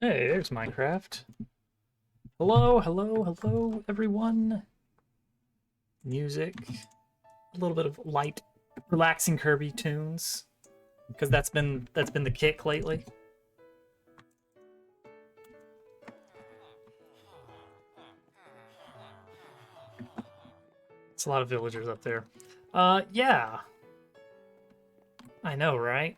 Hey, there's Minecraft. Hello, hello, hello, everyone. Music, a little bit of light, relaxing Kirby tunes, because that's been the kick lately. It's a lot of villagers up there. Yeah, I know, right?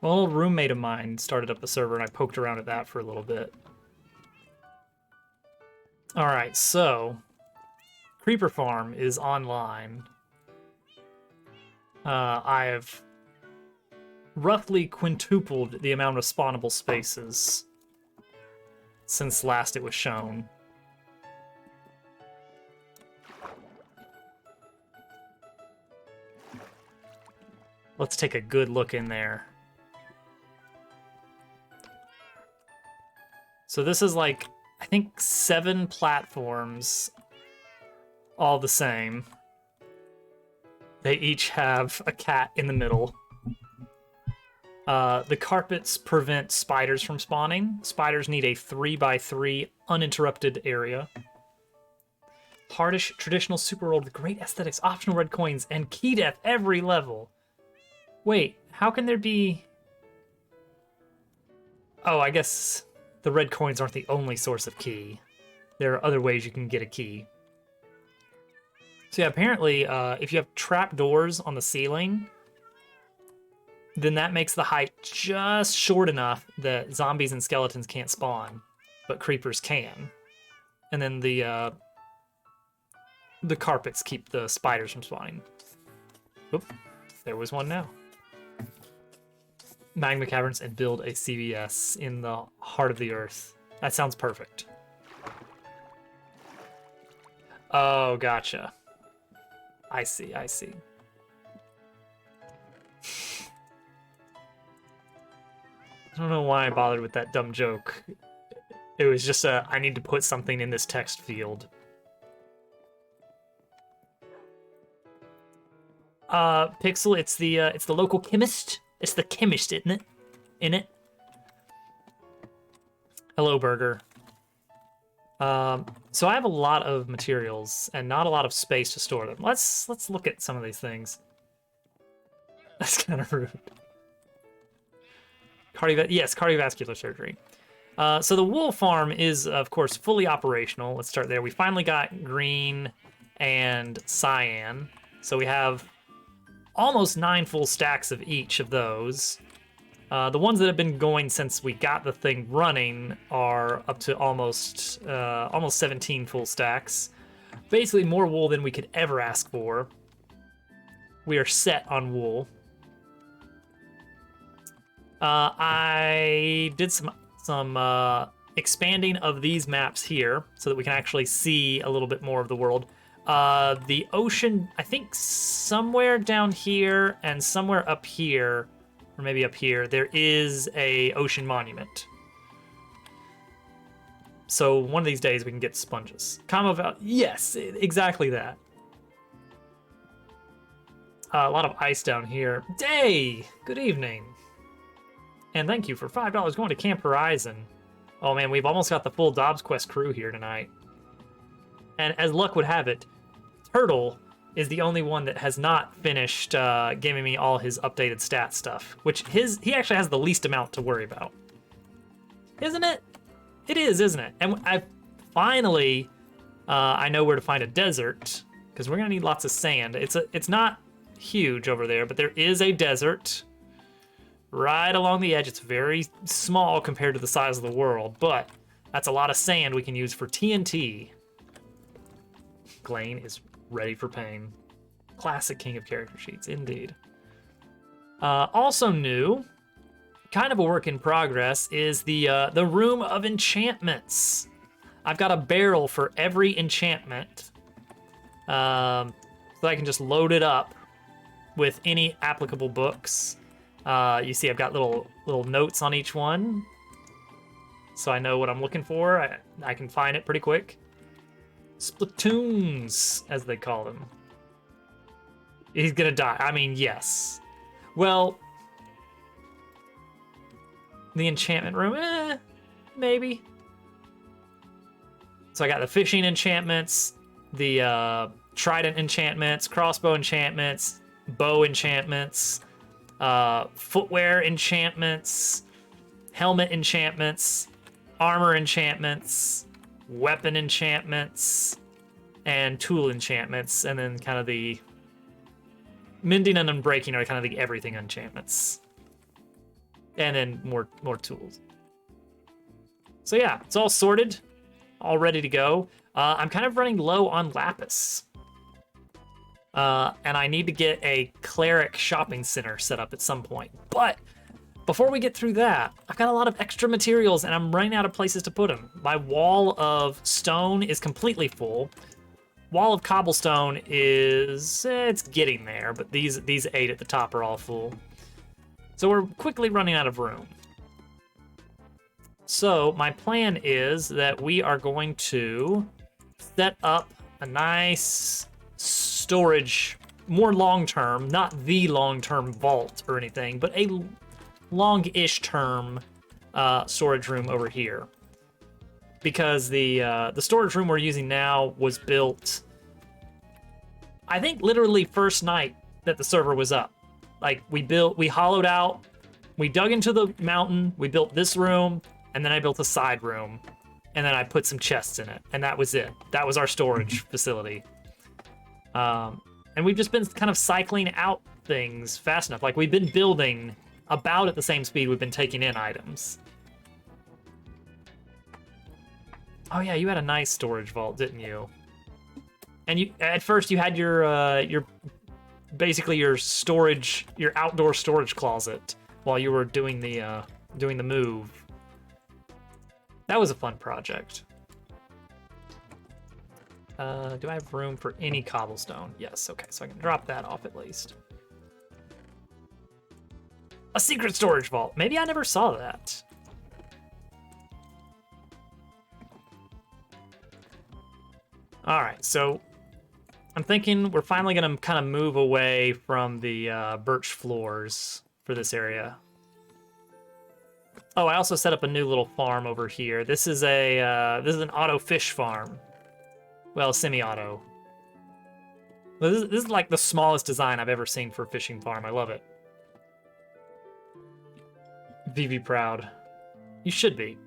Well, an old roommate of mine started up a server, and I poked around at that for a little bit. All right, so Creeper Farm is online. I have roughly quintupled the amount of spawnable spaces since last it was shown. Let's take a good look in there. So this is like, I think 7 platforms, all the same. They each have a cat in the middle. The carpets prevent spiders from spawning. Spiders need a 3x3 uninterrupted area. Hardish traditional super world with great aesthetics, optional red coins, and key death every level. Wait, how can there be... Oh, I guess the red coins aren't the only source of key. There are other ways you can get a key. So yeah, apparently, if you have trap doors on the ceiling, then that makes the height just short enough that zombies and skeletons can't spawn, but creepers can. And then the carpets keep the spiders from spawning. Oop, there was one now. Magma caverns and build a CVS in the heart of the earth. That sounds perfect. Oh, gotcha. I see, I see. I don't know why I bothered with that dumb joke. It was just I need to put something in this text field. Pixel, it's the local chemist. It's the chemist, isn't it? In it. Hello, Burger. So I have a lot of materials and not a lot of space to store them. Let's look at some of these things. That's kind of rude. Yes, cardiovascular surgery. So the wool farm is, of course, fully operational. Let's start there. We finally got green and cyan. So we have almost 9 full stacks of each of those. The ones that have been going since we got the thing running are up to almost 17 full stacks. Basically more wool than we could ever ask for. We are set on wool. I did some expanding of these maps here so that we can actually see a little bit more of the world. The ocean, I think somewhere down here and somewhere up here, or maybe up here, there is a ocean monument. So one of these days we can get sponges. Yes, exactly that. A lot of ice down here. Day, good evening. And thank you for $5 going to Camp Horizon. Oh man, we've almost got the full Dobbs Quest crew here tonight. And as luck would have it, Turtle is the only one that has not finished giving me all his updated stat stuff, which he actually has the least amount to worry about. Isn't it? It is, isn't it? And I finally, I know where to find a desert, because we're gonna need lots of sand. It's not huge over there, but there is a desert right along the edge. It's very small compared to the size of the world, but that's a lot of sand we can use for TNT. Glane is ready for pain. Classic king of character sheets, indeed. Also new, kind of a work in progress, is the room of enchantments. I've got a barrel for every enchantment, so I can just load it up with any applicable books. You see I've got little notes on each one, so I know what I'm looking for. I can find it pretty quick. Splatoons, as they call them. He's gonna die. I mean, yes. Well, The enchantment room, maybe. So I got the fishing enchantments, the trident enchantments, crossbow enchantments, bow enchantments, footwear enchantments, helmet enchantments, armor enchantments, weapon enchantments, and tool enchantments, and then kind of the mending and unbreaking are kind of the everything enchantments. And then more tools. So yeah, it's all sorted, all ready to go. I'm kind of running low on lapis. And I need to get a cleric shopping center set up at some point. But before we get through that, I've got a lot of extra materials and I'm running out of places to put them. My wall of stone is completely full. Wall of cobblestone is, it's getting there, but these 8 at the top are all full. So we're quickly running out of room. So my plan is that we are going to set up a nice storage, more long-term, not the long-term vault or anything, but a long-ish term storage room over here. Because the storage room we're using now was built, I think literally first night that the server was up. Like we hollowed out, we dug into the mountain, we built this room, and then I built a side room, and then I put some chests in it, and that was it. That was our storage facility. And we've just been kind of cycling out things fast enough. Like we've been building about at the same speed we've been taking in items. Oh yeah, you had a nice storage vault, didn't you? And you at first you had your basically your storage, your outdoor storage closet while you were doing the move. That was a fun project. Do I have room for any cobblestone? Yes, okay, so I can drop that off at least. A secret storage vault. Maybe I never saw that. All right, so I'm thinking we're finally gonna kind of move away from the birch floors for this area. Oh, I also set up a new little farm over here. This is an auto fish farm. Well, semi-auto. This is like the smallest design I've ever seen for a fishing farm. I love it. VV proud. You should be.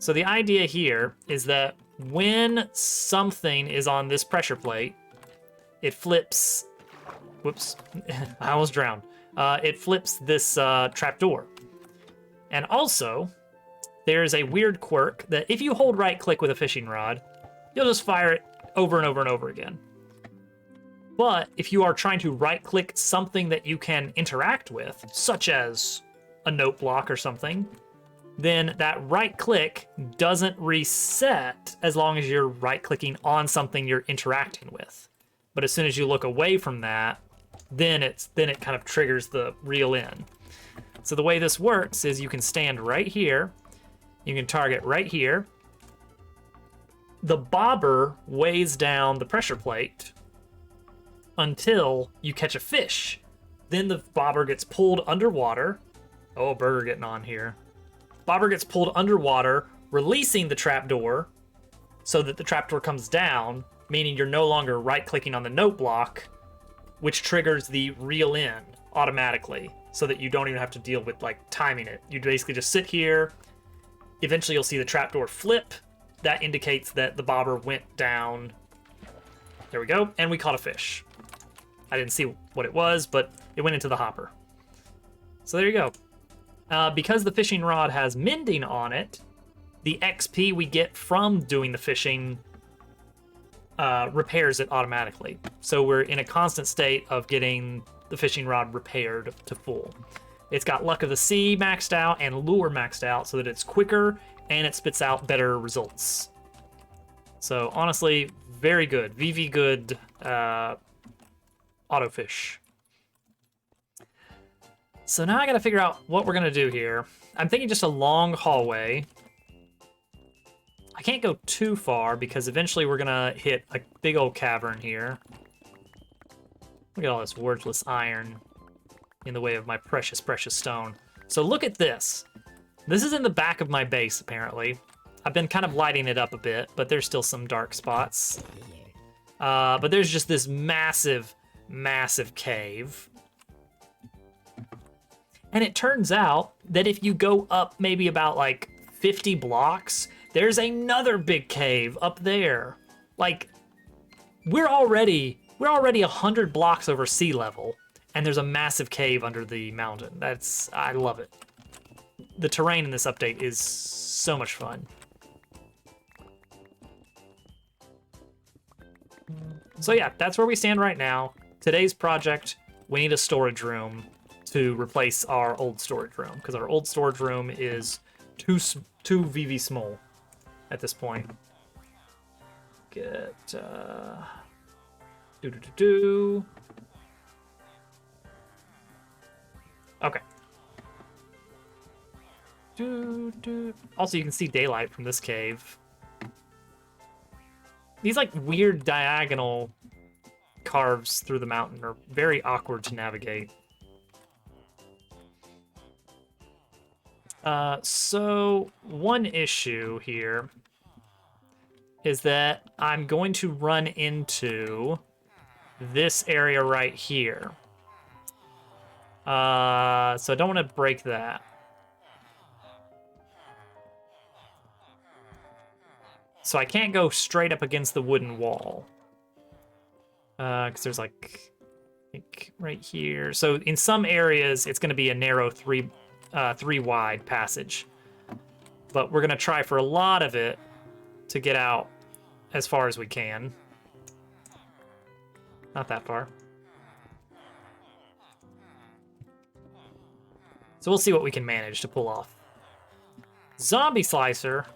So the idea here is that when something is on this pressure plate, it flips. Whoops, I almost drowned. It flips this trapdoor. And also, there's a weird quirk that if you hold right click with a fishing rod, you'll just fire it over and over and over again. But if you are trying to right click something that you can interact with, such as a note block or something, then that right click doesn't reset as long as you're right clicking on something you're interacting with. But as soon as you look away from that, then it kind of triggers the reel in. So the way this works is you can stand right here, you can target right here. The bobber weighs down the pressure plate until you catch a fish. Then the bobber gets pulled underwater. Oh, burger getting on here. Bobber gets pulled underwater, releasing the trapdoor so that the trapdoor comes down, meaning you're no longer right-clicking on the note block, which triggers the reel in automatically so that you don't even have to deal with like timing it. You basically just sit here. Eventually you'll see the trapdoor flip. That indicates that the bobber went down. There we go. And we caught a fish. I didn't see what it was, but it went into the hopper. So there you go. Because the fishing rod has mending on it, the XP we get from doing the fishing repairs it automatically. So we're in a constant state of getting the fishing rod repaired to full. It's got Luck of the Sea maxed out and Lure maxed out so that it's quicker and it spits out better results. So honestly, very good. VV good autofish. So now I gotta figure out what we're gonna do here. I'm thinking just a long hallway. I can't go too far because eventually we're gonna hit a big old cavern here. Look at all this worthless iron in the way of my precious, precious stone. So look at this. This is in the back of my base, apparently. I've been kind of lighting it up a bit, but there's still some dark spots. But there's just this massive, massive cave. And it turns out that if you go up maybe about like 50 blocks, there's another big cave up there. Like, we're already 100 blocks over sea level, and there's a massive cave under the mountain. I love it. The terrain in this update is so much fun. So yeah, that's where we stand right now. Today's project, we need a storage room to replace our old storage room, because our old storage room is too VV small at this point. Get Okay. Also, you can see daylight from this cave. These like weird diagonal carves through the mountain are very awkward to navigate. So one issue here is that I'm going to run into this area right here. So I don't want to break that. So I can't go straight up against the wooden wall. Because there's like, I think right here. So in some areas, it's going to be a narrow three wide passage. But we're going to try for a lot of it to get out as far as we can. Not that far. So we'll see what we can manage to pull off. Zombie Slicer.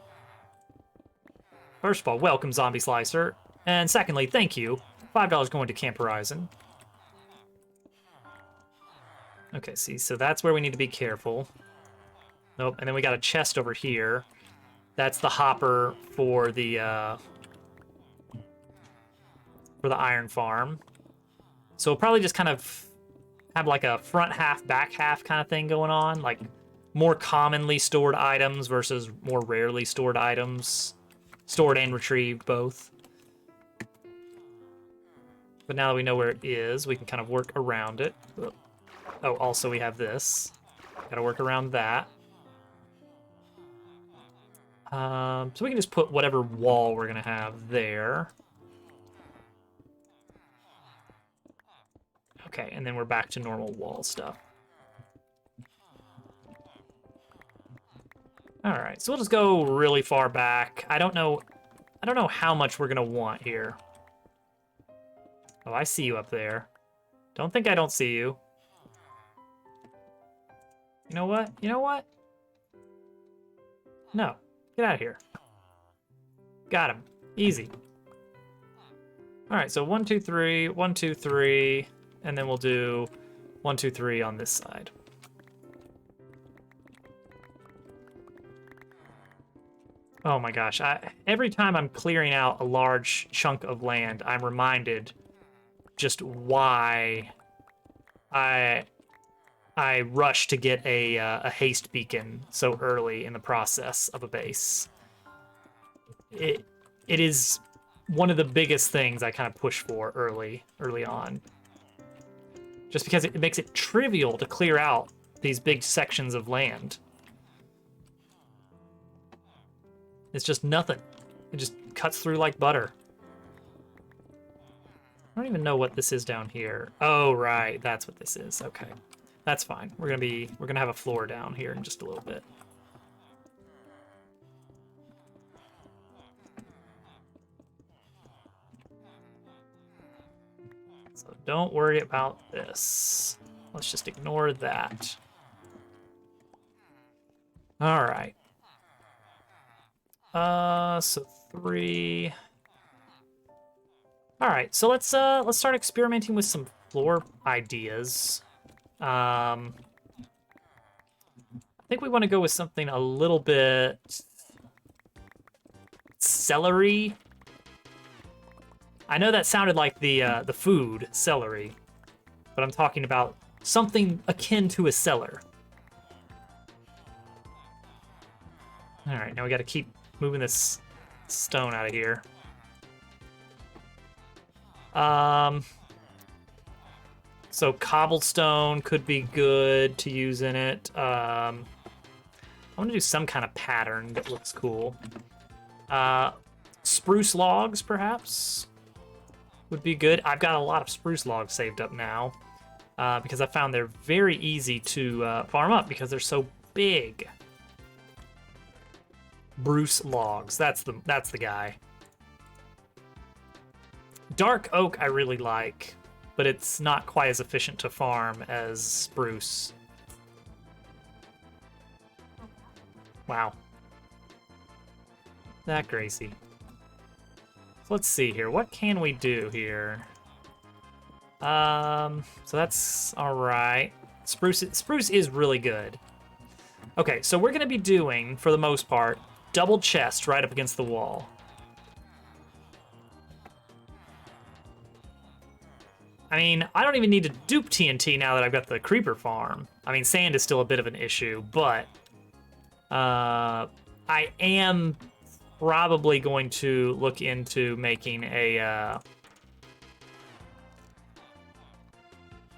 First of all, welcome, Zombie Slicer. And secondly, thank you. $5 going to Camp Horizon. Okay, see, so that's where we need to be careful. Nope, and then we got a chest over here. That's the hopper for the iron farm. So we'll probably just kind of have like a front half, back half kind of thing going on. Like more commonly stored items versus more rarely stored items. Stored and retrieved, both. But now that we know where it is, we can kind of work around it. Oh, also we have this. Gotta work around that. So we can just put whatever wall we're gonna have there. Okay, and then we're back to normal wall stuff. All right, so we'll just go really far back. I don't know how much we're gonna want here. Oh, I see you up there. Don't think I don't see you. You know what? You know what? No, get out of here. Got him. Easy. All right, so 1, 2, 3, 1, 2, 3, and then we'll do 1, 2, 3 on this side. Oh my gosh, every time I'm clearing out a large chunk of land, I'm reminded just why I rush to get a haste beacon so early in the process of a base. It is one of the biggest things I kind of push for early on. Just because it makes it trivial to clear out these big sections of land. It's just nothing. It just cuts through like butter. I don't even know what this is down here. Oh, right, that's what this is. Okay, that's fine. We're gonna have a floor down here in just a little bit. So don't worry about this. Let's just ignore that. All right. So 3. All right, so let's start experimenting with some floor ideas. I think we want to go with something a little bit celery. I know that sounded like the food celery, but I'm talking about something akin to a cellar. All right, now we got to keep moving this stone out of here. So cobblestone could be good to use in it. I want to do some kind of pattern that looks cool. Spruce logs, perhaps, would be good. I've got a lot of spruce logs saved up now because I found they're very easy to farm up because they're so big. Bruce logs, that's the guy. Dark oak I really like, but it's not quite as efficient to farm as spruce. Wow. That Gracie. So let's see here. What can we do here? So that's all right. Spruce is really good. Okay, so we're gonna be doing, for the most part, double chest right up against the wall. I mean, I don't even need to dupe TNT now that I've got the creeper farm. I mean, sand is still a bit of an issue, but I am probably going to look into making a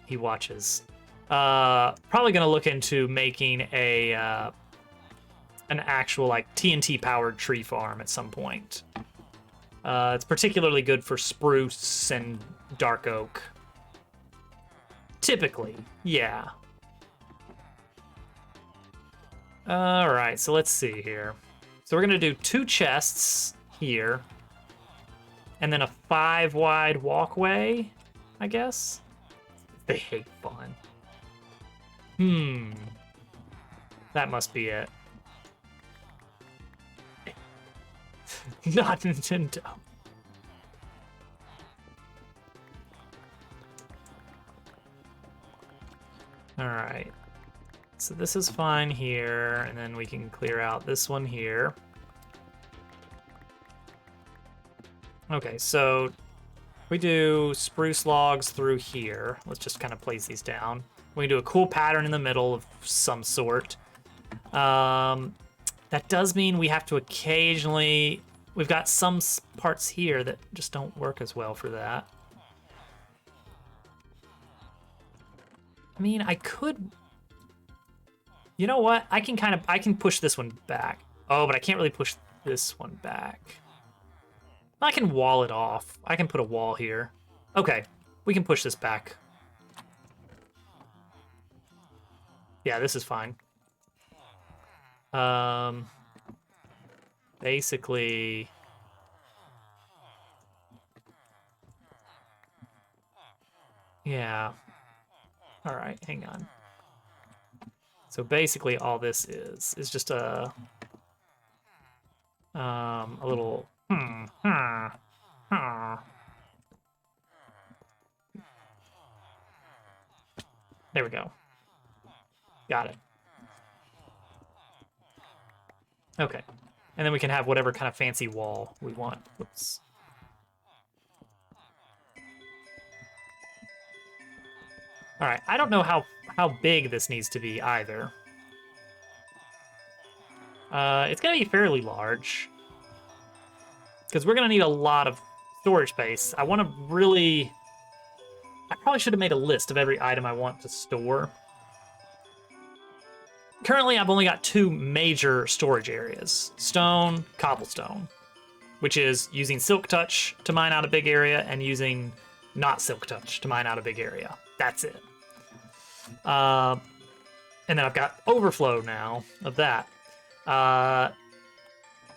he watches. Probably gonna look into making a an actual like TNT powered tree farm at some point. It's particularly good for spruce and dark oak. Typically, yeah. All right, so let's see here. So we're gonna do 2 chests here, and then a 5 wide walkway, I guess. They hate fun. That must be it. Not Nintendo. All right. So this is fine here, and then we can clear out this one here. Okay, so we do spruce logs through here. Let's just kind of place these down. We do a cool pattern in the middle of some sort. That does mean we have to occasionally... We've got some parts here that just don't work as well for that. I mean, I could... You know what? I can push this one back. Oh, but I can't really push this one back. I can wall it off. I can put a wall here. Okay, we can push this back. Yeah, this is fine. Basically... Yeah. All right, hang on. So basically all this is just a little There we go. Got it. Okay. And then we can have whatever kind of fancy wall we want. Whoops. All right, I don't know how big this needs to be either. It's gonna be fairly large because we're gonna need a lot of storage space. I want to really... I probably should have made a list of every item I want to store. Currently, I've only got 2 major storage areas. Stone, cobblestone, which is using Silk Touch to mine out a big area and using not Silk Touch to mine out a big area. That's it. And then I've got overflow now of that.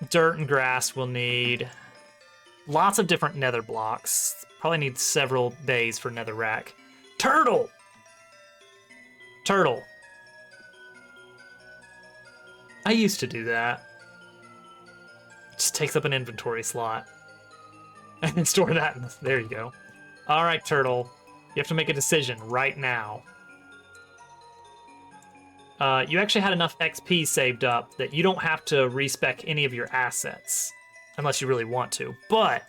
Dirt and grass will need lots of different nether blocks. Probably need several bays for netherrack. Turtle! Turtle. I used to do that. Just takes up an inventory slot. And then store that in there you go. All right, turtle. You have to make a decision right now. You actually had enough XP saved up that you don't have to respec any of your assets, unless you really want to. But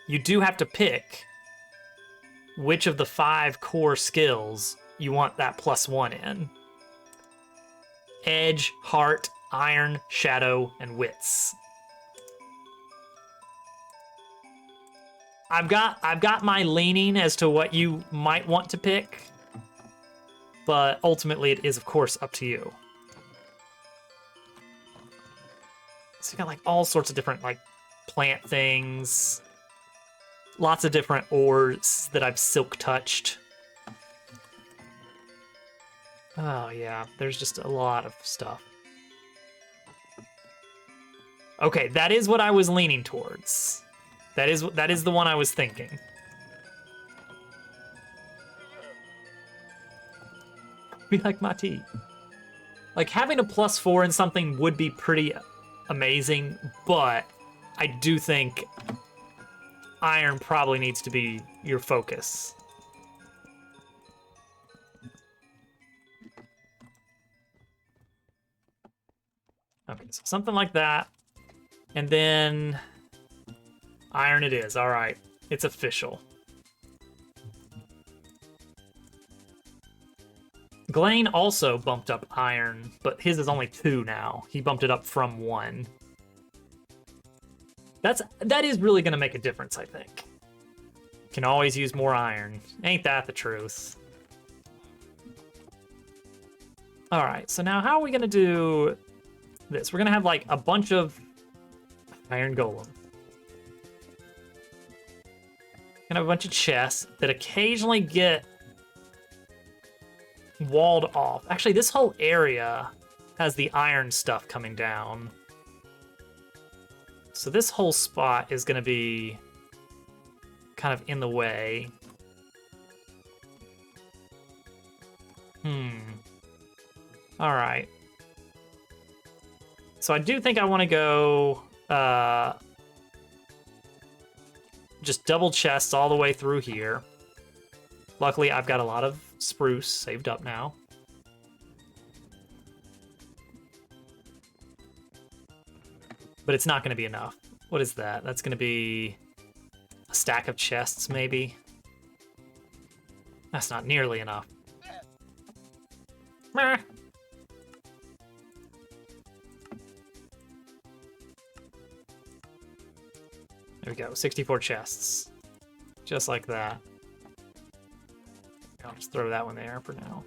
you do have to pick which of the 5 core skills you want that +1 in. Edge, heart, iron, shadow, and wits. I've got my leaning as to what you might want to pick, but ultimately it is, of course, up to you. So you got like all sorts of different like plant things, lots of different ores that I've silk touched. Oh yeah, there's just a lot of stuff. Okay, that is what I was leaning towards. That is the one I was thinking. Be like my tea. Like having a +4 in something would be pretty amazing, but I do think iron probably needs to be your focus. Okay, so something like that. And then iron it is. All right, it's official. Glane also bumped up iron, but his is only 2 now. He bumped it up from 1. That is really gonna make a difference, I think. Can always use more iron. Ain't that the truth? All right, so now how are we gonna do this? We're gonna have like a bunch of iron golem. Gonna have a bunch of chests that occasionally get walled off. Actually, this whole area has the iron stuff coming down. So this whole spot is gonna be kind of in the way. All right. So I do think I want to go just double chests all the way through here. Luckily, I've got a lot of spruce saved up now. But it's not going to be enough. What is that? That's going to be a stack of chests, maybe? That's not nearly enough. Meh. There we go, 64 chests. Just like that. I'll just throw that one there for now.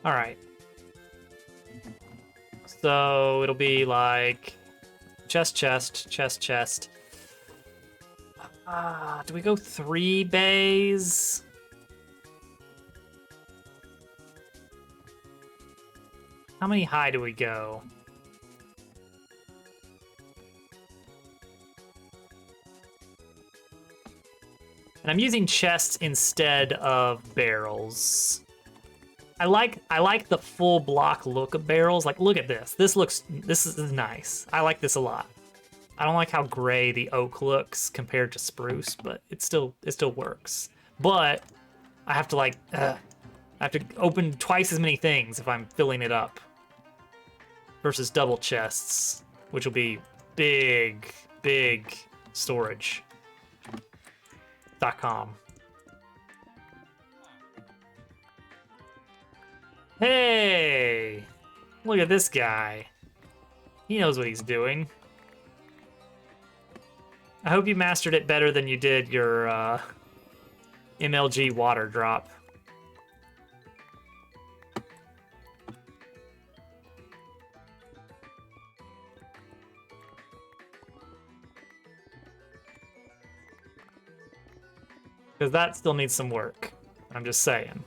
All right. So it'll be like chest, chest, chest, chest. Do we go 3 bays? How many high do we go? And I'm using chests instead of barrels. I like the full block look of barrels. Like, look at this. This is nice. I like this a lot. I don't like how gray the oak looks compared to spruce, but it still works. But I have to I have to open twice as many things if I'm filling it up versus double chests, which will be big storage. .com. Hey! Look at this guy. He knows what he's doing. I hope you mastered it better than you did your MLG water drop. Because that still needs some work. I'm just saying.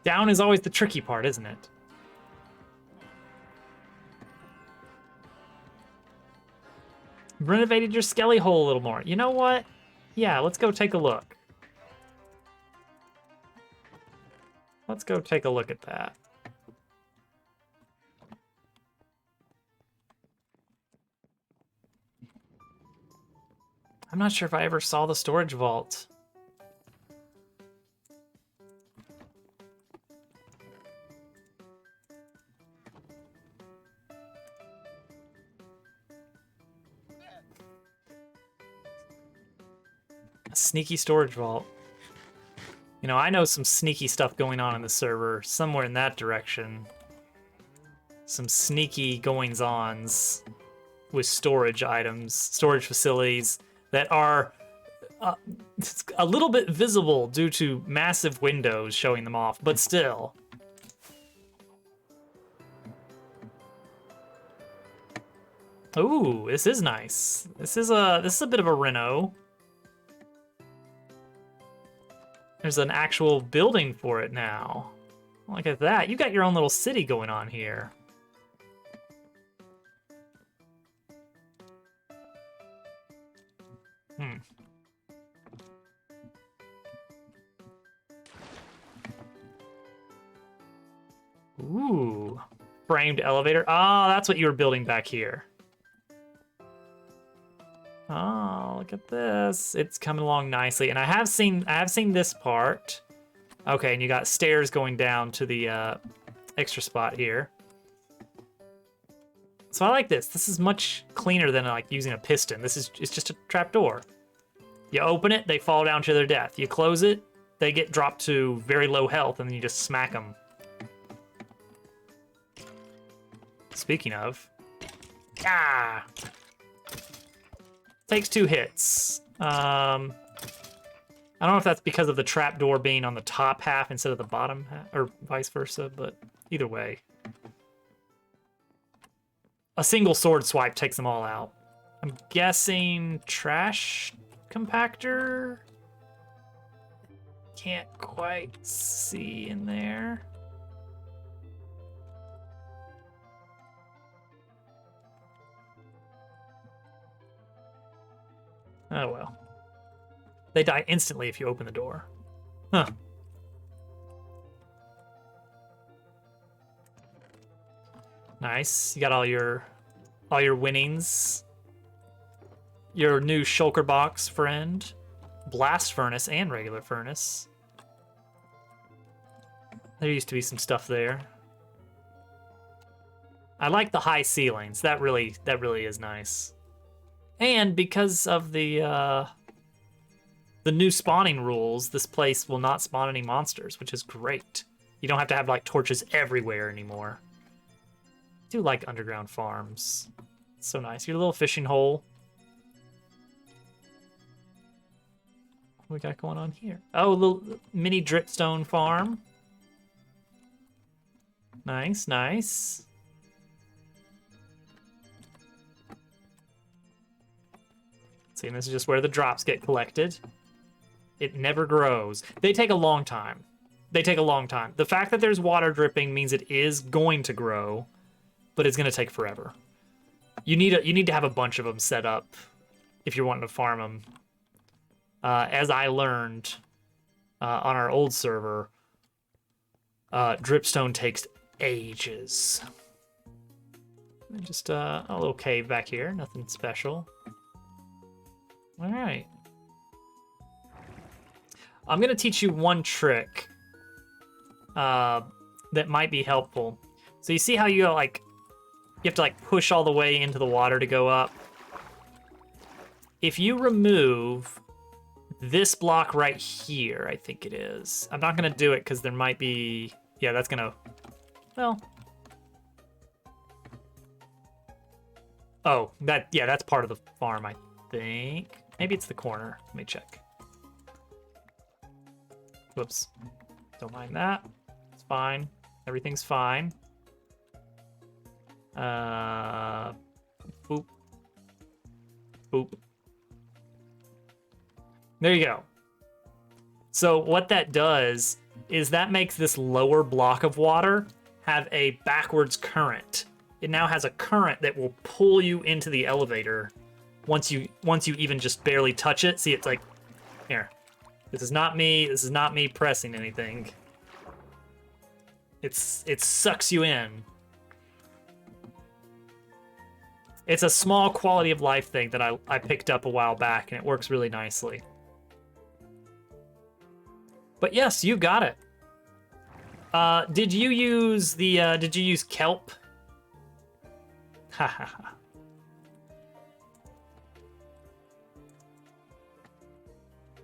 Down is always the tricky part, isn't it? Renovated your skelly hole a little more. You know what? Yeah, let's go take a look. Let's go take a look at that. I'm not sure if I ever saw the storage vault. sneaky storage vault. You know, I know some sneaky stuff going on in the server, somewhere in that direction. Some sneaky goings-ons with storage items, storage facilities that are a little bit visible due to massive windows showing them off, but still. Ooh, this is nice. This is a bit of a reno. There's an actual building for it now. Look at that. You got your own little city going on here. Ooh. Framed elevator. Oh, that's what you were building back here. Oh, look at this. It's coming along nicely. And I have seen this part. Okay, and you got stairs going down to the extra spot here. So I like this. This is much cleaner than like using a piston. It's just a trapdoor. You open it, they fall down to their death. You close it, they get dropped to very low health, and then you just smack them. Speaking of, takes 2 hits. I don't know if that's because of the trapdoor being on the top half instead of the bottom half, or vice versa, but either way. A single sword swipe takes them all out. I'm guessing trash compactor? Can't quite see in there. Oh well. They die instantly if you open the door. Huh. Nice. You got all your winnings. Your new shulker box friend. Blast furnace and regular furnace. There used to be some stuff there. I like the high ceilings. That really is nice. And because of the new spawning rules, this place will not spawn any monsters, which is great. You don't have to have like torches everywhere anymore. I do like underground farms. It's so nice. Your little fishing hole. What we got going on here? Oh, a little mini dripstone farm. Nice, nice. See, and this is just where the drops get collected. It never grows. They take a long time. They take a long time. The fact that there's water dripping means it is going to grow, but it's going to take forever. You need to have a bunch of them set up if you're wanting to farm them. As I learned on our old server, dripstone takes ages. Just a little cave back here, nothing special. All right. I'm gonna teach you one trick that might be helpful. So you see how you have to like push all the way into the water to go up? If you remove this block right here, I think it is. I'm not gonna do it because there might be, yeah, that's gonna, well. Oh, that's part of the farm, I think. Maybe it's the corner. Let me check. Whoops. Don't mind that. It's fine. Everything's fine. Boop. Boop. There you go. So what that does is that makes this lower block of water have a backwards current. It now has a current that will pull you into the elevator once you even just barely touch it. See, it's like, here. This is not me pressing anything. It sucks you in. It's a small quality of life thing that I picked up a while back, and it works really nicely. But yes, you got it. Did you use kelp? Ha ha ha.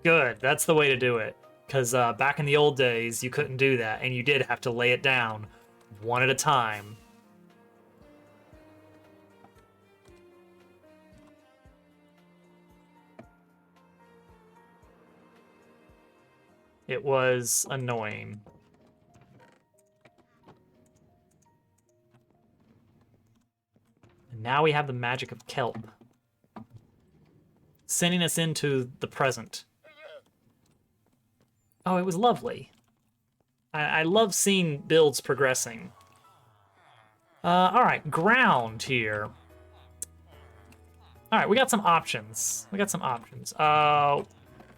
Good, that's the way to do it. Because back in the old days, you couldn't do that, and you did have to lay it down one at a time. It was annoying. And now we have the magic of kelp, sending us into the present. Oh, it was lovely. I love seeing builds progressing. All right, ground here. All right, we got some options.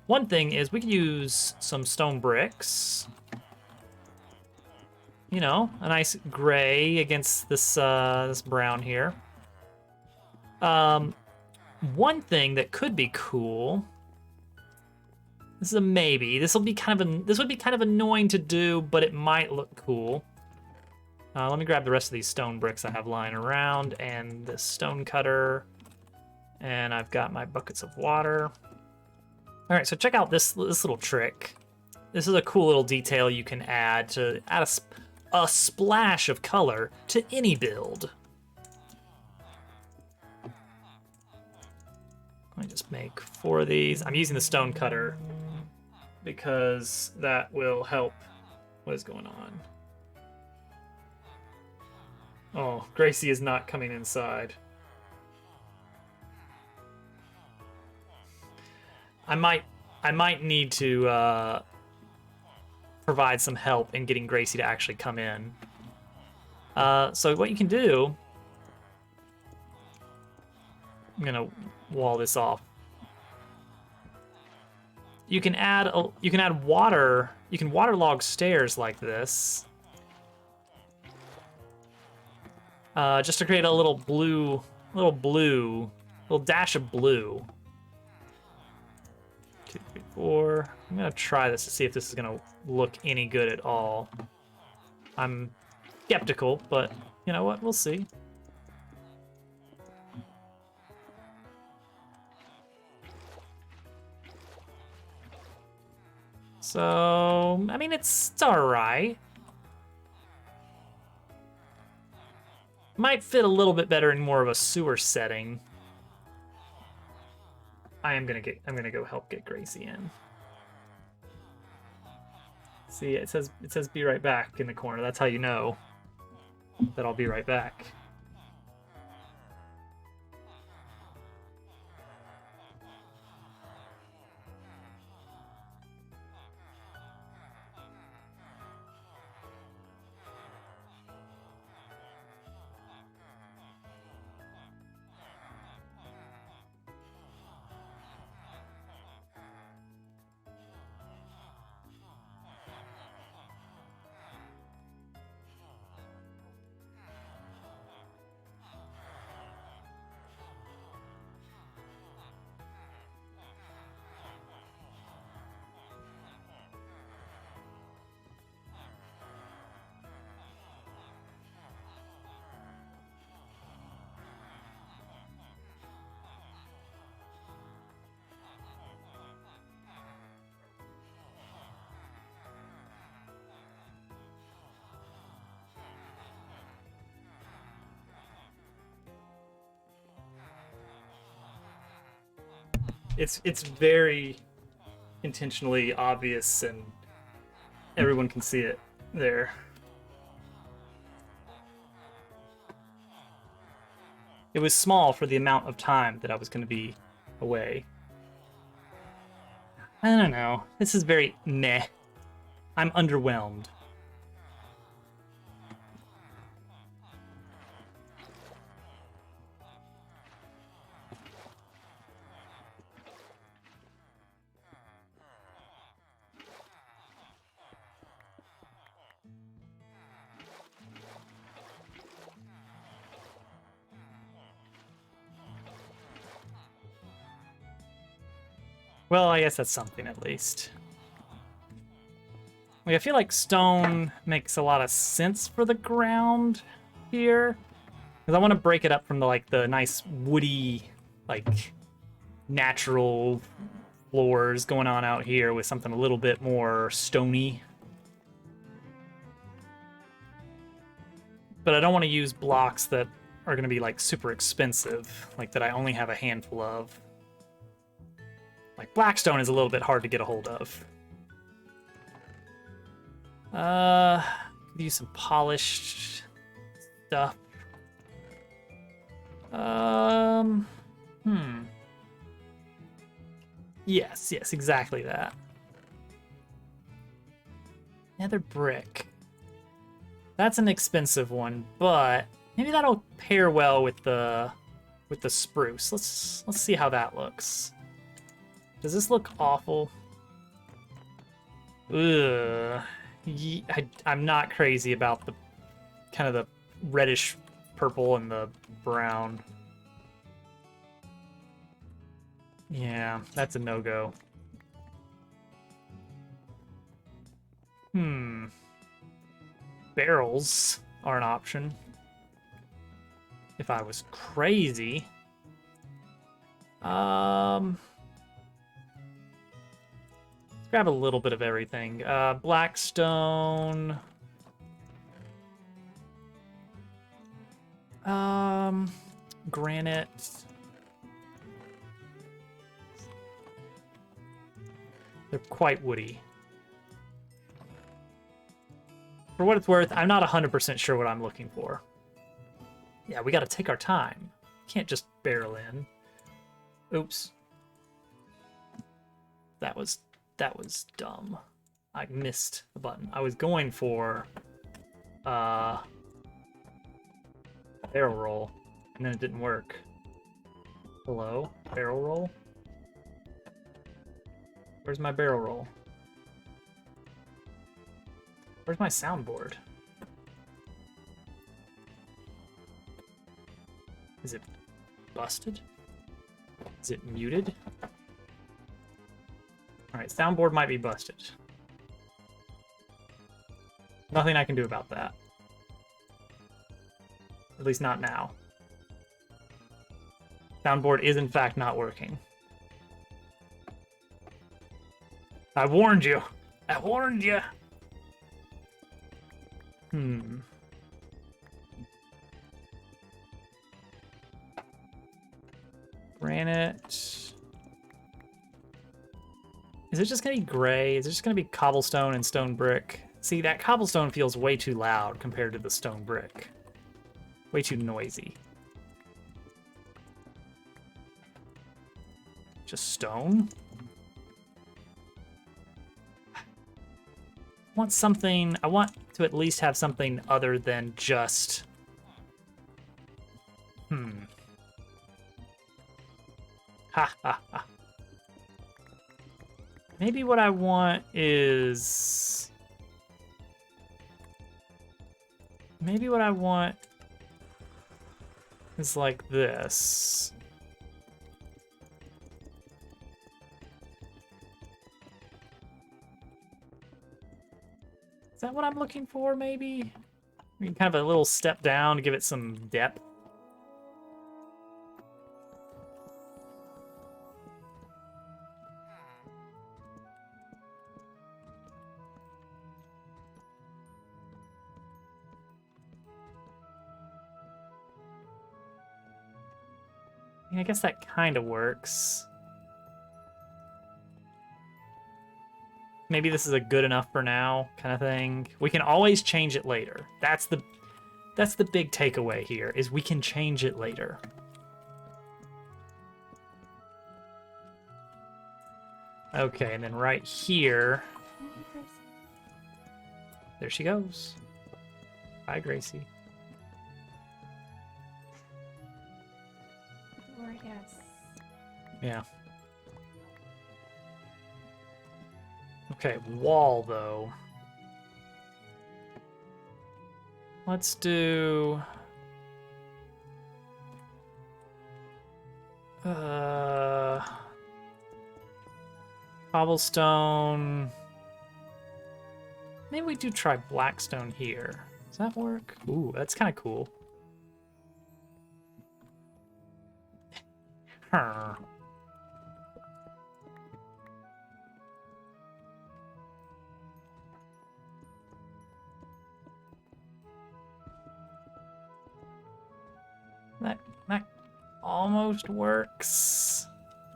One thing is we could use some stone bricks. You know, a nice gray against this this brown here. One thing that could be cool. This is a maybe. This would be kind of annoying to do, but it might look cool. Let me grab the rest of these stone bricks I have lying around and this stone cutter. And I've got my buckets of water. All right, so check out this little trick. This is a cool little detail you can add to add a splash of color to any build. Let me just make 4 of these. I'm using the stone cutter because that will help. What is going on? Oh, Gracie is not coming inside. I might need to provide some help in getting Gracie to actually come in. So what you can do, I'm gonna wall this off. You can add water. You can waterlog stairs like this, just to create a little dash of blue. 2, 3, 4. I'm gonna try this to see if this is gonna look any good at all. I'm skeptical, but you know what? We'll see. So, I mean, it's alright. Might fit a little bit better in more of a sewer setting. I'm gonna go help get Gracie in. See, it says be right back in the corner. That's how you know that I'll be right back. It's very intentionally obvious and everyone can see it there. It was small for the amount of time that I was going to be away. I don't know. This is very meh. I'm underwhelmed. Well, I guess that's something at least. Like, I feel like stone makes a lot of sense for the ground here. Because I want to break it up from the nice woody, like, natural floors going on out here with something a little bit more stony. But I don't want to use blocks that are going to be like super expensive, like that I only have a handful of. Like blackstone is a little bit hard to get a hold of. Could use some polished stuff. Yes, exactly that. Nether brick. That's an expensive one, but maybe that'll pair well with the spruce. Let's see how that looks. Does this look awful? Ugh. I'm not crazy about the kind of the reddish purple and the brown. Yeah, that's a no-go. Barrels are an option. If I was crazy. Let's grab a little bit of everything. Blackstone. Granite. They're quite woody. For what it's worth, I'm not 100% sure what I'm looking for. Yeah, we gotta take our time. Can't just barrel in. Oops. That was dumb. I missed the button. I was going for barrel roll, and then it didn't work. Hello? Barrel roll? Where's my barrel roll? Where's my soundboard? Is it busted? Is it muted? Alright, soundboard might be busted. Nothing I can do about that. At least not now. Soundboard is in fact not working. I warned you! I warned you! Granite. Is it just gonna be gray? Is it just gonna be cobblestone and stone brick? See, that cobblestone feels way too loud compared to the stone brick. Way too noisy. Just stone? I want something, I want to at least have something other than just... Ha ha ha. Maybe what I want is... Maybe what I want is like this. Is that what I'm looking for, maybe? I mean, kind of a little step down to give it some depth. I mean, I guess that kind of works. Maybe this is a good enough for now kind of thing. We can always change it later. That's the big takeaway here, is we can change it later. Okay, and then right here... There she goes. Bye, Gracie. Or yes. Yeah. Okay, wall, though. Let's do... cobblestone. Maybe we do try blackstone here. Does that work? Ooh, that's kind of cool. That almost works.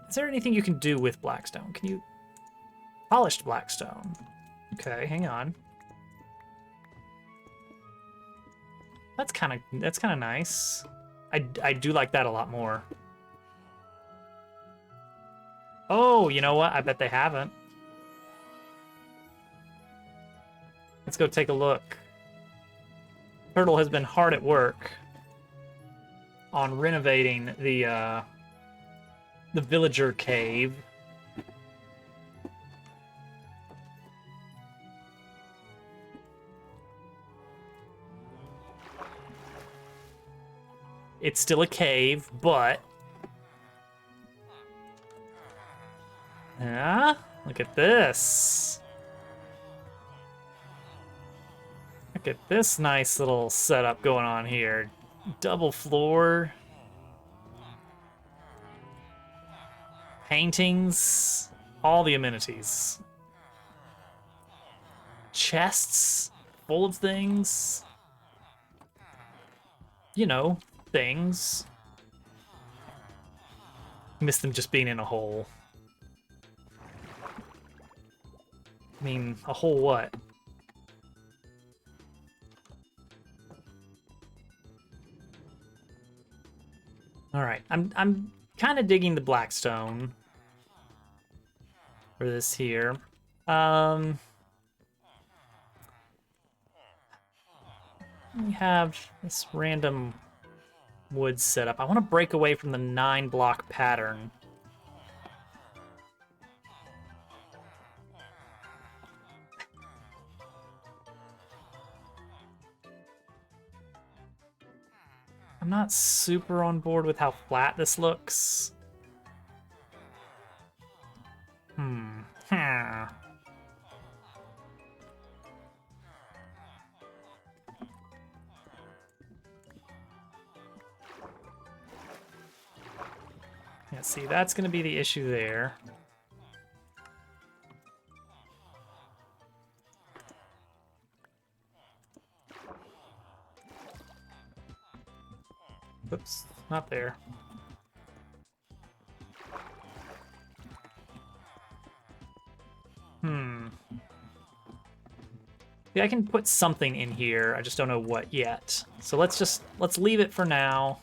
Is there anything you can do with blackstone? Can you... Polished blackstone. Okay, hang on. That's kind of nice. I do like that a lot more. Oh, you know what? I bet they haven't. Let's go take a look. Turtle has been hard at work on renovating the villager cave. It's still a cave, but... Yeah, look at this. Look at this nice little setup going on here. Double floor. Paintings. All the amenities. Chests full of things. You know, things. Miss them just being in a hole. I mean, a hole what? All right, I'm kind of digging the blackstone for this here. We have this random wood setup. I want to break away from the 9-block pattern. I'm not super on board with how flat this looks. Yeah, see, that's going to be the issue there. Oops, not there. Yeah, I can put something in here. I just don't know what yet. So let's leave it for now.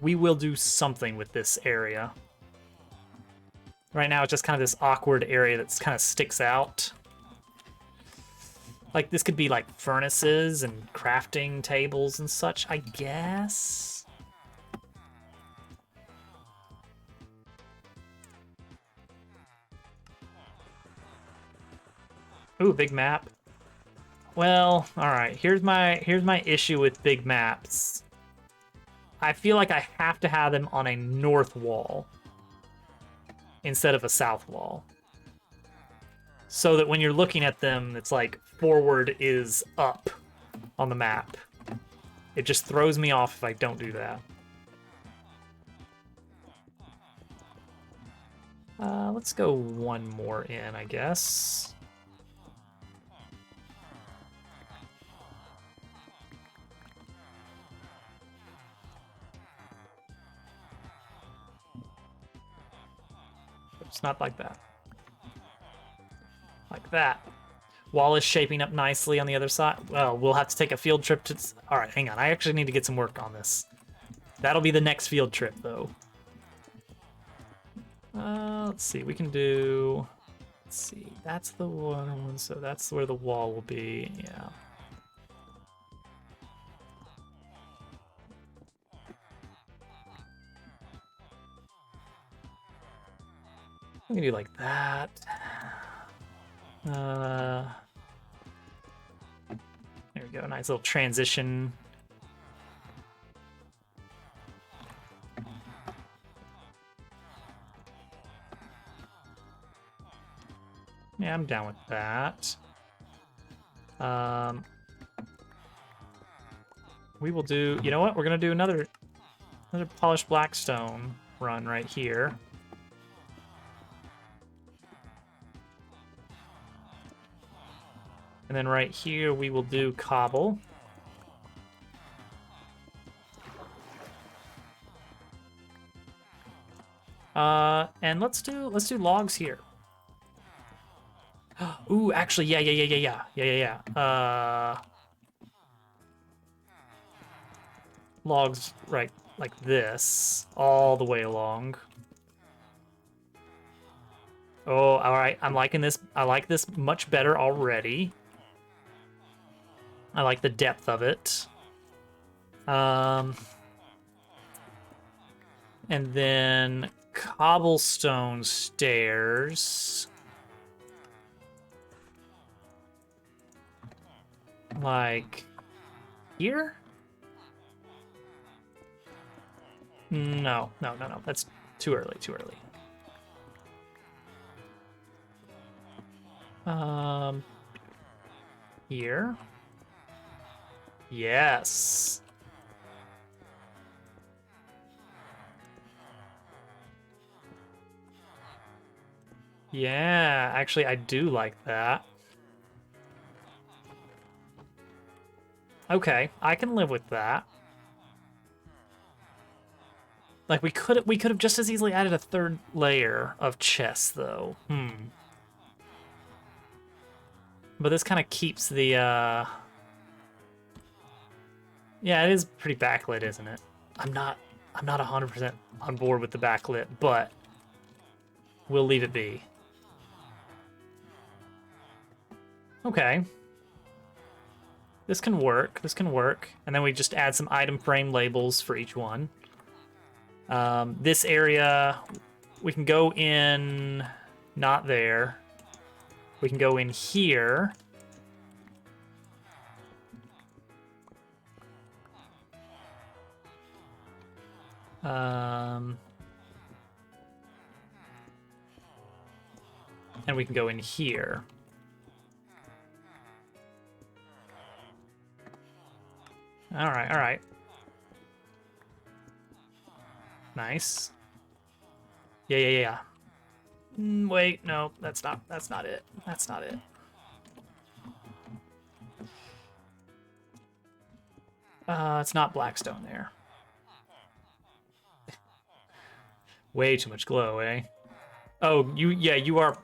We will do something with this area. Right now, it's just kind of this awkward area that's kind of sticks out. Like, this could be like furnaces and crafting tables and such, I guess. Ooh, big map. Well, all right. Here's my issue with big maps. I feel like I have to have them on a north wall instead of a south wall. So that when you're looking at them, it's like forward is up on the map. It just throws me off if I don't do that. Let's go one more in, I guess. It's not like that. Like that. Wall is shaping up nicely on the other side. Well, we'll have to take a field trip to... All right, hang on. I actually need to get some work on this. That'll be the next field trip, though. Let's see. We can do... Let's see. That's the one, so that's where the wall will be. Yeah. We can do like that. There we go, nice little transition. Yeah, I'm down with that. We will do, you know what? We're gonna do another polished blackstone run right here. And then right here, we will do cobble. And let's do logs here. Ooh, actually, yeah. Logs right like this all the way along. Oh, all right. I'm liking this. I like this much better already. I like the depth of it. And then cobblestone stairs. Like here? No. That's too early, Here? Yes. Yeah, actually, I do like that. Okay, I can live with that. Like we could have just as easily added a third layer of chests though. But this kind of keeps the yeah, it is pretty backlit, isn't it? I'm not 100% on board with the backlit, but we'll leave it be. Okay. This can work. And then we just add some item frame labels for each one. This area, we can go in, not there. We can go in here. And we can go in here. All right. Nice. Yeah. Wait, no, that's not it. That's not it. It's not Blackstone there. Way too much glow, eh? Oh, you are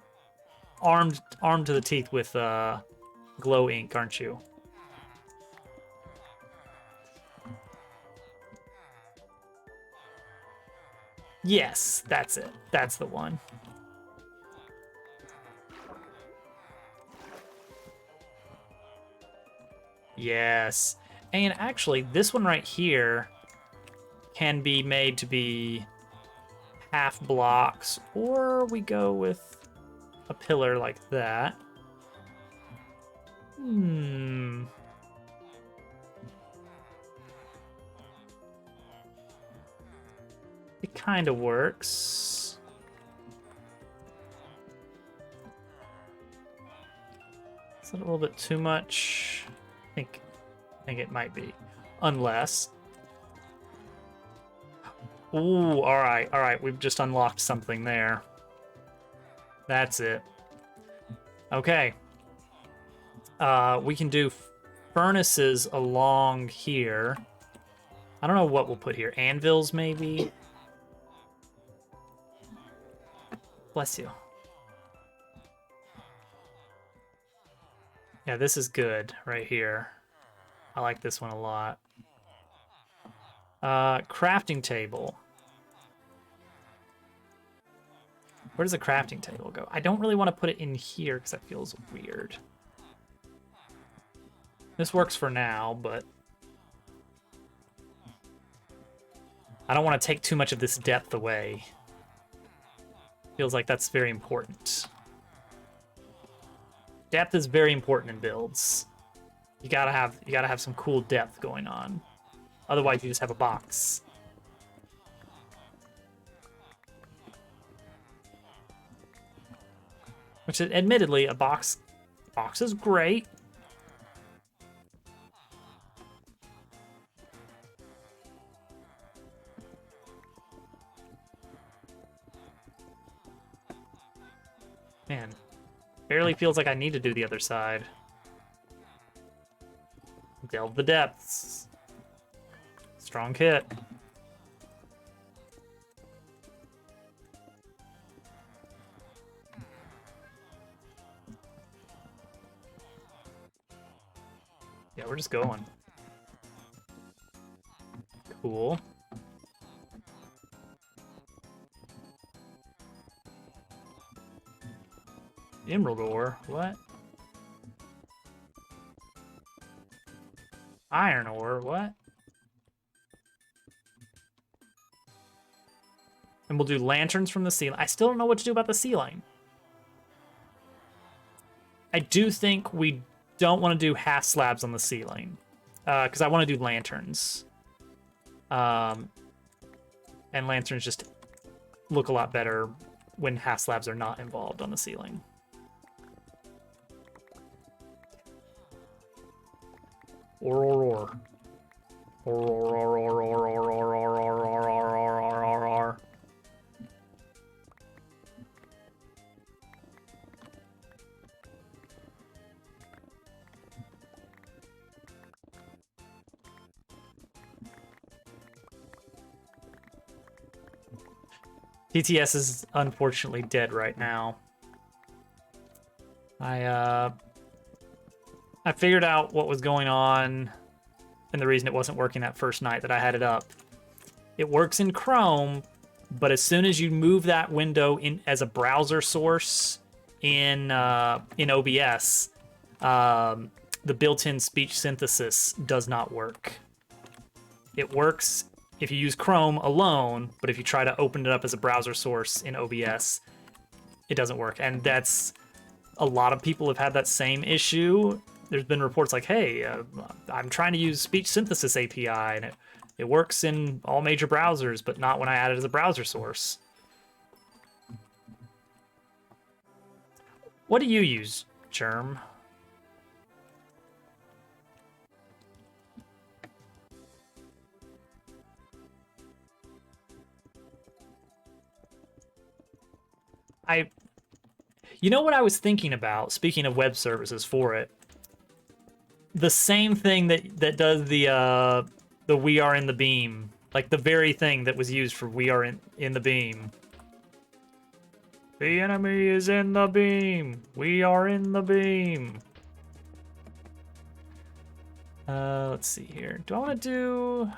armed to the teeth with glow ink, aren't you? Yes, that's it. That's the one. Yes. And actually, this one right here can be made to be half blocks, or we go with a pillar like that. It kind of works. Is that a little bit too much? I think it might be. Unless... Ooh, all right. We've just unlocked something there. That's it. Okay. We can do furnaces along here. I don't know what we'll put here. Anvils, maybe? Bless you. Yeah, this is good right here. I like this one a lot. Crafting table. Where does the crafting table go? I don't really want to put it in here because that feels weird. This works for now, but I don't want to take too much of this depth away. Feels like that's very important. Depth is very important in builds. You gotta have some cool depth going on. Otherwise, you just have a box. Which, admittedly, a box is great. Man, barely feels like I need to do the other side. Delve the depths. Strong hit. we're just going. Cool. Emerald ore, what? Iron ore, what? And we'll do lanterns from the ceiling. I still don't know what to do about the ceiling. I do think we don't want to do half slabs on the ceiling. Because I want to do lanterns. And lanterns just look a lot better when half slabs are not involved on the ceiling. Or. TTS is unfortunately dead right now. I figured out what was going on and the reason it wasn't working that first night that I had it up. It works in Chrome, but as soon as you move that window in as a browser source in OBS, the built-in speech synthesis does not work. It works if you use Chrome alone, but if you try to open it up as a browser source in OBS, it doesn't work. And that's, a lot of people have had that same issue. There's been reports like, hey, I'm trying to use speech synthesis API, and it works in all major browsers, but not when I add it as a browser source. What do you use, Germ? You know what I was thinking about, speaking of web services for it? The same thing that does the We Are in the Beam. Like the very thing that was used for We Are in the Beam. The enemy is in the beam. We are in the beam. Let's see here. Do I want to do...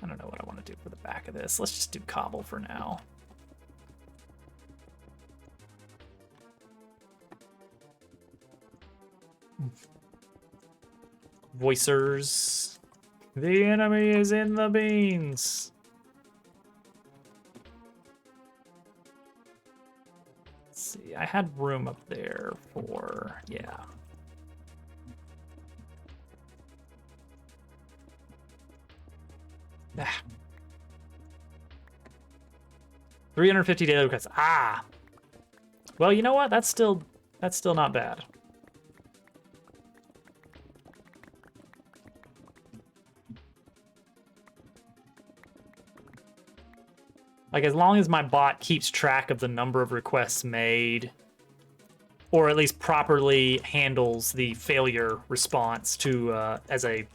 I don't know what I want to do for the back of this. Let's just do cobble for now. Voicers. The enemy is in the beans. Let's see, I had room up there for, yeah. Ah. 350 daily requests. Ah. Well, you know what? That's still not bad. Like, as long as my bot keeps track of the number of requests made, or at least properly handles the failure response to as a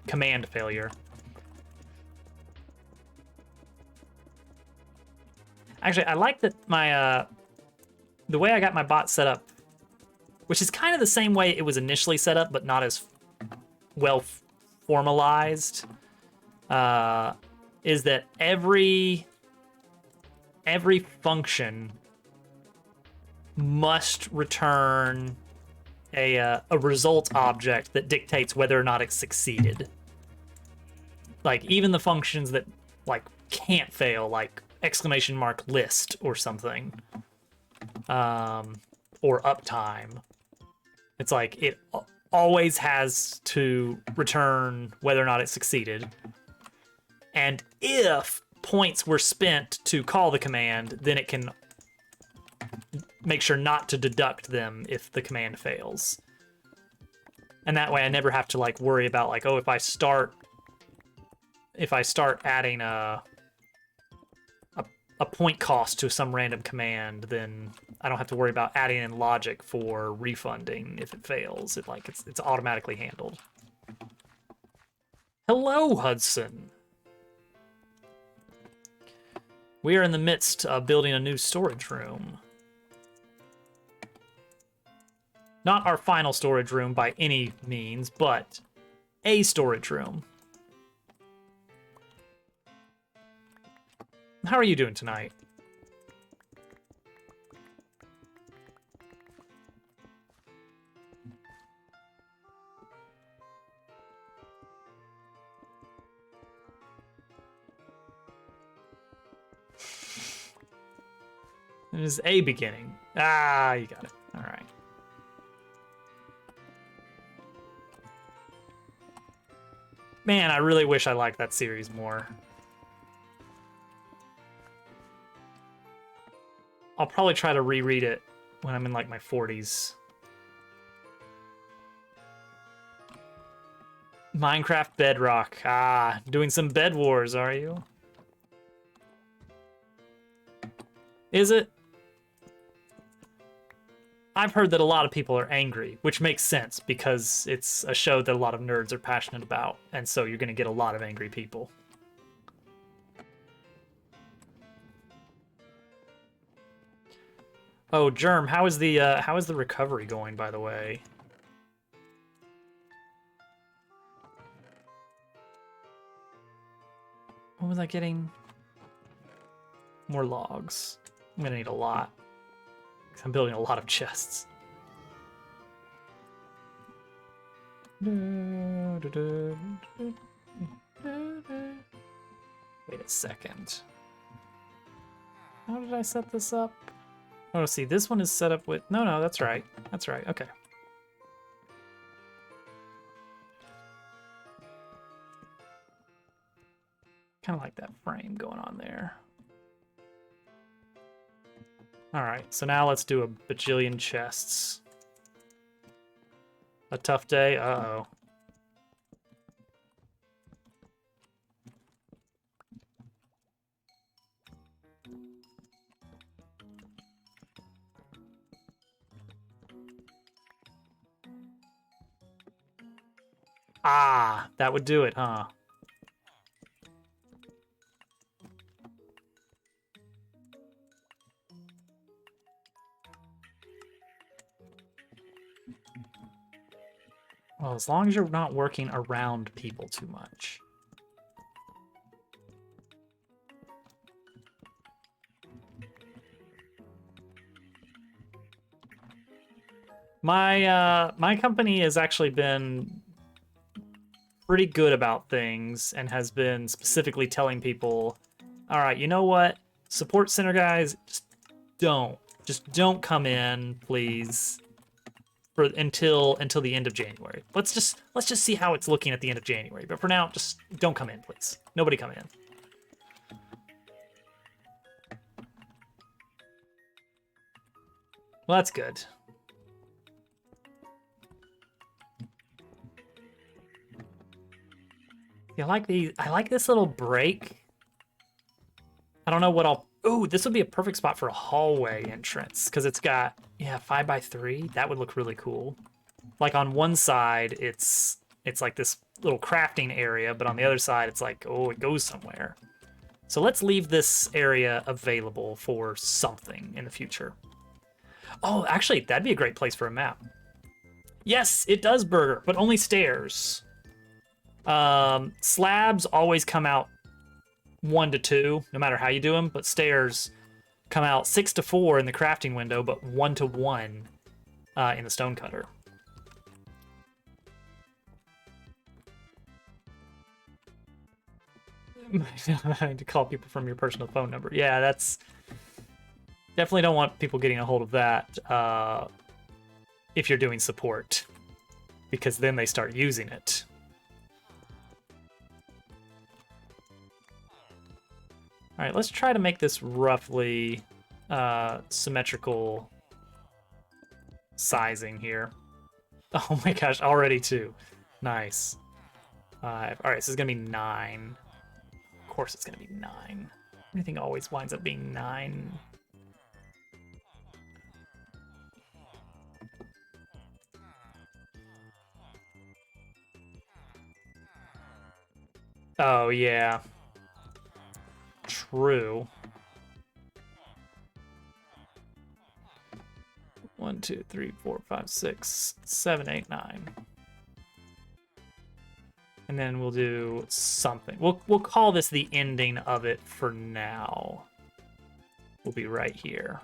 command failure. Actually, I like that my the way I got my bot set up, which is kind of the same way it was initially set up, but not as well formalized, is that every function must return a result object that dictates whether or not it succeeded. Like, even the functions that, like, can't fail, like !list or something, or uptime. It's like, it always has to return whether or not it succeeded. And if points were spent to call the command, then it can make sure not to deduct them if the command fails. And that way I never have to, like, worry about, like, oh, if I start adding a point cost to some random command, then I don't have to worry about adding in logic for refunding if it fails. It's automatically handled. Hello, Hudson. We are in the midst of building a new storage room. Not our final storage room by any means, but a storage room. How are you doing tonight? There's a beginning. Ah, you got it. All right. Man, I really wish I liked that series more. I'll probably try to reread it when I'm in like my 40s. Minecraft Bedrock. Ah, doing some Bed Wars, are you? Is it? I've heard that a lot of people are angry, which makes sense because it's a show that a lot of nerds are passionate about, and so you're going to get a lot of angry people. Oh, Germ, how is the recovery going, by the way? What was I getting? More logs. I'm gonna need a lot. I'm building a lot of chests. Wait a second. How did I set this up? Oh, see, this one is set up with... No, that's right. That's right, okay. Kind of like that frame going on there. All right, so now let's do a bajillion chests. A tough day? Uh-oh. Ah, that would do it, huh? Well, as long as you're not working around people too much. My company has actually been pretty good about things and has been specifically telling people, all right, you know what? Support center guys, just don't come in, please, for until the end of January. Let's just see how it's looking at the end of January. But for now, just don't come in, please. Nobody come in. Well, that's good. Yeah, I like this little break. I don't know what I'll... Ooh, this would be a perfect spot for a hallway entrance because it's got, yeah, 5x3. That would look really cool. Like on one side, it's like this little crafting area, but on the other side, it's like, oh, it goes somewhere. So let's leave this area available for something in the future. Oh, actually, that'd be a great place for a map. Yes, it does burger, but only stairs. Slabs always come out 1 to 2, no matter how you do them, but stairs come out 6 to 4 in the crafting window, but 1 to 1 in the stonecutter. To call people from your personal phone number. Yeah, that's... Definitely don't want people getting a hold of that if you're doing support, because then they start using it. All right, let's try to make this roughly symmetrical sizing here. Oh my gosh, already 2. Nice. 5. All right, this is gonna be 9. Of course it's gonna be 9. Everything always winds up being 9. Oh, yeah. True. 1, 2, 3, 4, 5, 6, 7, 8, 9. And then we'll do something. We'll call this the ending of it for now. We'll be right here.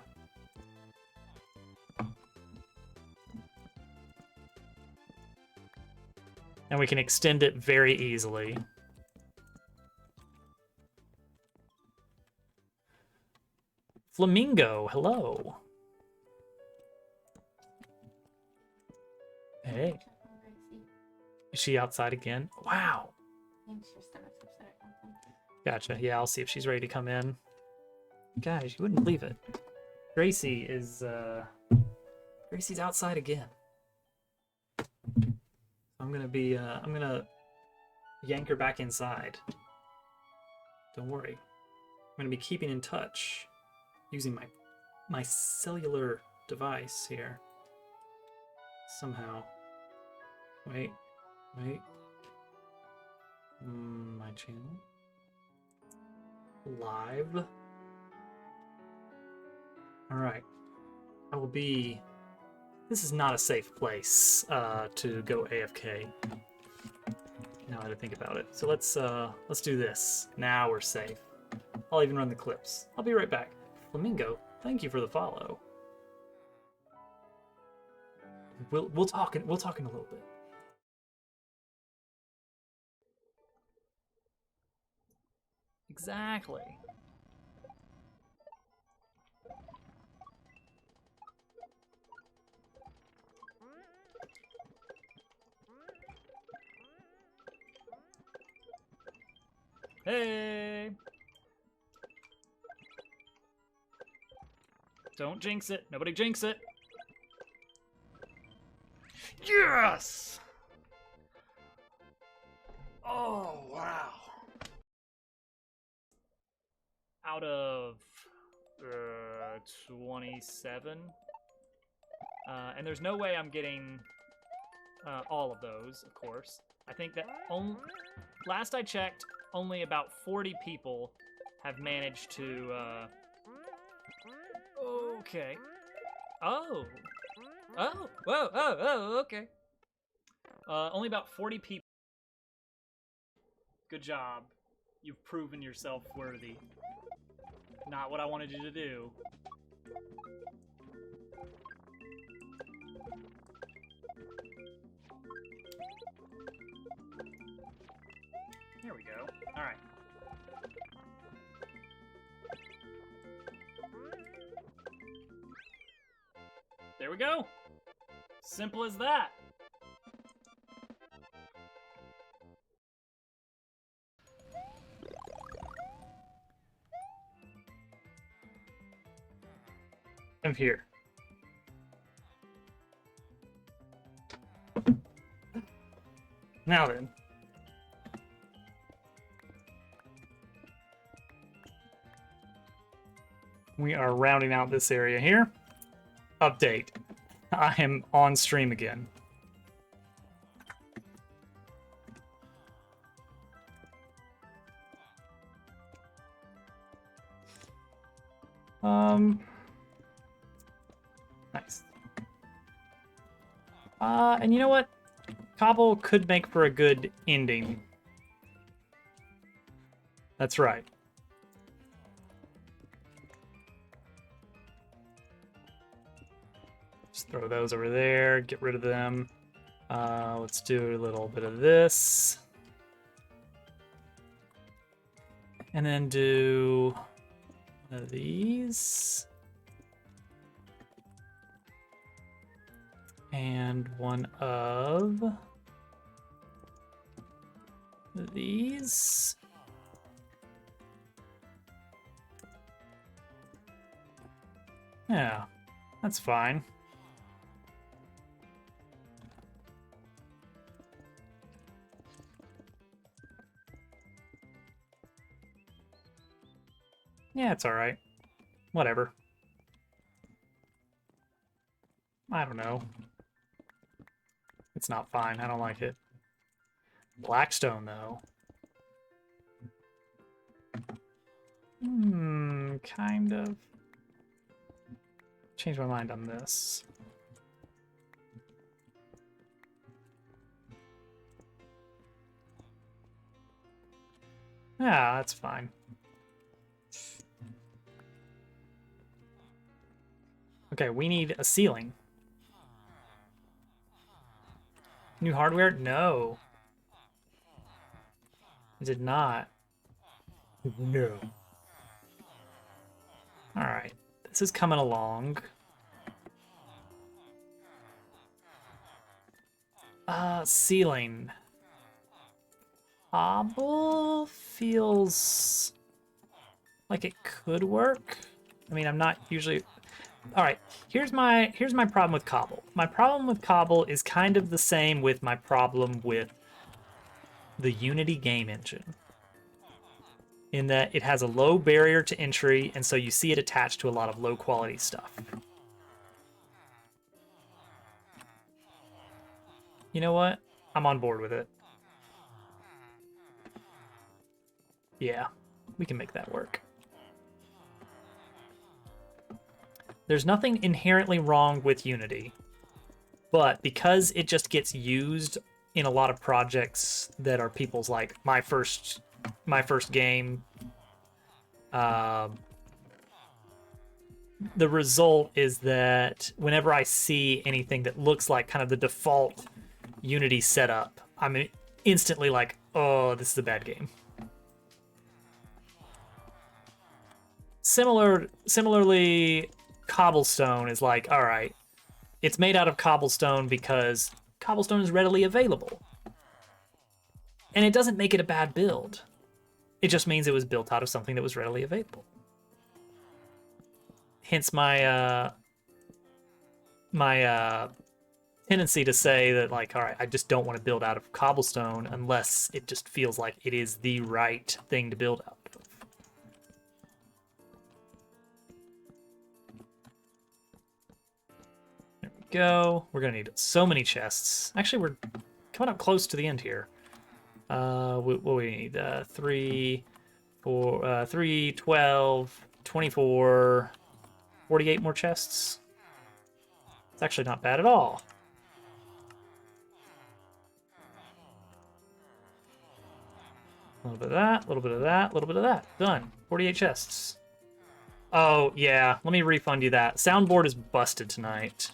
And we can extend it very easily. Flamingo, hello. Hey. Is she outside again? Wow. Gotcha. Yeah, I'll see if she's ready to come in. Guys, you wouldn't believe it. Gracie is, Gracie's outside again. I'm gonna yank her back inside. Don't worry. I'm gonna be keeping in touch using my cellular device here. Somehow. Wait. My channel. Live. Alright. I will be... This is not a safe place to go AFK. Now that I think about it. So let's do this. Now we're safe. I'll even run the clips. I'll be right back. Flamingo, thank you for the follow. We'll talk in a little bit. Exactly. Hey! Don't jinx it. Nobody jinx it. Yes! Oh, wow. Out of 27. And there's no way I'm getting all of those, of course. I think that last I checked, only about 40 people have managed to... Okay. Oh. Oh. Whoa. Oh, okay. Only about 40 people. Good job. You've proven yourself worthy. Not what I wanted you to do. There we go. Alright. There we go. Simple as that. I'm here. Now then. We are rounding out this area here. Update. I am on stream again. Nice. And you know what? Cobble could make for a good ending. That's right. Just throw those over there, get rid of them. Let's do a little bit of this. And then do one of these. And one of these. Yeah, that's fine. Yeah, it's alright. Whatever. I don't know. It's not fine. I don't like it. Blackstone, though. Kind of. Change my mind on this. Yeah, that's fine. Okay, we need a ceiling. New hardware? No. It did not. No. Alright. This is coming along. Ceiling. Hobble feels like it could work. I mean, I'm not usually... Alright, here's my problem with cobble. My problem with cobble is kind of the same with my problem with the Unity game engine, in that it has a low barrier to entry, and so you see it attached to a lot of low quality stuff. You know what? I'm on board with it. Yeah, we can make that work. There's nothing inherently wrong with Unity, but because it just gets used in a lot of projects that are people's, like, my first game, the result is that whenever I see anything that looks like kind of the default Unity setup, I'm instantly like, oh, this is a bad game. Similarly, cobblestone is like, all right, it's made out of cobblestone because cobblestone is readily available. And it doesn't make it a bad build. It just means it was built out of something that was readily available. Hence my tendency to say that, like, all right, I just don't want to build out of cobblestone unless it just feels like it is the right thing to build out of. There we go. We're gonna need so many chests. Actually, we're coming up close to the end here. What do we need? 3, 4, 3, 12, 24, 48 more chests. It's actually not bad at all. A little bit of that, a little bit of that, a little bit of that. Done. 48 chests. Oh, yeah. Let me refund you that. Soundboard is busted tonight.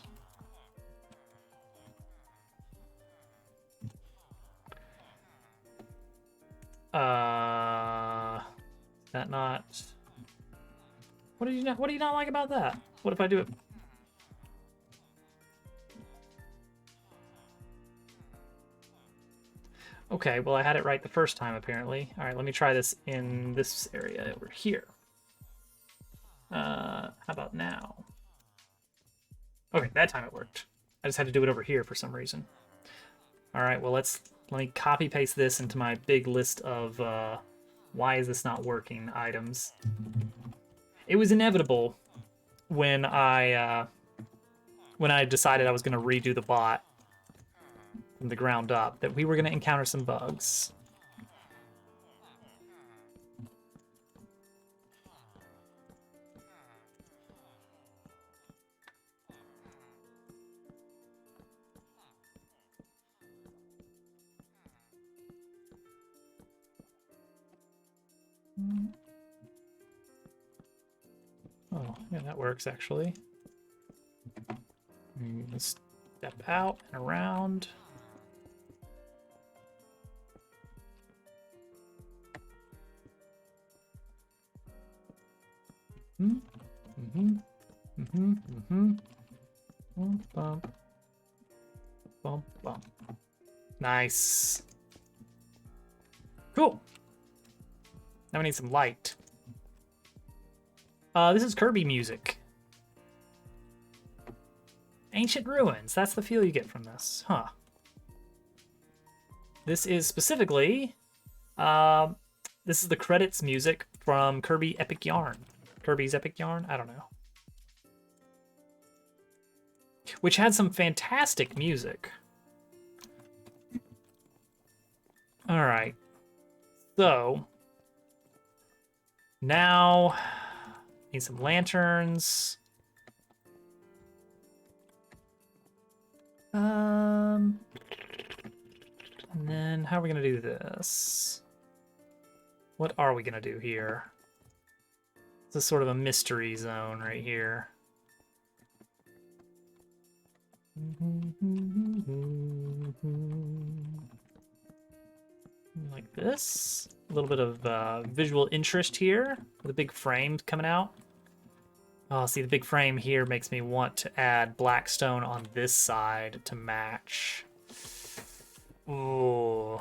Is that not... What do you not like about that? What if I do it... Okay, well, I had it right the first time, apparently. All right, let me try this in this area over here. How about now? Okay, that time it worked. I just had to do it over here for some reason. All right, well, let me copy paste this into my big list of why is this not working items. It was inevitable when I decided I was going to redo the bot from the ground up that we were going to encounter some bugs. Oh, yeah, that works actually. Let's step out and around. Bump. Bump, bump. Nice. Cool. Now we need some light. This is Kirby music. Ancient ruins. That's the feel you get from this, huh? This is specifically, this is the credits music from Kirby Epic Yarn. Kirby's Epic Yarn? I don't know. Which had some fantastic music. All right. So, now, need some lanterns. And then how are we gonna do this? What are we gonna do here? This is sort of a mystery zone right here. Like this. A little bit of visual interest here. With a big frame coming out. Oh, see, the big frame here makes me want to add black stone on this side to match. Ooh.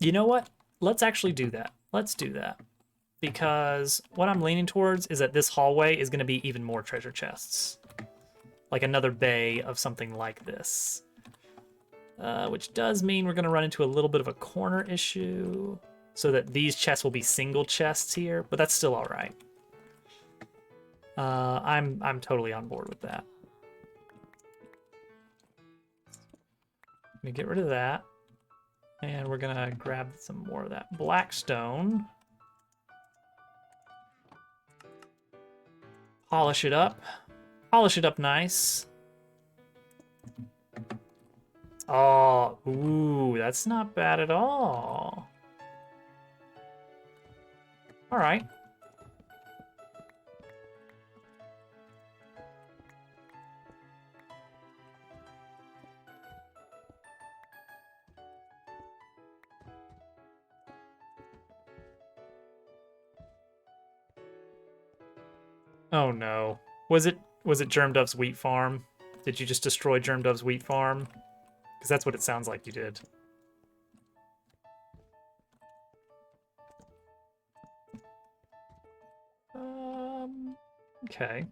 You know what? Let's actually do that. Let's do that. Because what I'm leaning towards is that this hallway is going to be even more treasure chests. Like another bay of something like this. Which does mean we're going to run into a little bit of a corner issue. So that these chests will be single chests here. But that's still alright. I'm totally on board with that. Let me get rid of that. And we're going to grab some more of that black stone. Polish it up. Polish it up nice. Oh, ooh, that's not bad at all. All right. Oh no. Was it Germ Dove's wheat farm? Did you just destroy Germ Dove's wheat farm? Because that's what it sounds like you did. Okay.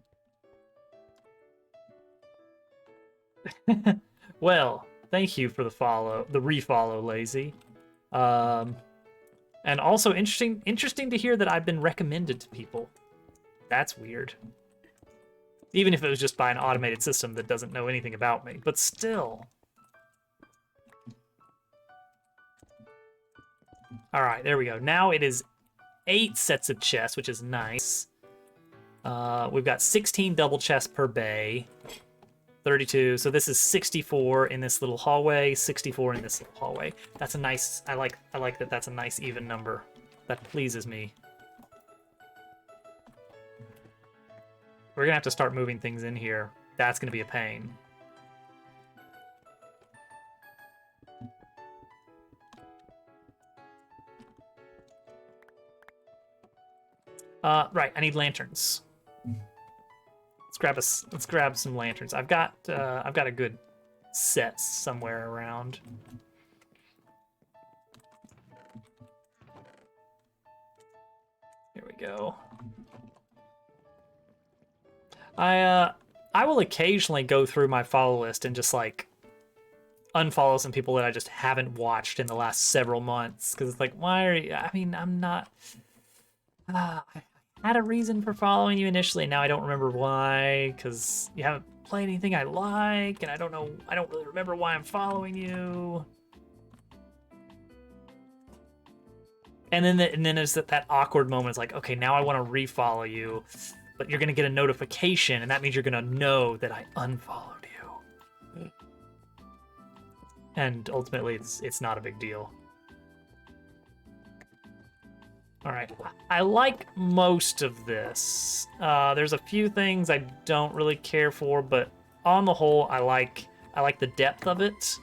Well, thank you for the refollow, Lazy. And also interesting to hear that I've been recommended to people. That's weird. Even if it was just by an automated system that doesn't know anything about me, but still. All right, there we go. Now it is 8 sets of chests, which is nice. We've got 16 double chests per bay. 32, so this is 64 in this little hallway, 64 in this little hallway. That's a nice, I like that that's a nice even number. That pleases me. We're gonna have to start moving things in here. That's gonna be a pain. Right, I need lanterns. Let's grab some lanterns. I've got a good set somewhere around. Here we go. I will occasionally go through my follow list and just like unfollow some people that I just haven't watched in the last several months because it's like, why are you? I mean, I'm not. I had a reason for following you initially, and now I don't remember why because you haven't played anything I like, and I don't really remember why I'm following you. And then there's that awkward moment. It's like, okay, now I want to refollow you. But you're going to get a notification, and that means you're going to know that I unfollowed you. And ultimately, it's not a big deal. All right, I like most of this. There's a few things I don't really care for, but on the whole, I like the depth of it.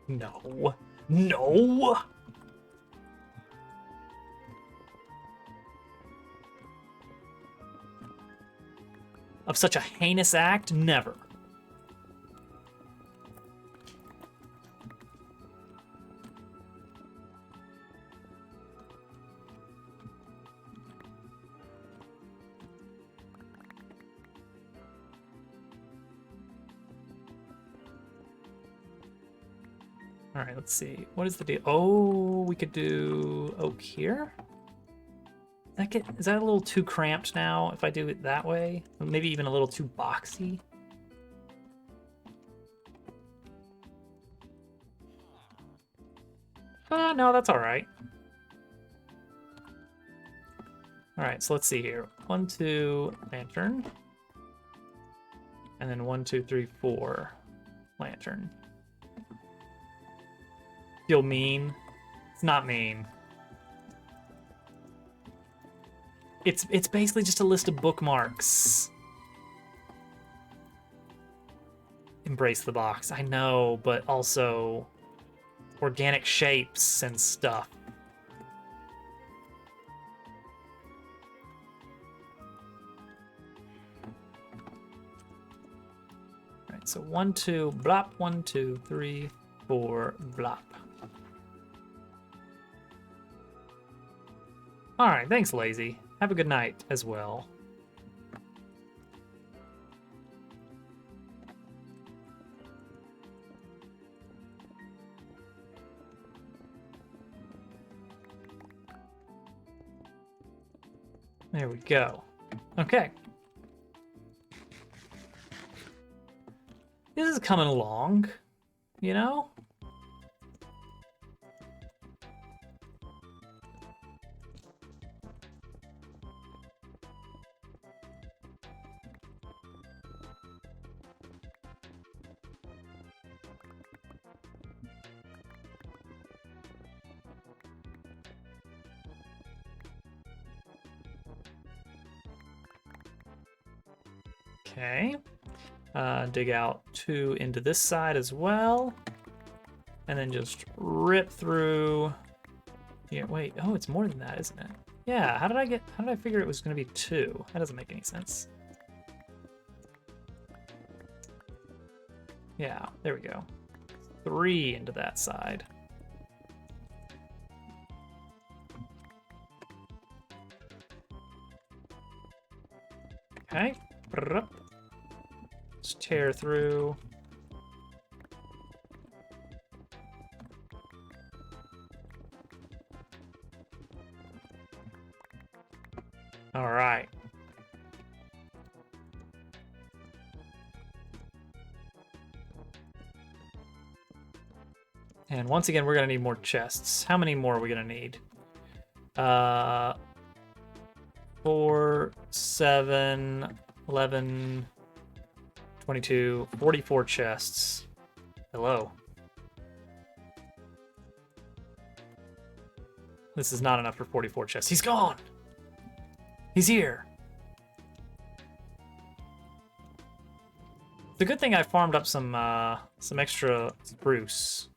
No. No! Of such a heinous act? Never. All right, let's see. What is the deal? Oh, we could do oak here. Is that a little too cramped now if I do it that way? Maybe even a little too boxy? No, that's all right. All right, so let's see here. 1, 2, lantern. And then 1, 2, 3, 4 lantern. Feel mean? It's not mean. It's basically just a list of bookmarks. Embrace the box. I know, but also organic shapes and stuff. All right, so 1, 2, blop, 1, 2, 3, 4, blop. All right, thanks, Lazy. Have a good night as well. There we go. Okay. This is coming along, you know? Okay. Dig out 2 into this side as well. And then just rip through. Yeah, wait. Oh, it's more than that, isn't it? Yeah, how did I figure it was gonna be 2? That doesn't make any sense. Yeah, there we go. 3 into that side. Okay. Just tear through. All right. And once again, we're gonna need more chests. How many more are we gonna need? 4, 7, 11, 22, 44 chests. Hello. This is not enough for 44 chests. He's gone! He's here! It's a good thing I farmed up some extra spruce.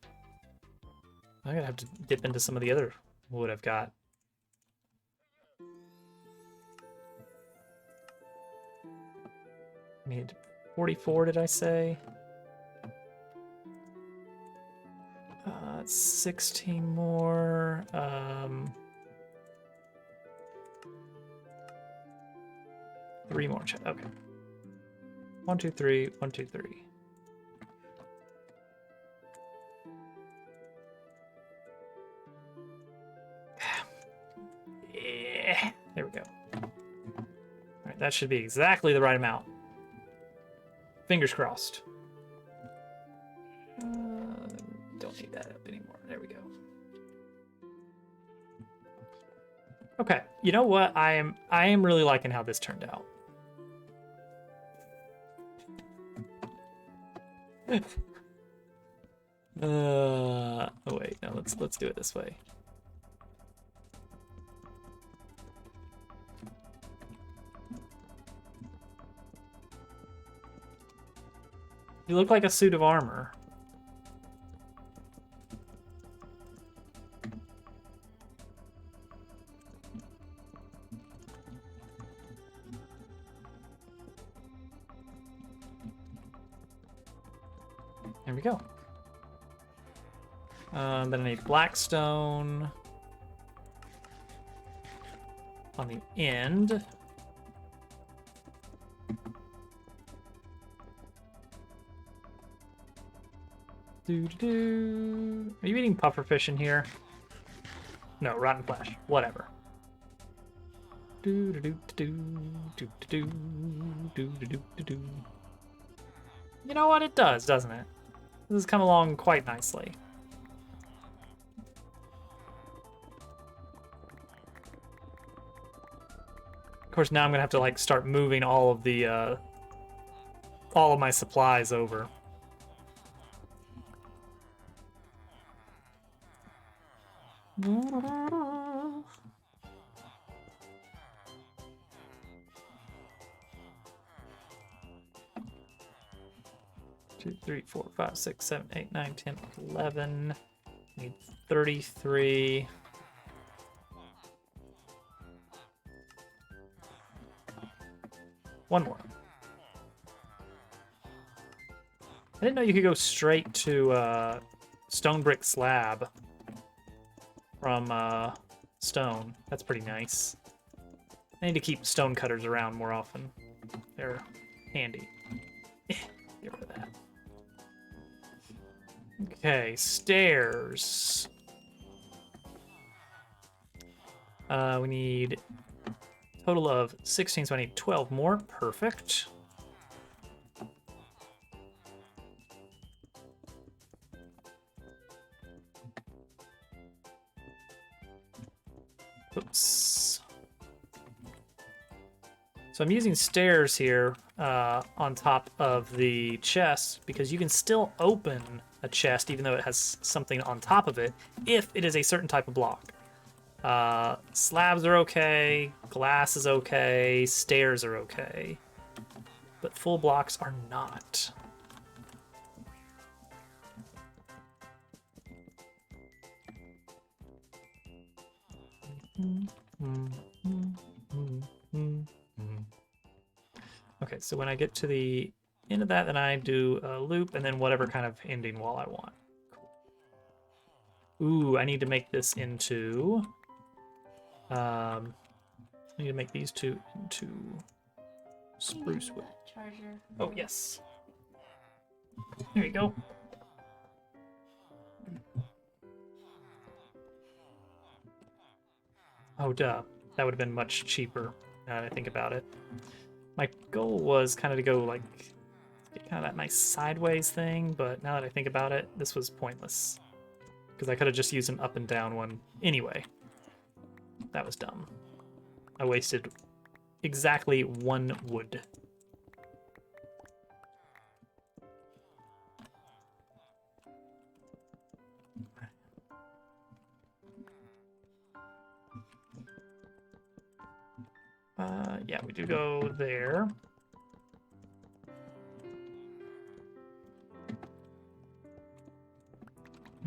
I'm gonna have to dip into some of the other wood I've got. Need 44, did I say? 16 more. 3 more. Okay. 1, 2, 3. 1, 2, 3. Yeah. There we go. All right, that should be exactly the right amount. Fingers crossed. Don't need that up anymore. There we go. Okay, you know what? I am really liking how this turned out. Oh wait, no, let's do it this way. You look like a suit of armor. There we go. Then I need blackstone on the end. Doo-doo-doo. Are you eating pufferfish in here? No, rotten flesh. Whatever. Do-do-do-do-do, do-do-do-do-do. You know what? It does, doesn't it? This has come along quite nicely. Of course, now I'm gonna have to like start moving all of the all of my supplies over. Two, 3, 4, 5, 6, 7, 8, 9, 10, 11. Need 33. One more. I didn't know you could go straight to stone brick slab from stone. That's pretty nice. I need to keep stone cutters around more often. They're handy. Get rid of that. Okay, stairs. We need a total of 16, so I need 12 more. Perfect. Oops. So I'm using stairs here on top of the chest because you can still open a chest even though it has something on top of it if it is a certain type of block. Slabs are okay, glass is okay, stairs are okay, but full blocks are not. Okay, so when I get to the end of that, then I do a loop and then whatever kind of ending wall I want. Cool. Ooh, I need to make this into... I need to make these two into spruce wood. Charger. Oh, yes. There you go. Oh, duh. That would have been much cheaper now that I think about it. My goal was kind of to go, like, get kind of that nice sideways thing, but now that I think about it, this was pointless. Because I could have just used an up and down one anyway. That was dumb. I wasted exactly 1 wood. Yeah, we do go there.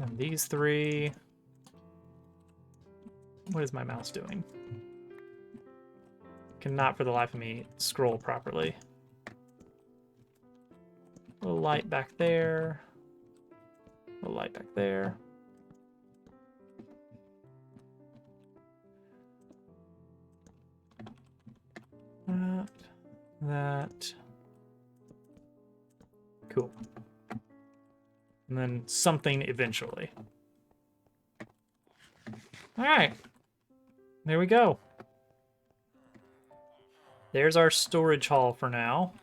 And these 3. What is my mouse doing? Cannot for the life of me scroll properly. A little light back there. A little light back there. That. Cool. And then something eventually. All right. There we go. There's our storage hall for now.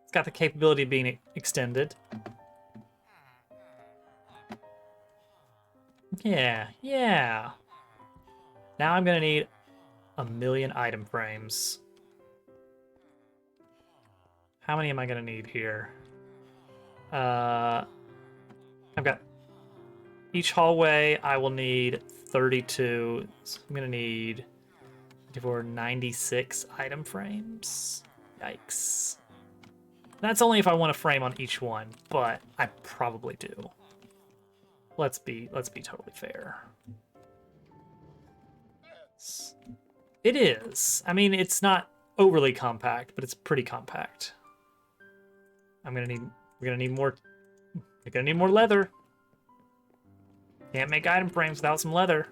It's got the capability of being extended. Yeah, yeah. Now I'm gonna need 1,000,000 item frames. How many am I gonna need here? I've got each hallway. I will need 32. So I'm gonna need 96 item frames. Yikes. That's only if I want a frame on each one, but I probably do. Let's be totally fair. It is. I mean, it's not overly compact, but it's pretty compact. We're gonna need more. We're gonna need more leather. Can't make item frames without some leather.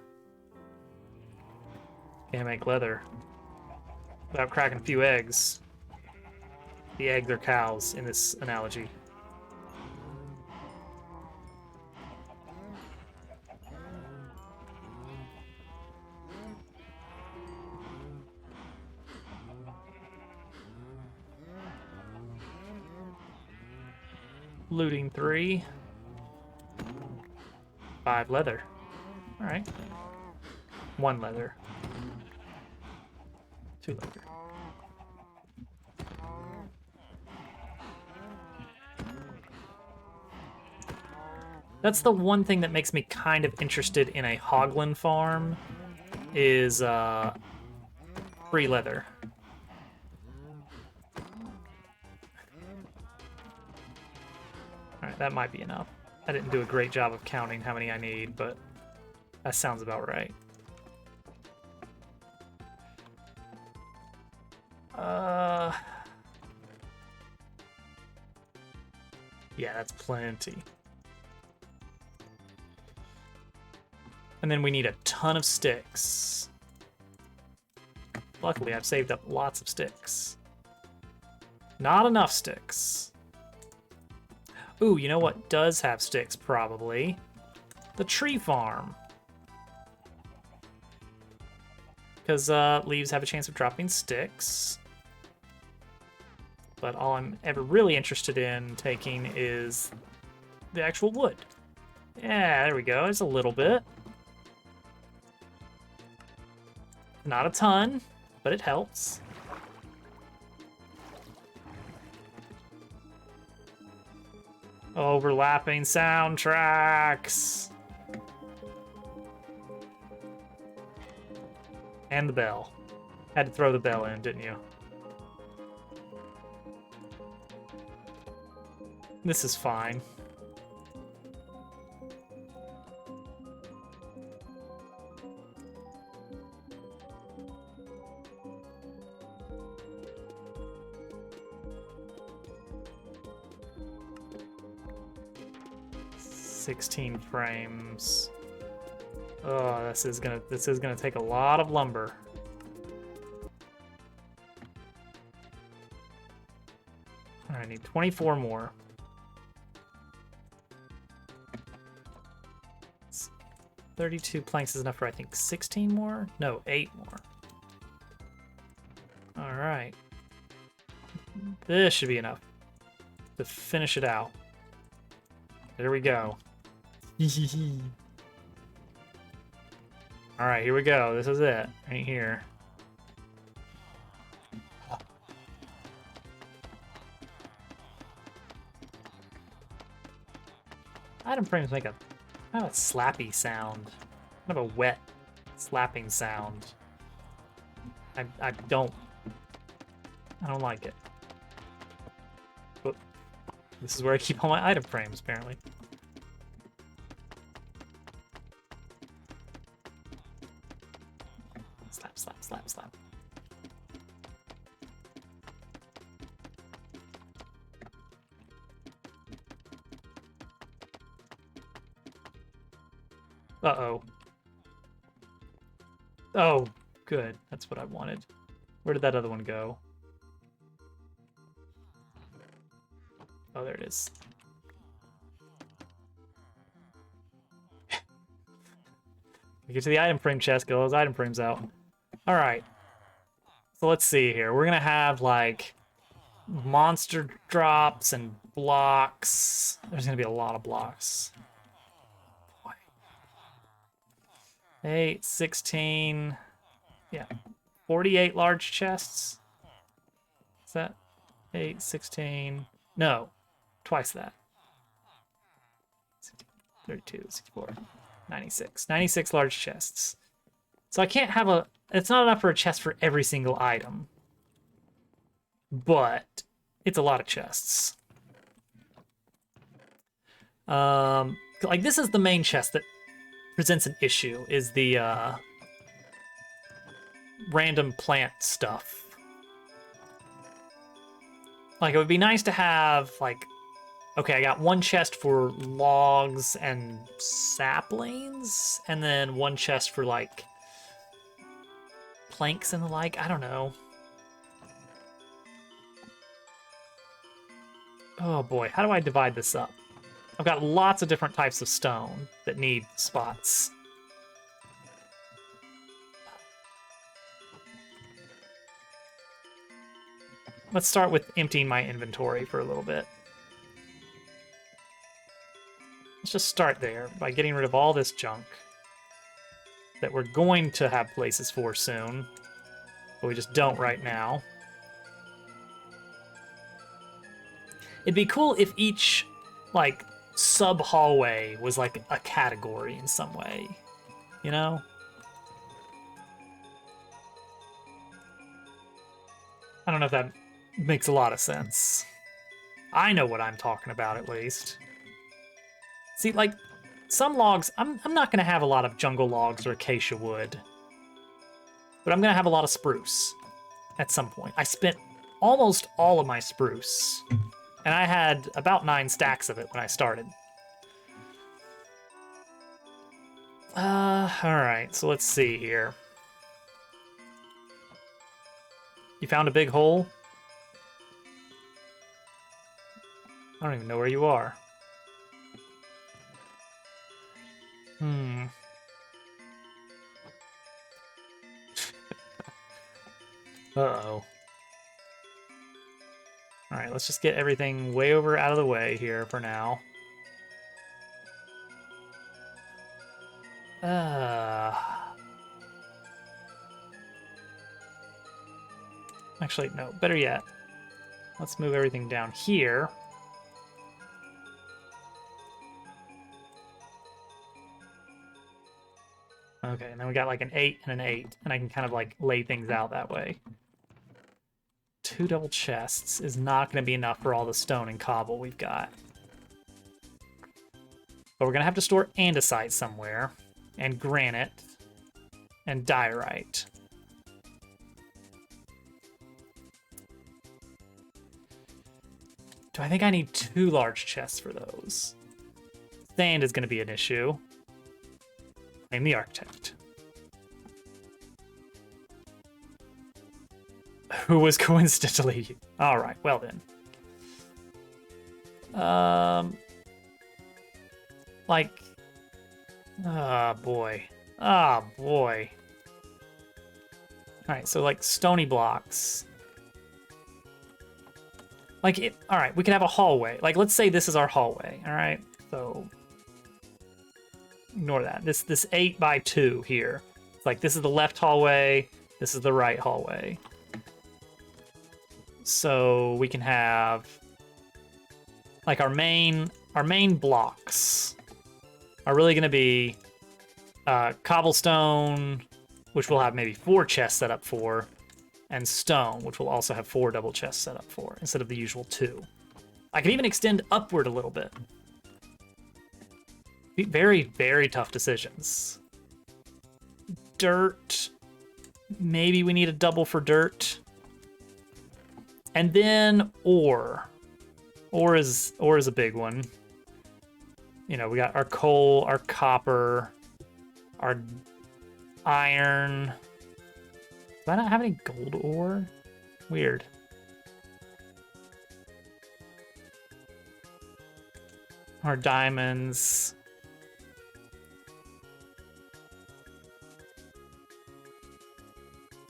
Can't make leather without cracking a few eggs. The eggs are cows in this analogy. Looting 3. 5 leather. All right. 1 leather. 2 leather. That's the one thing that makes me kind of interested in a hoglin farm, is free leather. Alright, that might be enough. I didn't do a great job of counting how many I need, but that sounds about right. Yeah, that's plenty. And then we need a ton of sticks. Luckily, I've saved up lots of sticks. Not enough sticks. Ooh, you know what does have sticks, probably? The tree farm. Because leaves have a chance of dropping sticks. But all I'm ever really interested in taking is the actual wood. Yeah, there we go. It's a little bit. Not a ton, but it helps. Overlapping soundtracks. And the bell. Had to throw the bell in, didn't you? This is fine. "16 frames. Oh, this is gonna take a lot of lumber. All right, I need 24 more. 32 planks is enough for, I think, 16 more? No, 8 more. All right. This should be enough to finish it out. There we go. All right, here we go. This is it, right here. Item frames make a kind of a slappy sound, kind of a wet, slapping sound. I don't like it. But this is where I keep all my item frames, apparently. Slap, slap, slap, slap. Uh-oh. Oh, good. That's what I wanted. Where did that other one go? Oh, there it is. We get to the item frame chest, get all those item frames out. All right. So let's see here. We're gonna have like monster drops and blocks. There's gonna be a lot of blocks. 8, 16, yeah, 48 large chests. Is that 8, 16? No, twice that. 32, 64, 96. 96 large chests. So I can't have a... It's not enough for a chest for every single item. But it's a lot of chests. Like, this is the main chest that presents an issue, is the random plant stuff. Like, it would be nice to have, like, okay, I got one chest for logs and saplings, and then one chest for, like, planks and the like. I don't know. Oh boy, how do I divide this up? I've got lots of different types of stone that need spots. Let's start with emptying my inventory for a little bit. Let's just start there by getting rid of all this junk that we're going to have places for soon, but we just don't right now. It'd be cool if each, like, sub-hallway was like a category in some way, you know? I don't know if that makes a lot of sense. I know what I'm talking about, at least. See, like, some logs, I'm not going to have a lot of jungle logs or acacia wood, but I'm going to have a lot of spruce at some point. I spent almost all of my spruce, and I had about 9 stacks of it when I started. Alright, so let's see here. You found a big hole? I don't even know where you are. Uh-oh. Alright, let's just get everything way over out of the way here for now. Actually, no, better yet. Let's move everything down here. Okay, and then we got like an 8 and an 8, and I can kind of like lay things out that way. 2 double chests is not going to be enough for all the stone and cobble we've got. But we're going to have to store andesite somewhere, and granite, and diorite. Do I think I need 2 large chests for those? Sand is going to be an issue. I'm the architect. Who was coincidentally... Alright, well then. Like... Ah, boy. Ah, boy. Alright, so like stony blocks. Like, it... Alright, we could have a hallway. Like, let's say this is our hallway, alright? So... Ignore that. This 8x2 here. Like, this is the left hallway, this is the right hallway. So we can have like our main blocks are really going to be cobblestone, which we'll have maybe 4 chests set up for, and stone, which will also have 4 double chests set up for instead of the usual 2. I can even extend upward a little bit. Very, very tough decisions. Dirt. Maybe we need a double for dirt. And then ore. Ore is a big one. You know, we got our coal, our copper, our iron. Do I not have any gold ore? Weird. Our diamonds.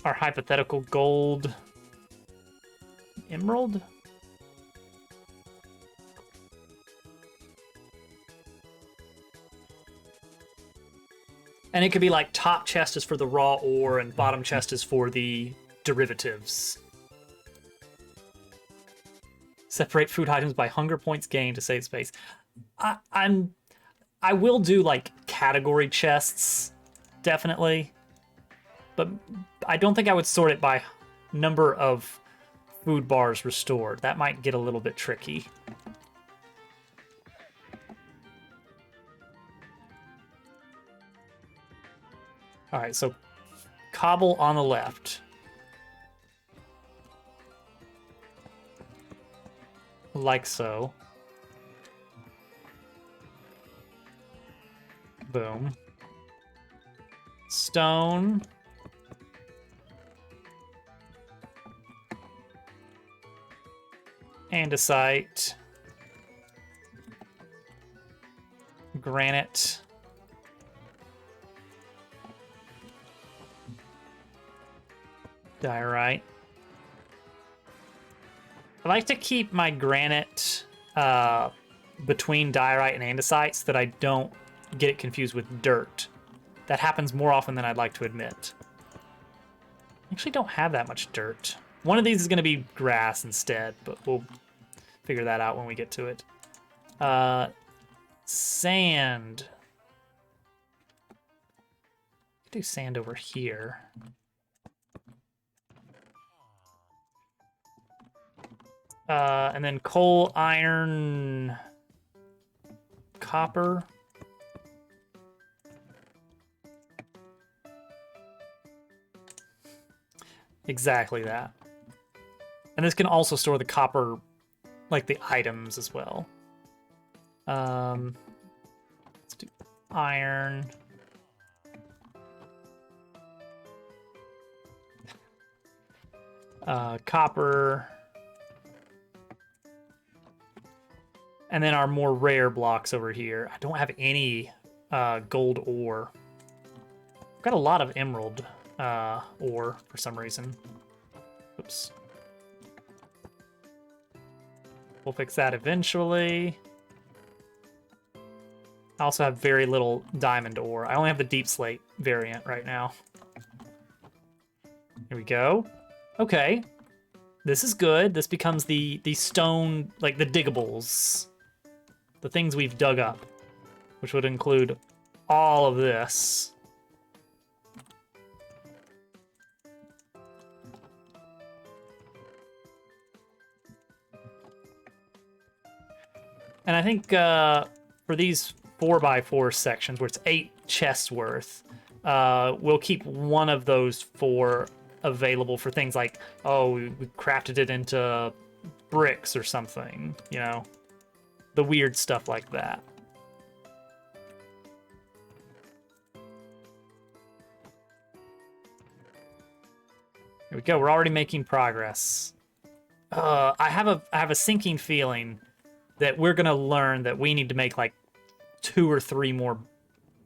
Our hypothetical gold. Emerald? And it could be like top chest is for the raw ore and bottom chest is for the derivatives. Separate food items by hunger points gained to save space. I will do like category chests, definitely. But I don't think I would sort it by number of food bars restored. That might get a little bit tricky. All right, so cobble on the left. Like so. Boom. Stone. Andesite. Granite. Diorite. I like to keep my granite between diorite and andesite so that I don't get it confused with dirt. That happens more often than I'd like to admit. I actually don't have that much dirt. One of these is going to be grass instead, but we'll figure that out when we get to it. Sand. Do sand over here. And then coal, iron, copper. Exactly that. And this can also store the copper, like the items as well. Let's do iron. Copper. And then our more rare blocks over here. I don't have any gold ore. I've got a lot of emerald ore for some reason. Oops. We'll fix that eventually. I also have very little diamond ore. I only have the deep slate variant right now. Here we go. Okay. This is good. This becomes the stone, like the diggables. The things we've dug up, which would include all of this. And I think for these 4x4 sections, where it's 8 chests worth, we'll keep one of those 4 available for things like, oh, we crafted it into bricks or something, you know, the weird stuff like that. Here we go. We're already making progress. I have a sinking feeling that we're gonna learn that we need to make like 2 or 3 more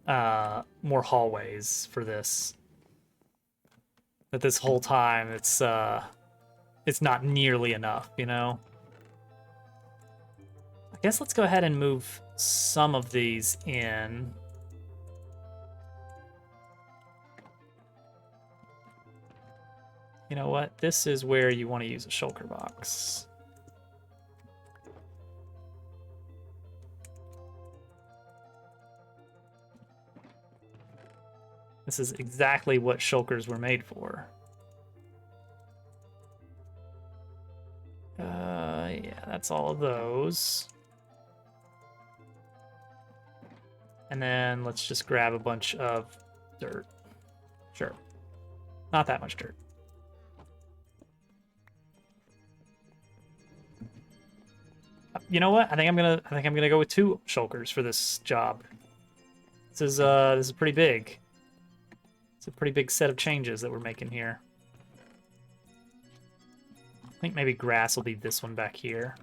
hallways for this. That this whole time it's not nearly enough, you know. I guess let's go ahead and move some of these in. You know what? This is where you want to use a shulker box. This is exactly what shulkers were made for. Yeah, that's all of those. And then let's just grab a bunch of dirt. Sure. Not that much dirt. You know what? I think I'm gonna go with 2 shulkers for this job. This is pretty big. It's a pretty big set of changes that we're making here. I think maybe grass will be this one back here.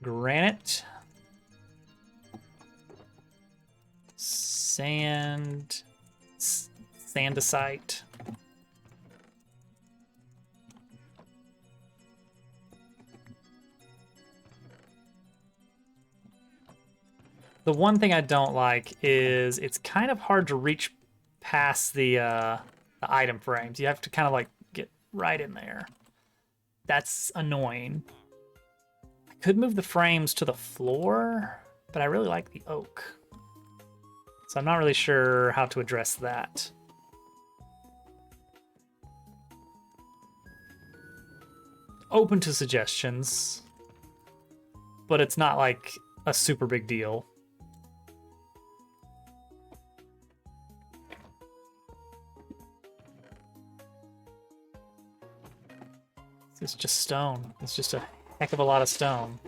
Granite. Sand. Sandicite. The one thing I don't like is it's kind of hard to reach past the item frames. You have to kind of like get right in there. That's annoying. I could move the frames to the floor, but I really like the oak. So I'm not really sure how to address that. Open to suggestions, but it's not like a super big deal. It's just stone. It's just a heck of a lot of stone.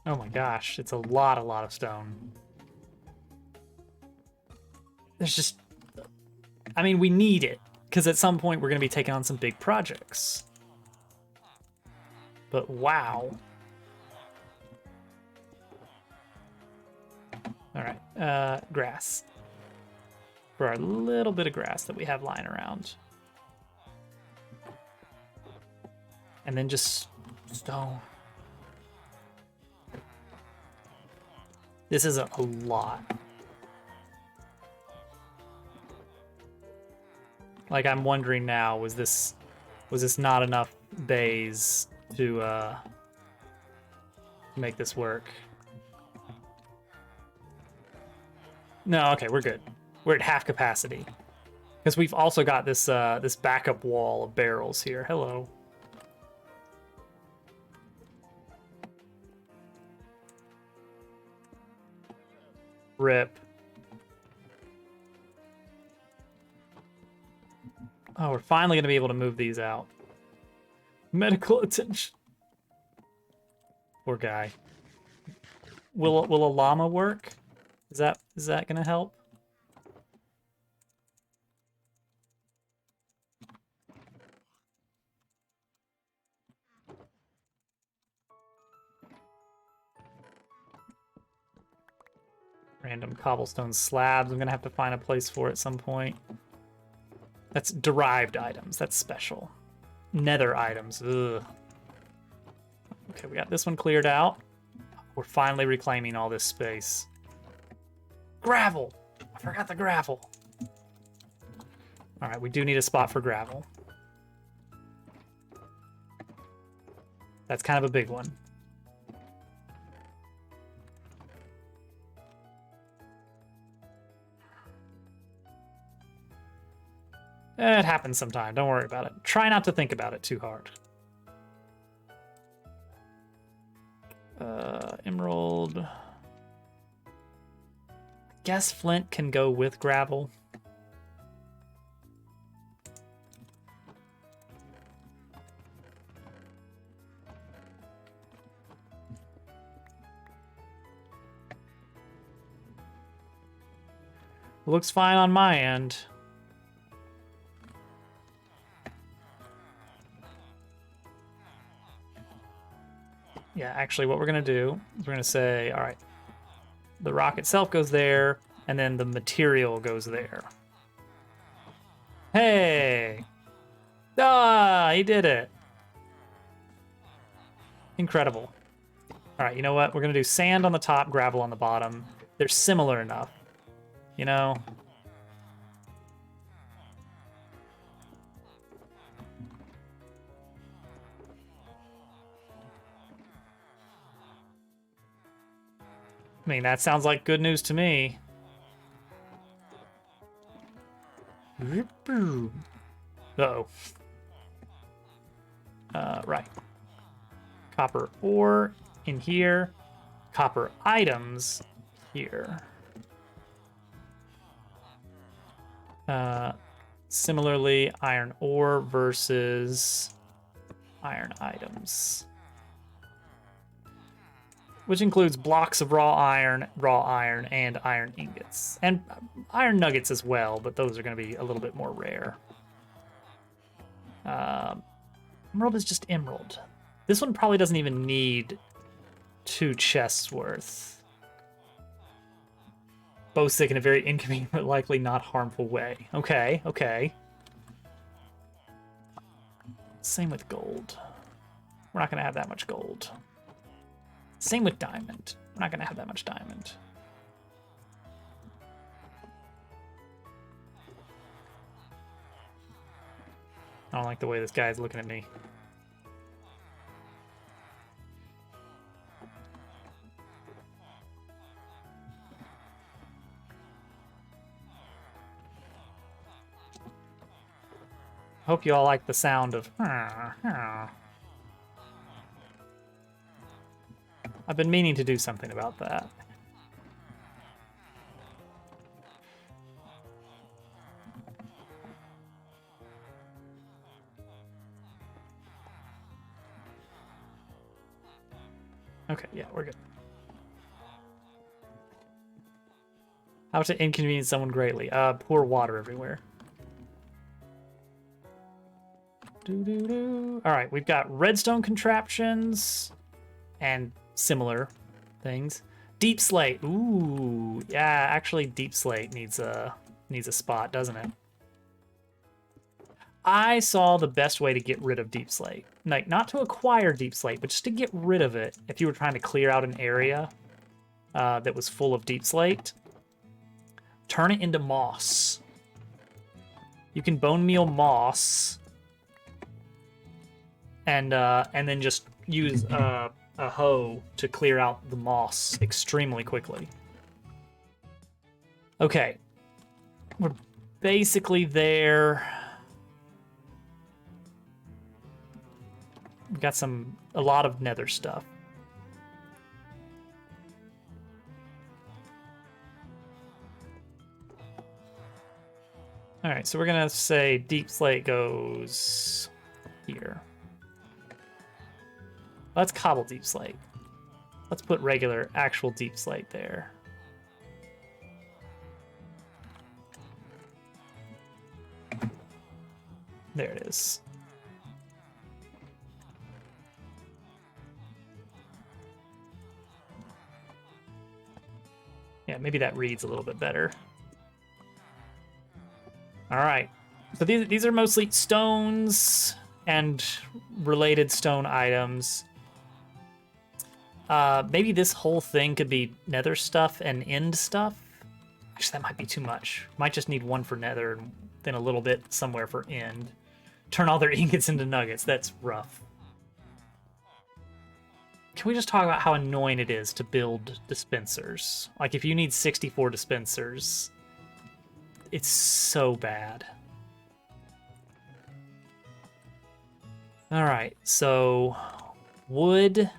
Oh my gosh, it's a lot of stone. There's just... I mean, we need it, because at some point we're going to be taking on some big projects. But wow. All right, grass. For our little bit of grass that we have lying around. And then just stone. This is a lot. Like, I'm wondering now, was this not enough bays to make this work? No, okay, we're good. We're at half capacity. Because we've also got this this backup wall of barrels here. Hello. Rip. Oh, we're finally going to be able to move these out. Medical attention. Poor guy. Will a llama work? Is that going to help? Random cobblestone slabs. I'm going to have to find a place for at some point. That's derived items. That's special. Nether items. Ugh. Okay, we got this one cleared out. We're finally reclaiming all this space. Gravel! I forgot the gravel. All right, we do need a spot for gravel. That's kind of a big one. It happens sometime. Don't worry about it. Try not to think about it too hard. Emerald. I guess flint can go with gravel. Looks fine on my end. Yeah, actually what we're gonna do is we're gonna say, all right, the rock itself goes there, and then the material goes there. Hey! Ah, he did it. Incredible. All right, you know what? We're gonna do sand on the top, gravel on the bottom. They're similar enough, you know? I mean, that sounds like good news to me. Uh-oh. Right. Copper ore in here. Copper items here. Similarly, iron ore versus iron items. Which includes blocks of raw iron, and iron ingots. And iron nuggets as well, but those are going to be a little bit more rare. Emerald is just emerald. This one probably doesn't even need 2 chests worth. Both sick in a very inconvenient but likely not harmful way. Okay, okay. Same with gold. We're not going to have that much gold. Same with diamond. We're not going to have that much diamond. I don't like the way this guy's looking at me. Hope you all like the sound of... I've been meaning to do something about that. Okay, yeah, we're good. How to inconvenience someone greatly. Pour water everywhere. All right, we've got redstone contraptions and similar things. Deep slate. Ooh, yeah, actually deep slate needs a spot, doesn't it? I saw the best way to get rid of deep slate. Like, not to acquire deep slate, but just to get rid of it if you were trying to clear out an area. that was full of deep slate. Turn it into moss. You can bone meal moss, and then just use a hoe to clear out the moss extremely quickly. Okay, we're basically there. We've got a lot of nether stuff. All right, so we're gonna say deep slate goes here. Let's cobble deep slate. Let's put regular, actual deep slate there. There it is. Yeah, maybe that reads a little bit better. All right, so these are mostly stones and related stone items. Maybe this whole thing could be nether stuff and end stuff. Actually, that might be too much. Might just need one for nether and then a little bit somewhere for end. Turn all their ingots into nuggets. That's rough. Can we just talk about how annoying it is to build dispensers? Like, if you need 64 dispensers, it's so bad. All right, so wood.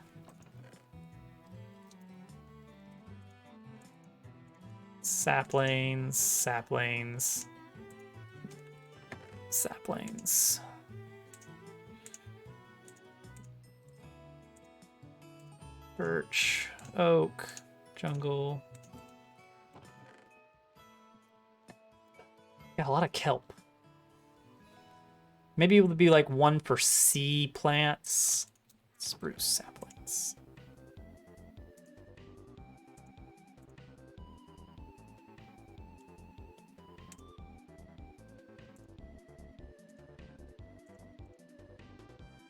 Saplings, saplings, saplings. Birch, oak, jungle. Got a lot of kelp. Maybe it would be like one for sea plants. Spruce saplings.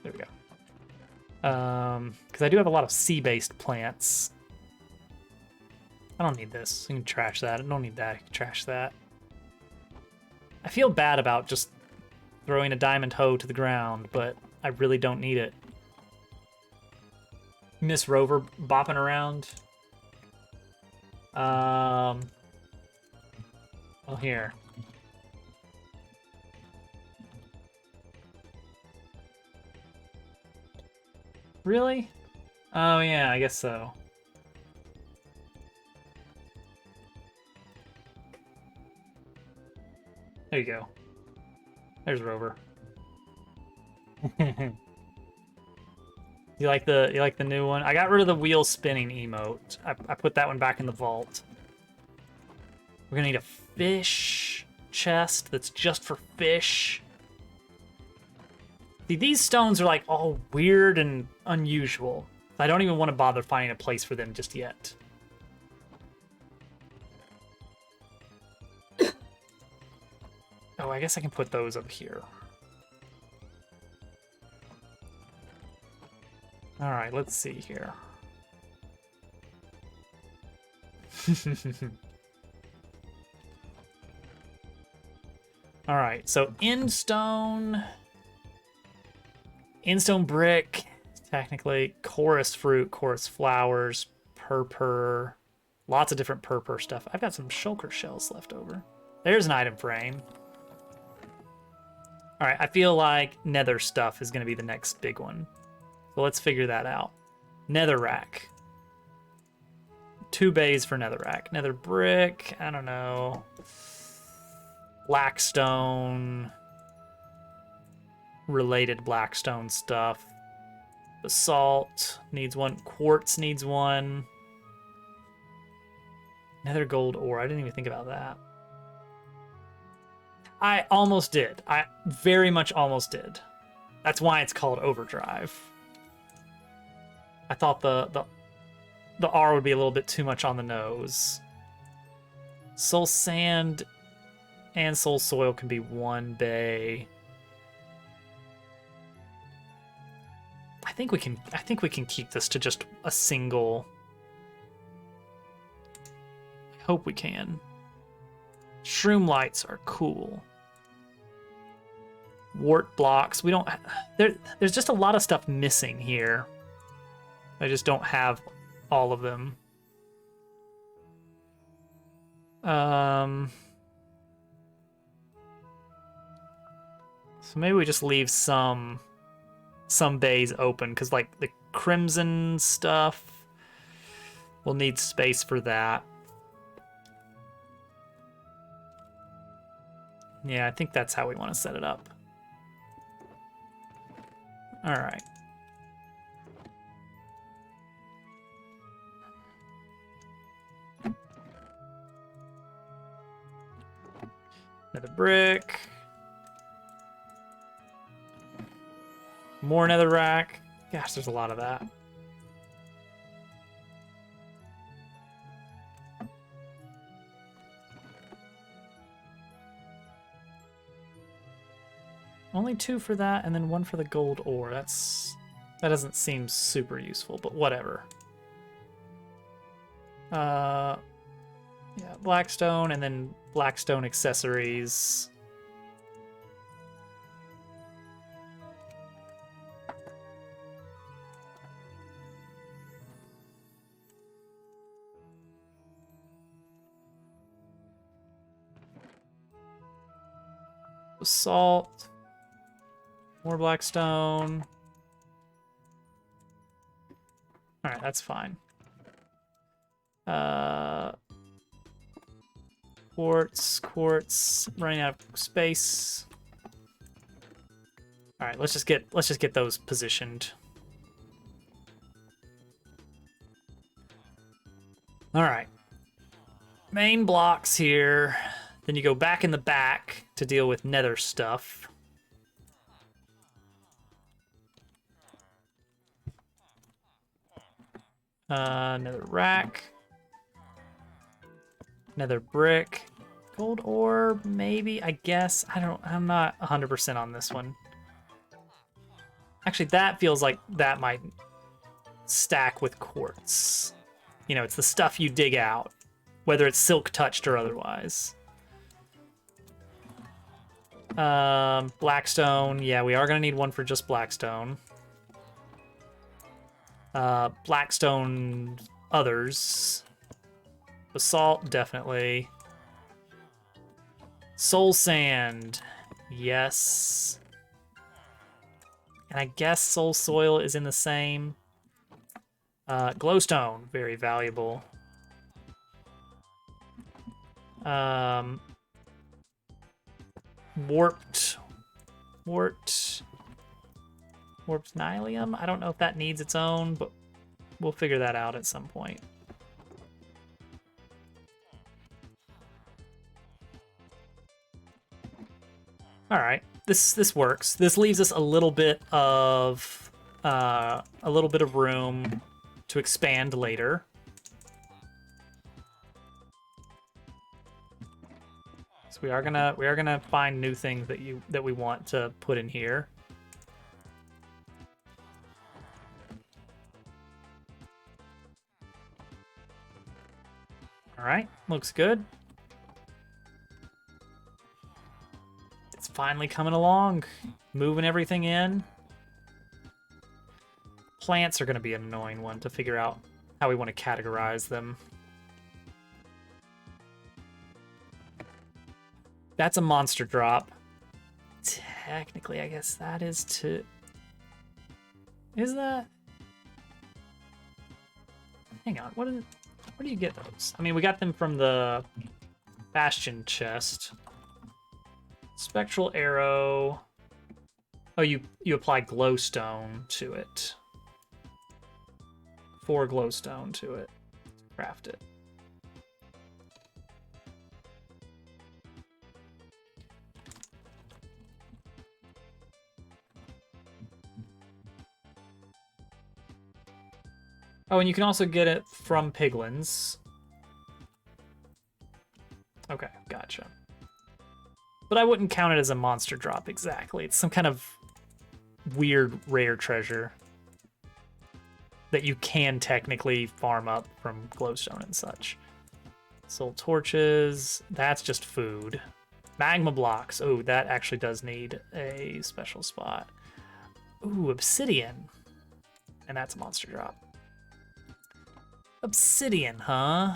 There we go. Because I do have a lot of sea-based plants. I don't need this. You can trash that. I don't need that. I can trash that. I feel bad about just throwing a diamond hoe to the ground, but I really don't need it. Miss Rover bopping around. Well, here. Really? Oh, yeah, I guess so. There you go. There's Rover. You like the new one? I got rid of the wheel spinning emote. I put that one back in the vault. We're gonna need a fish chest that's just for fish. See, these stones are like all weird and unusual. I don't even want to bother finding a place for them just yet. Oh, I guess I can put those up here. All right, let's see here. All right, so endstone brick, technically, chorus fruit, chorus flowers, purpur, lots of different purpur stuff. I've got some shulker shells left over. There's an item frame. All right, I feel like nether stuff is going to be the next big one. So let's figure that out. Nether rack. 2 bays for nether rack. Nether brick, I don't know. Blackstone. Related blackstone stuff. Basalt needs one. Quartz needs one. Nether gold ore. I didn't even think about that. I almost did. I very much almost did. That's why it's called overdrive. I thought the R would be a little bit too much on the nose. Soul sand and soul soil can be 1 bay. I think we can keep this to just a single hope we can. Shroom lights are cool. Wart blocks. We don't... There's just a lot of stuff missing here. I just don't have all of them. So maybe we just leave some bays open, because like the crimson stuff, we'll need space for that. Yeah, I think that's how we want to set it up. All right. Another brick. More netherrack. Gosh, there's a lot of that. Only 2 for that, and then 1 for the gold ore. That doesn't seem super useful, but whatever. Yeah, blackstone, and then blackstone accessories. Salt. More blackstone. Alright, that's fine. Quartz, running out of space. Alright, let's just get those positioned. Alright. Main blocks here. Then you go back in the back to deal with nether stuff. Nether rack. Nether brick. Gold ore, maybe, I guess. I'm not 100% on this one. Actually, that feels like that might stack with quartz. You know, it's the stuff you dig out, whether it's silk touched or otherwise. Blackstone, yeah, we are gonna need 1 for just blackstone. Blackstone others. Basalt, definitely. Soul sand, yes. And I guess soul soil is in the same. Glowstone, very valuable. Warped nylium. I don't know if that needs its own, but we'll figure that out at some point. All right, this works. This leaves us a little bit of room to expand later. So we are gonna find new things that we want to put in here. All right, looks good. It's finally coming along, moving everything in. Plants are going to be an annoying one to figure out how we want to categorize them. That's a monster drop. Technically, I guess that is to... Is that? Hang on, where do you get those? I mean, we got them from the Bastion chest. Spectral Arrow. Oh, you apply glowstone to it. 4 glowstone to it. Craft it. Oh, and you can also get it from piglins. Okay, gotcha. But I wouldn't count it as a monster drop exactly. It's some kind of weird rare treasure that you can technically farm up from glowstone and such. Soul torches. That's just food. Magma blocks. Oh, that actually does need a special spot. Ooh, obsidian. And that's a monster drop. Obsidian, huh?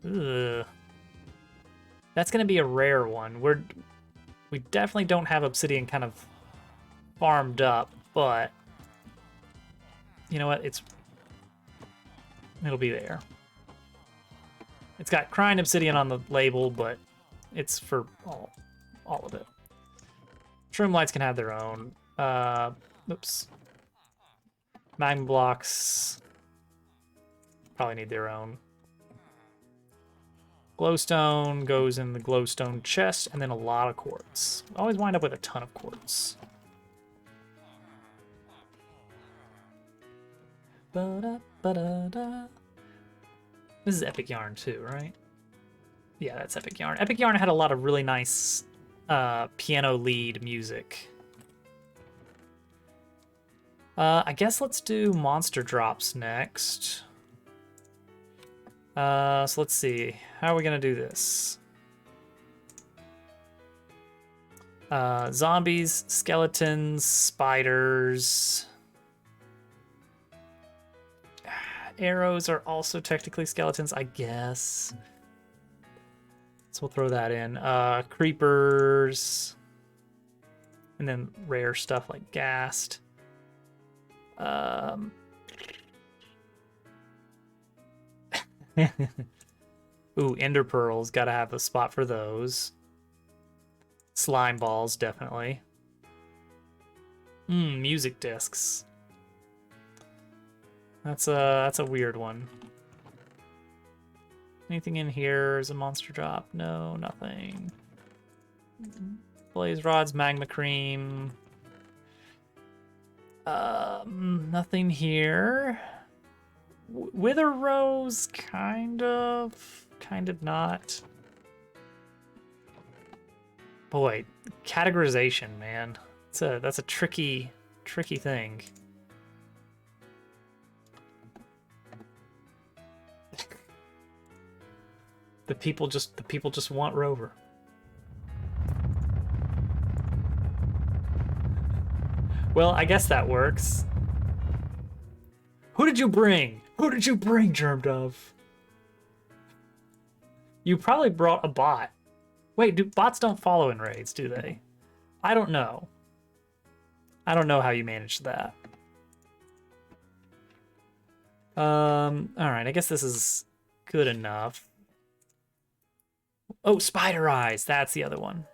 Ugh. That's gonna be a rare one. We definitely don't have obsidian kind of farmed up, but you know what? It'll be there. It's got Crying Obsidian on the label, but it's for all of it. Shroom lights can have their own. Oops. Magma blocks probably need their own. Glowstone goes in the glowstone chest, and then a lot of quartz. Always wind up with a ton of quartz. Ba-da-ba-da-da. This is Epic Yarn too, right? Yeah, that's Epic Yarn. Epic Yarn had a lot of really nice piano lead music. I guess let's do monster drops next. So let's see. How are we gonna do this? Zombies, skeletons, spiders. Arrows are also technically skeletons, I guess. So we'll throw that in. Creepers. And then rare stuff like Ghast. Ooh, Ender Pearls. Gotta have a spot for those. Slime balls, definitely. Music discs. That's a weird one. Anything in here is a monster drop? No, nothing. Blaze rods, magma cream. Nothing here. Wither rose, kind of not. Boy, categorization, man. That's a tricky thing. The people just want Rover. Well, I guess that works. Who did you bring? Who did you bring, Germ Dove? You probably brought a bot. Wait, bots don't follow in raids, do they? I don't know. I don't know how you managed that. Alright, I guess this is good enough. Oh, spider eyes. That's the other one.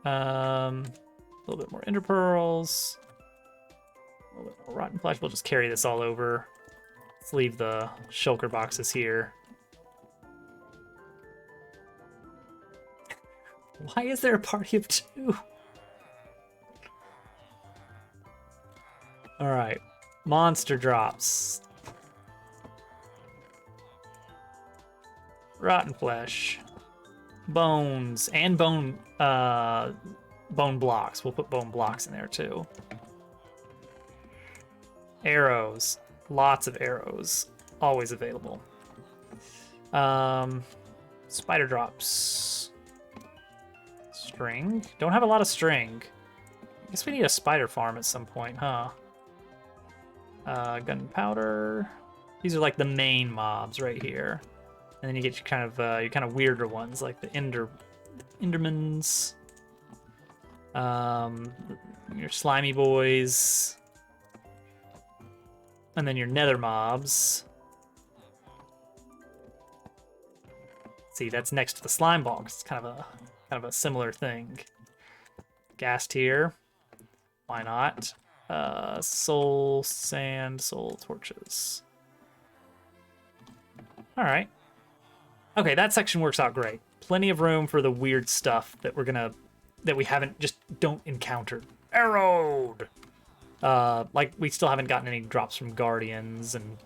A little bit more ender pearls. A little bit more rotten flesh. We'll just carry this all over. Let's leave the shulker boxes here. Why is there a party of 2? All right, monster drops. Rotten flesh, bones, and bone blocks. We'll put bone blocks in there too. Arrows, lots of arrows, always available. Spider drops. String. Don't have a lot of string. I guess we need a spider farm at some point, huh? Gunpowder. These are like the main mobs right here. And then you get your kind of weirder ones like the Endermans, your slimy boys, and then your nether mobs. See, that's next to the slime ball. It's kind of a similar thing. Ghast here. Why not? Soul sand, soul torches. All right. Okay, that section works out great. Plenty of room for the weird stuff that we don't encounter. Arrowed! Like, we still haven't gotten any drops from Guardians, and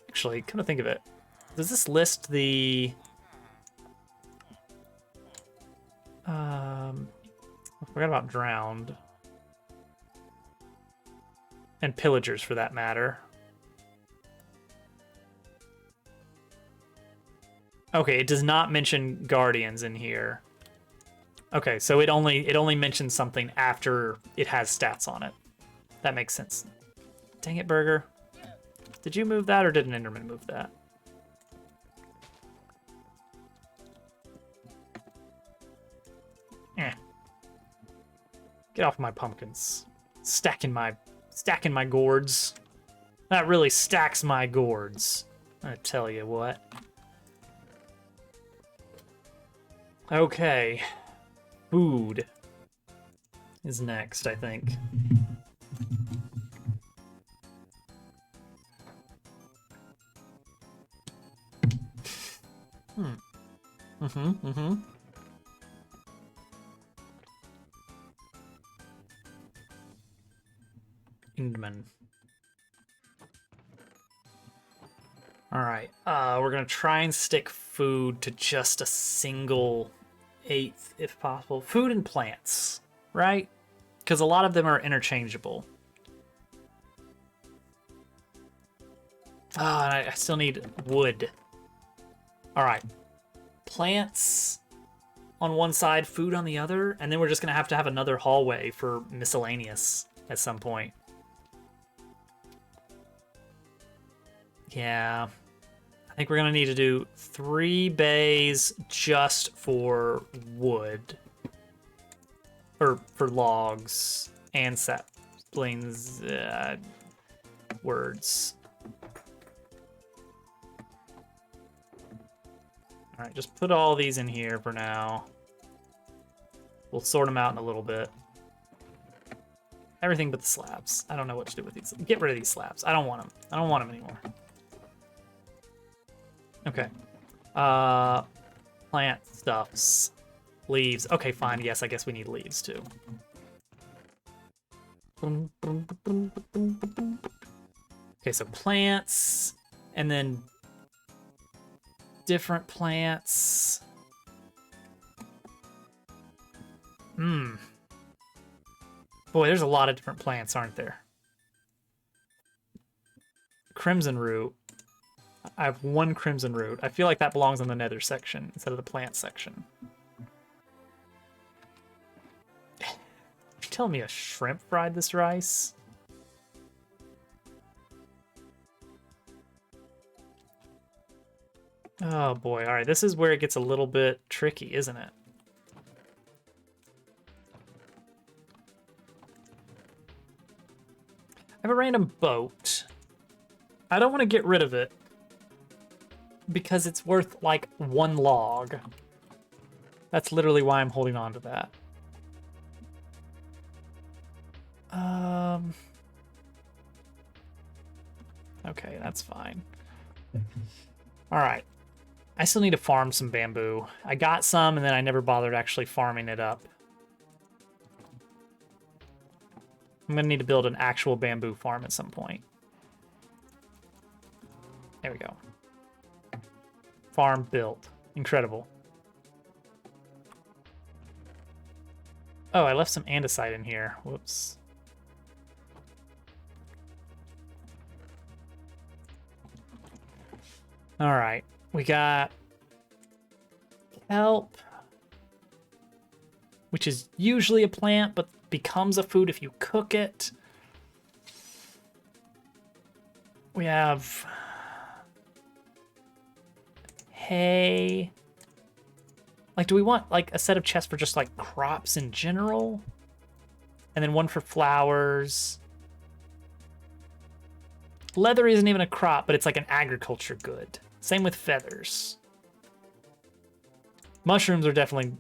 actually, come to think of it, does this list the... I forgot about Drowned. And pillagers, for that matter. Okay, it does not mention guardians in here. Okay, so it only mentions something after it has stats on it. That makes sense. Dang it, Burger. Did you move that, or did an Enderman move that? Eh. Get off my pumpkins. Stacking my gourds. That really stacks my gourds. I tell you what. Okay. Food is next, I think. Enderman. Alright, we're gonna try and stick food to just a single 8th, if possible. Food and plants, right? Because a lot of them are interchangeable. Ah, and I still need wood. Alright. Plants on one side, food on the other, and then we're just gonna have to have another hallway for miscellaneous at some point. Yeah. I think we're gonna need to do 3 bays just for wood. Or for logs and saplings. Words. Alright, just put all these in here for now. We'll sort them out in a little bit. Everything but the slabs. I don't know what to do with these. Get rid of these slabs. I don't want them. I don't want them anymore. Okay. Plant stuffs. Leaves. Okay, fine. Yes, I guess we need leaves too. Okay, so plants, and then different plants. Boy, there's a lot of different plants, aren't there? Crimson root. I have 1 crimson root. I feel like that belongs in the nether section instead of the plant section. You telling me a shrimp fried this rice? Oh boy, alright, this is where it gets a little bit tricky, isn't it? I have a random boat. I don't want to get rid of it because it's worth like 1 log. That's literally why I'm holding on to that. Okay, that's fine. All right. I still need to farm some bamboo. I got some, and then I never bothered actually farming it up. I'm gonna need to build an actual bamboo farm at some point. There we go. Farm built. Incredible. Oh, I left some andesite in here. Whoops. All right, we got kelp, which is usually a plant, but becomes a food if you cook it. We have hay. Like, do we want like a set of chests for just like crops in general? And then one for flowers. Leather isn't even a crop, but it's like an agriculture good. Same with feathers. Mushrooms are definitely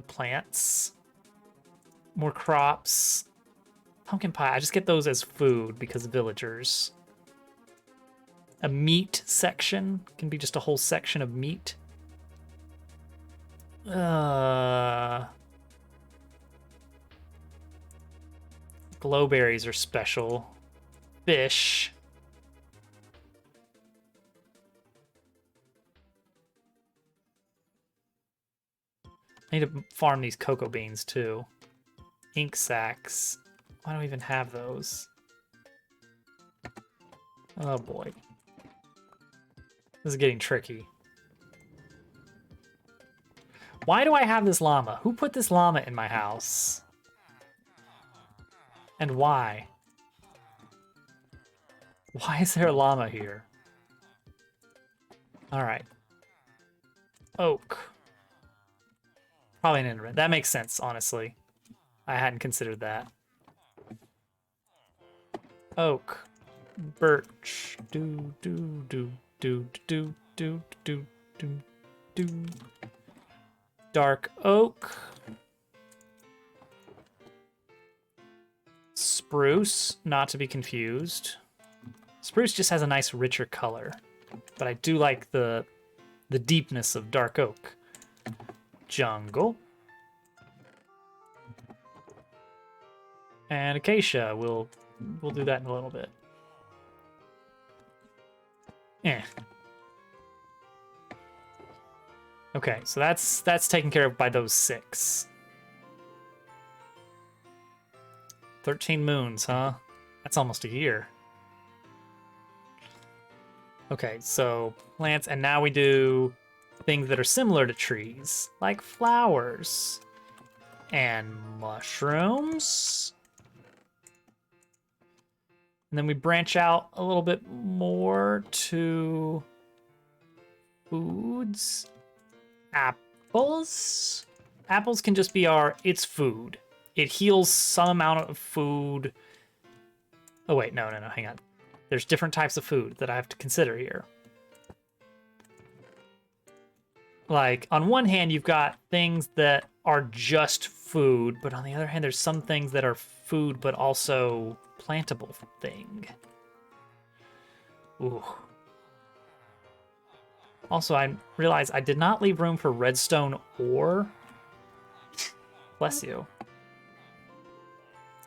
plants. More crops. Pumpkin pie, I just get those as food because of villagers. A meat section can be just a whole section of meat. Glowberries are special. Fish. I need to farm these cocoa beans too. Ink sacks. Why do I even have those? Oh boy. This is getting tricky. Why do I have this llama? Who put this llama in my house? And why? Why is there a llama here? All right. Oak. Probably an internet. That makes sense, honestly. I hadn't considered that. Oak. Birch. Do, do, do, do, do, do, do, do, do. Dark oak. Spruce, not to be confused. Spruce just has a nice richer color, but I do like the deepness of dark oak. Jungle. And acacia, we'll do that in a little bit. Okay, so that's taken care of by those 6. 13 moons, huh? That's almost a year. Okay, so plants, and now we do things that are similar to trees, like flowers and mushrooms. And then we branch out a little bit more to foods. Apples. Apples can just be it's food. It heals some amount of food. Oh wait, no, hang on. There's different types of food that I have to consider here. Like, on one hand, you've got things that are just food, but on the other hand, there's some things that are food, but also plantable thing. Ooh. Also, I realized I did not leave room for redstone ore. Bless you.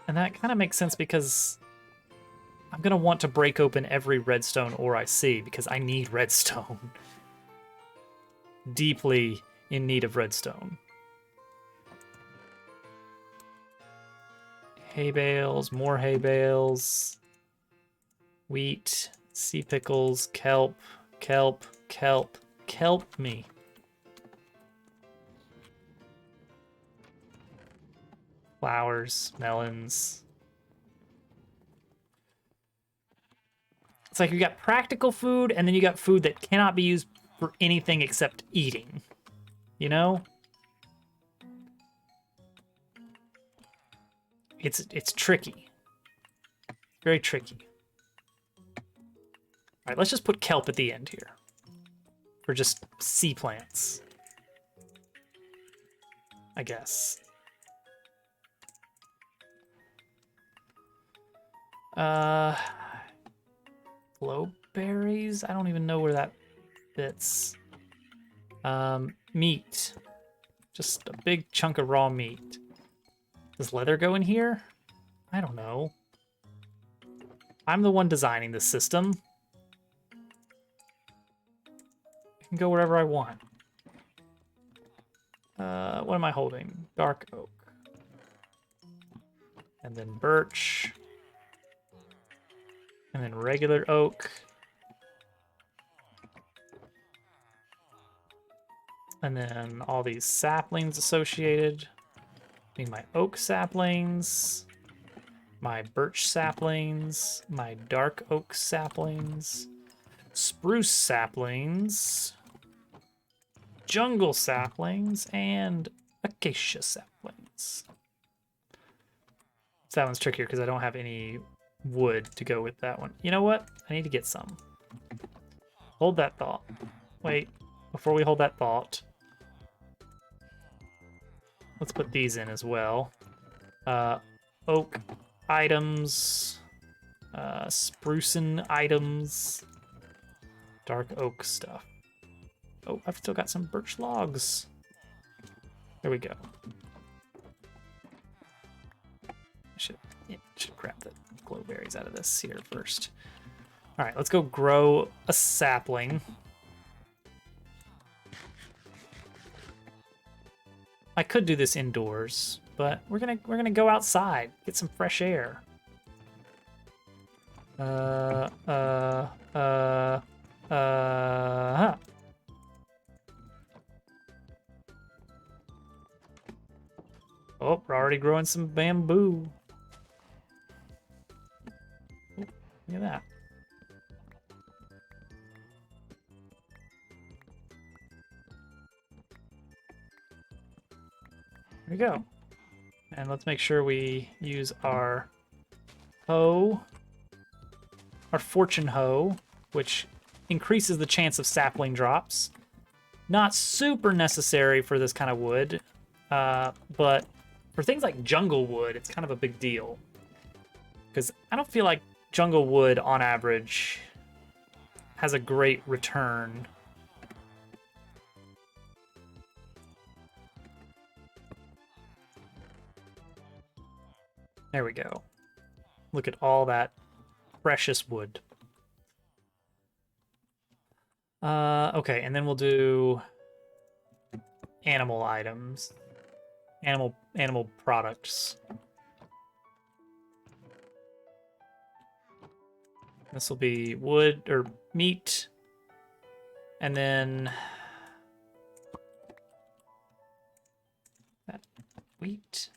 And that kind of makes sense because I'm going to want to break open every redstone ore I see because I need redstone. Deeply in need of redstone. Hay bales, more hay bales. Wheat, sea pickles, kelp, kelp, kelp, kelp me. Flowers, melons. It's like you got practical food and then you got food that cannot be used for anything except eating. You know? It's tricky. Very tricky. All right, let's just put kelp at the end here. For just sea plants. I guess. Glowberries? I don't even know where that fits. Meat. Just a big chunk of raw meat. Does leather go in here? I don't know. I'm the one designing this system. I can go wherever I want. What am I holding? Dark oak. And then birch. And then regular oak. And then all these saplings associated. I need my oak saplings, my birch saplings, my dark oak saplings, spruce saplings, jungle saplings, and acacia saplings. So that one's trickier because I don't have any wood to go with that one. You know what? I need to get some. Hold that thought. Wait, before we hold that thought, let's put these in as well. Oak items, sprucing items, dark oak stuff. Oh, I've still got some birch logs. There we go. I should grab the glowberries out of this here first. All right, let's go grow a sapling. I could do this indoors, but we're gonna go outside, get some fresh air. Huh. Oh, we're already growing some bamboo. Look at that. There we go. And let's make sure we use our hoe, our fortune hoe, which increases the chance of sapling drops. Not super necessary for this kind of wood, but for things like jungle wood, it's kind of a big deal. Because I don't feel like jungle wood, on average, has a great return. There we go. Look at all that precious wood. Okay, and then we'll do animal items. Animal products. This will be wood or meat. And then that wheat.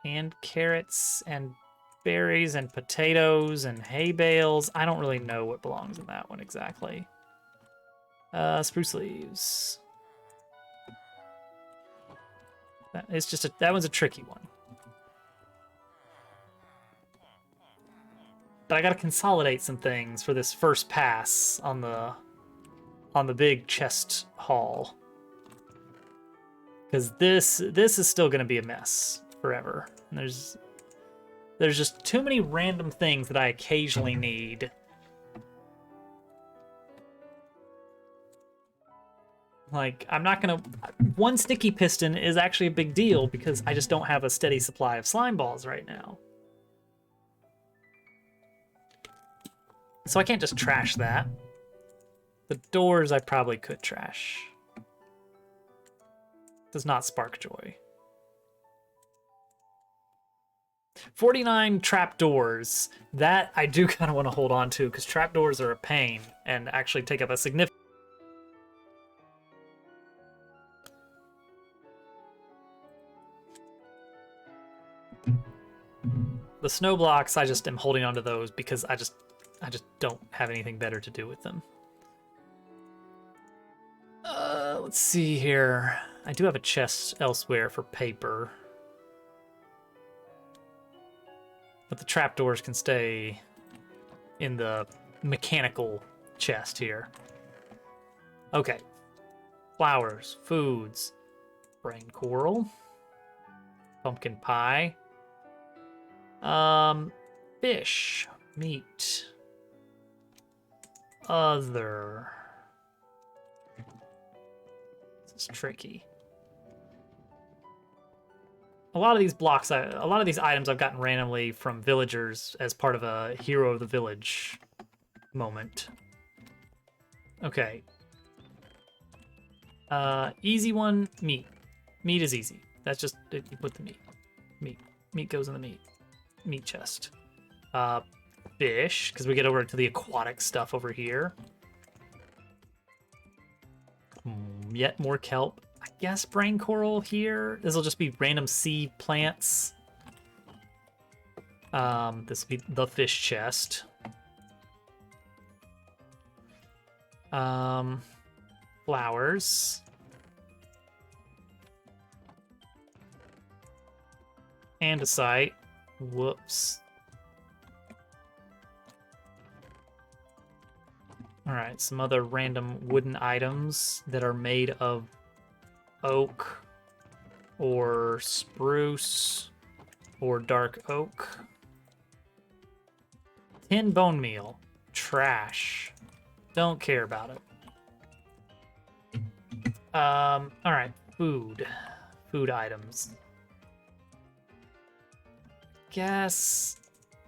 And carrots and berries and potatoes and hay bales. I don't really know what belongs in that one exactly. Spruce leaves. That one's a tricky one. But I gotta consolidate some things for this first pass on the big chest haul. Because this is still gonna be a mess forever. And there's just too many random things that I occasionally need. Like, I'm not gonna... One sticky piston is actually a big deal because I just don't have a steady supply of slime balls right now. So I can't just trash that. The doors I probably could trash. Does not spark joy. 49 trapdoors. That I do kind of want to hold on to because trapdoors are a pain and actually take up a significant... The snow blocks, I just am holding on to those because I just don't have anything better to do with them. Let's see here. I do have a chest elsewhere for paper. But the trapdoors can stay in the mechanical chest here. Okay. Flowers, foods, brain coral, pumpkin pie, fish, meat, other. This is tricky. A lot of these blocks, a lot of these items I've gotten randomly from villagers as part of a hero of the village moment. Okay. Easy one, meat. Meat is easy. That's just, you put the meat. Meat goes in the meat chest. Fish, because we get over to the aquatic stuff over here. Yet more kelp. I guess brain coral here. This will just be random sea plants. This will be the fish chest. Flowers. Andesite. Whoops. Alright, some other random wooden items that are made of oak or spruce or dark oak. Tin bone meal. Trash. Don't care about it. Alright, food. Food items. Guess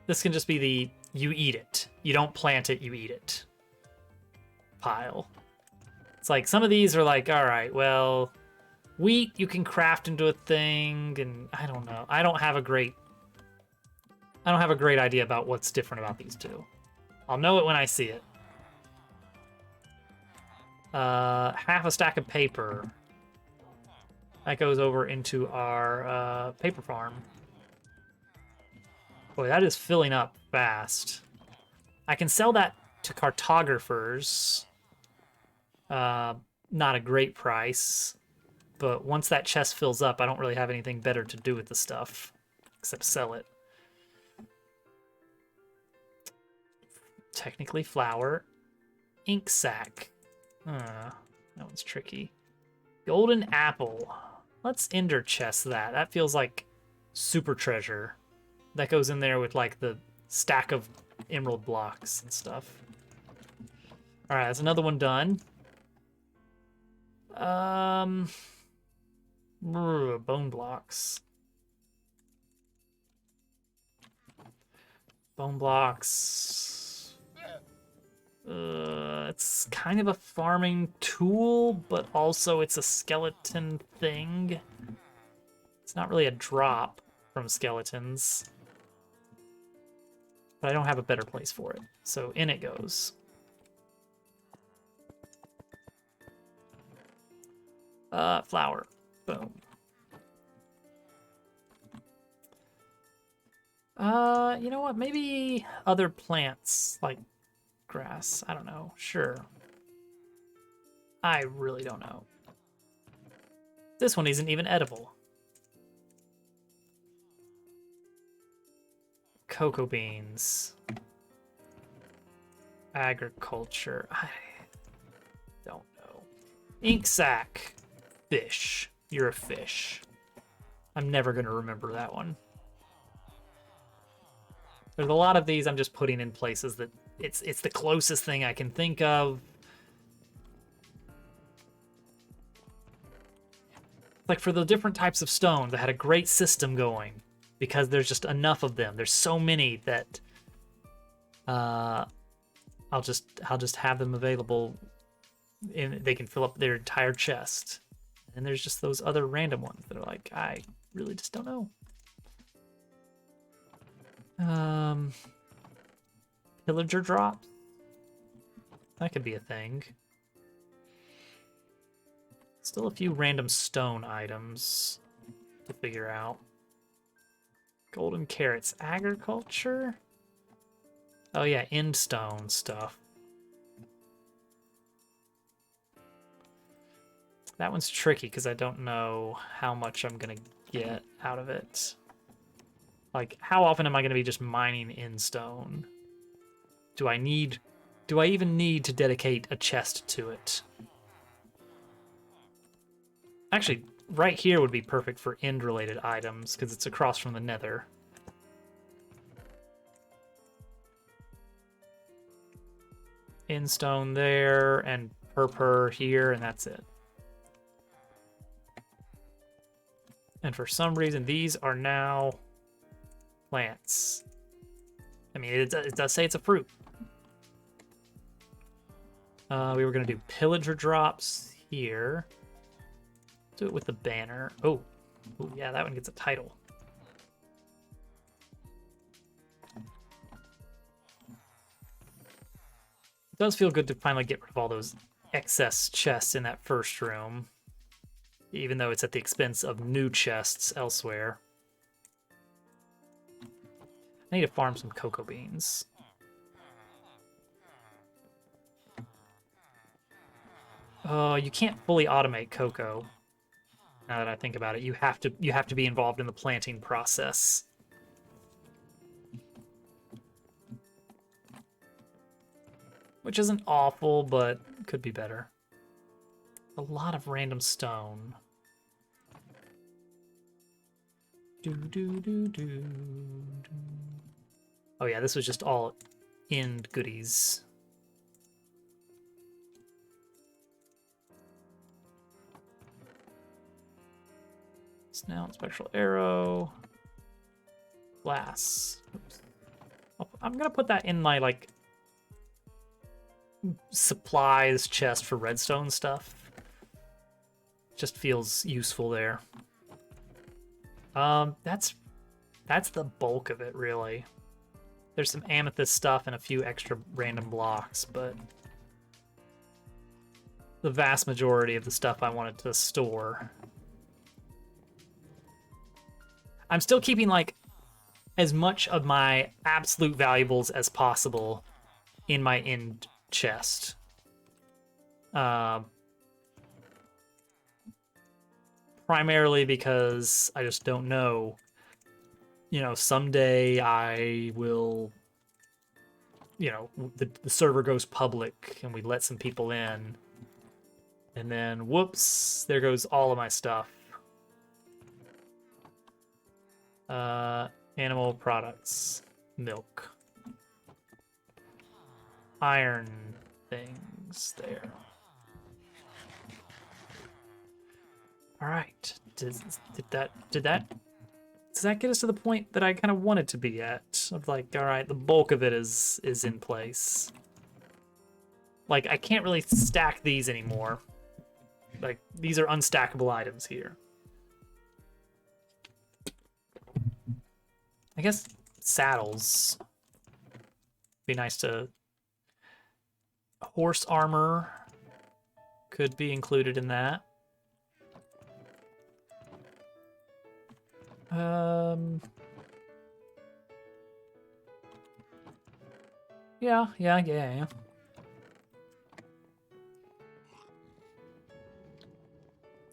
this can just be the you eat it. You don't plant it, you eat it pile. It's like some of these are like, all right, well, Wheat you can craft into a thing, and I don't know. I don't have a great idea about what's different about these two. I'll know it when I see it. Half a stack of paper. That goes over into our paper farm. Boy, that is filling up fast. I can sell that to cartographers. Not a great price. But once that chest fills up, I don't really have anything better to do with the stuff except sell it. Technically flour. Ink sac. That one's tricky. Golden apple. Let's ender chest that. That feels like super treasure. That goes in there with like the stack of emerald blocks and stuff. All right, that's another one done. Bone blocks. Bone blocks. It's kind of a farming tool, but also it's a skeleton thing. It's not really a drop from skeletons. But I don't have a better place for it. So in it goes. Flour. Boom. You know what? Maybe other plants like grass. I don't know. Sure. I really don't know. This one isn't even edible. Cocoa beans. Agriculture. I don't know. Ink sac. Fish. You're a fish. I'm never going to remember that one. There's a lot of these I'm just putting in places that it's the closest thing I can think of. Like for the different types of stone that had a great system going because there's just enough of them. There's so many that I'll just have them available and they can fill up their entire chest. And there's just those other random ones that are like, I really just don't know. Pillager drops. That could be a thing. Still a few random stone items to figure out. Golden carrots. Agriculture? Oh yeah, end stone stuff. That one's tricky because I don't know how much I'm gonna get out of it. Like, how often am I gonna be just mining in stone? Do I even need to dedicate a chest to it? Actually, right here would be perfect for end-related items because it's across from the nether. End stone there, and purpur here, and that's it. And for some reason, these are now plants. I mean, it does say it's a fruit. We were going to do pillager drops here. Do it with the banner. Oh, yeah, that one gets a title. It does feel good to finally get rid of all those excess chests in that first room, even though it's at the expense of new chests elsewhere. I need to farm some cocoa beans. Oh, you can't fully automate cocoa. Now that I think about it, you have to be involved in the planting process. Which isn't awful, but could be better. A lot of random stone. Oh yeah, this was just all end goodies. Snout, Spectral Arrow, glass. Oops. I'm gonna put that in my like supplies chest for redstone stuff. Just feels useful there. That's the bulk of it, really. There's some amethyst stuff and a few extra random blocks, but the vast majority of the stuff I wanted to store. I'm still keeping, like, as much of my absolute valuables as possible in my end chest. Primarily because I just don't know. You know, someday I will, you know, the server goes public and we let some people in. And then, whoops, there goes all of my stuff. Animal products. Milk. Iron things there. All right. Does that get us to the point that I kind of wanted to be at? Of like, all right, the bulk of it is in place. Like, I can't really stack these anymore. Like, these are unstackable items here. I guess saddles. Be nice to... Horse armor could be included in that. Yeah.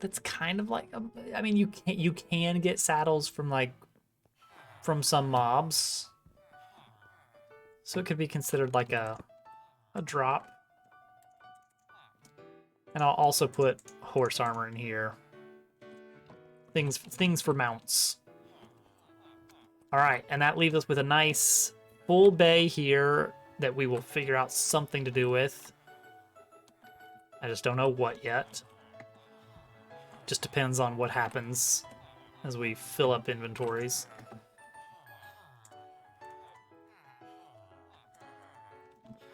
That's kind of like, I mean, you can get saddles from some mobs, so it could be considered like a drop. And I'll also put horse armor in here. Things for mounts. All right, and that leaves us with a nice full bay here that we will figure out something to do with. I just don't know what yet. Just depends on what happens as we fill up inventories.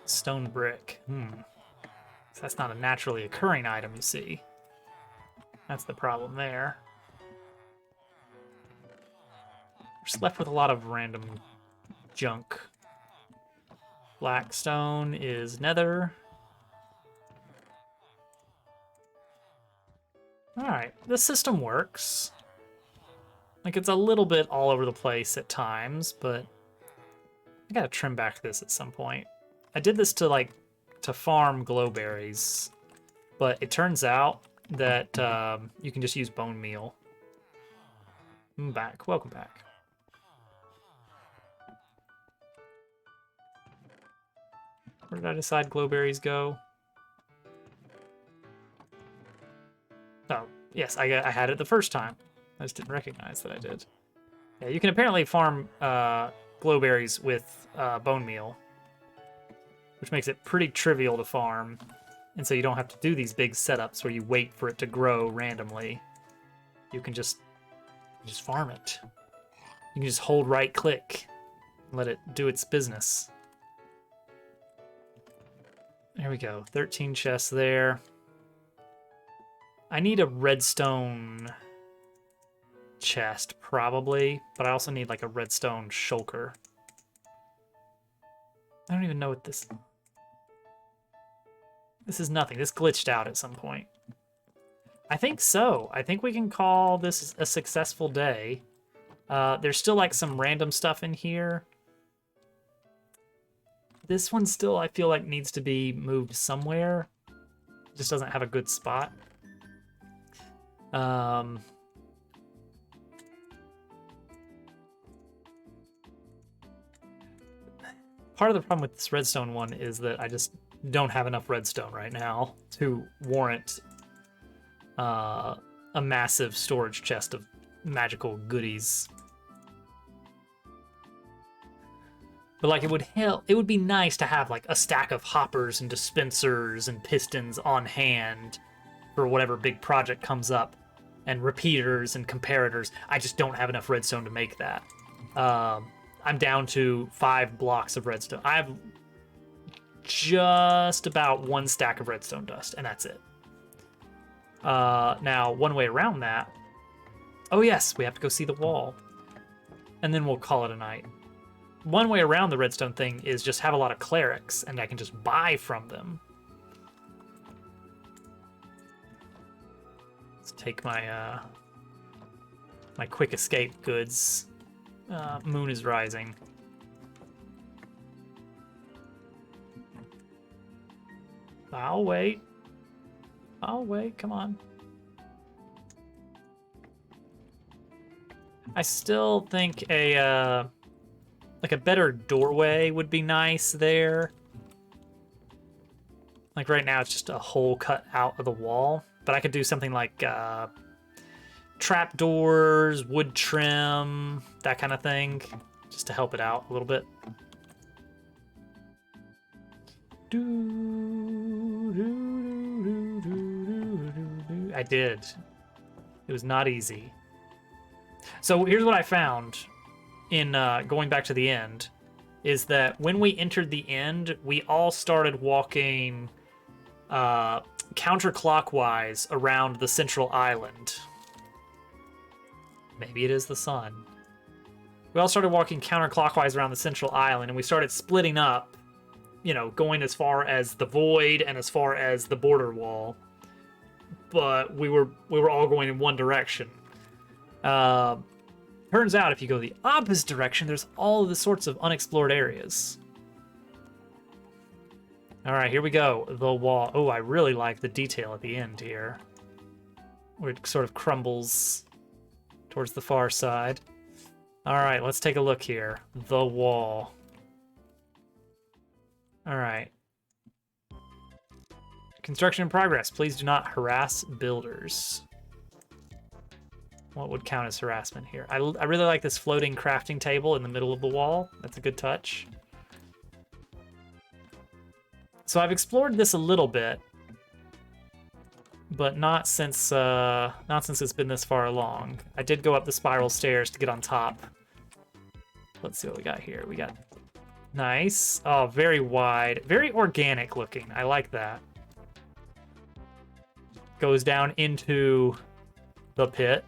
Stone brick. That's not a naturally occurring item, you see. That's the problem there. We're just left with a lot of random junk. Blackstone is nether. Alright, the system works. Like, it's a little bit all over the place at times, but I gotta trim back this at some point. I did this to farm glowberries, but it turns out that you can just use bone meal. I'm back. Welcome back. Where did I decide glowberries go? Oh, yes, I had it the first time. I just didn't recognize that I did. Yeah, you can apparently farm glowberries with bone meal, which makes it pretty trivial to farm. And so you don't have to do these big setups where you wait for it to grow randomly. You can just farm it. You can just hold right click and let it do its business. There we go. 13 chests there. I need a redstone chest, probably, but I also need like a redstone shulker. I don't even know what this... This is nothing. This glitched out at some point. I think so. I think we can call this a successful day. There's still like some random stuff in here. This one still, I feel like, needs to be moved somewhere. It just doesn't have a good spot. Part of the problem with this redstone one is that I just don't have enough redstone right now to warrant a massive storage chest of magical goodies. But like, it would be nice to have like a stack of hoppers and dispensers and pistons on hand for whatever big project comes up, and repeaters and comparators. I just don't have enough redstone to make that. I'm down to 5 blocks of redstone. I have just about 1 stack of redstone dust, and that's it. Now, one way around that... Oh yes, we have to go see the wall. And then we'll call it a night. One way around the redstone thing is just have a lot of clerics, and I can just buy from them. Let's take my my quick escape goods. Moon is rising. I'll wait. I'll wait, come on. I still think a like a better doorway would be nice there. Like right now it's just a hole cut out of the wall, but I could do something like trap doors, wood trim, that kind of thing, just to help it out a little bit. I did. It was not easy. So here's what I found in going back to the end, is that when we entered the end, we all started walking counterclockwise around the central island. Maybe it is the sun. We all started walking counterclockwise around the central island, and we started splitting up, you know, going as far as the void and as far as the border wall. But we were all going in one direction. Turns out if you go the opposite direction, there's all of the sorts of unexplored areas. All right, here we go. The wall. Oh, I really like the detail at the end here, where it sort of crumbles towards the far side. All right, let's take a look here. The wall. All right. Construction in progress. Please do not harass builders. What would count as harassment here? I really like this floating crafting table in the middle of the wall. That's a good touch. So I've explored this a little bit, but not since it's been this far along. I did go up the spiral stairs to get on top. Let's see what we got here. We got nice. Oh, very wide, very organic looking. I like that. Goes down into the pit.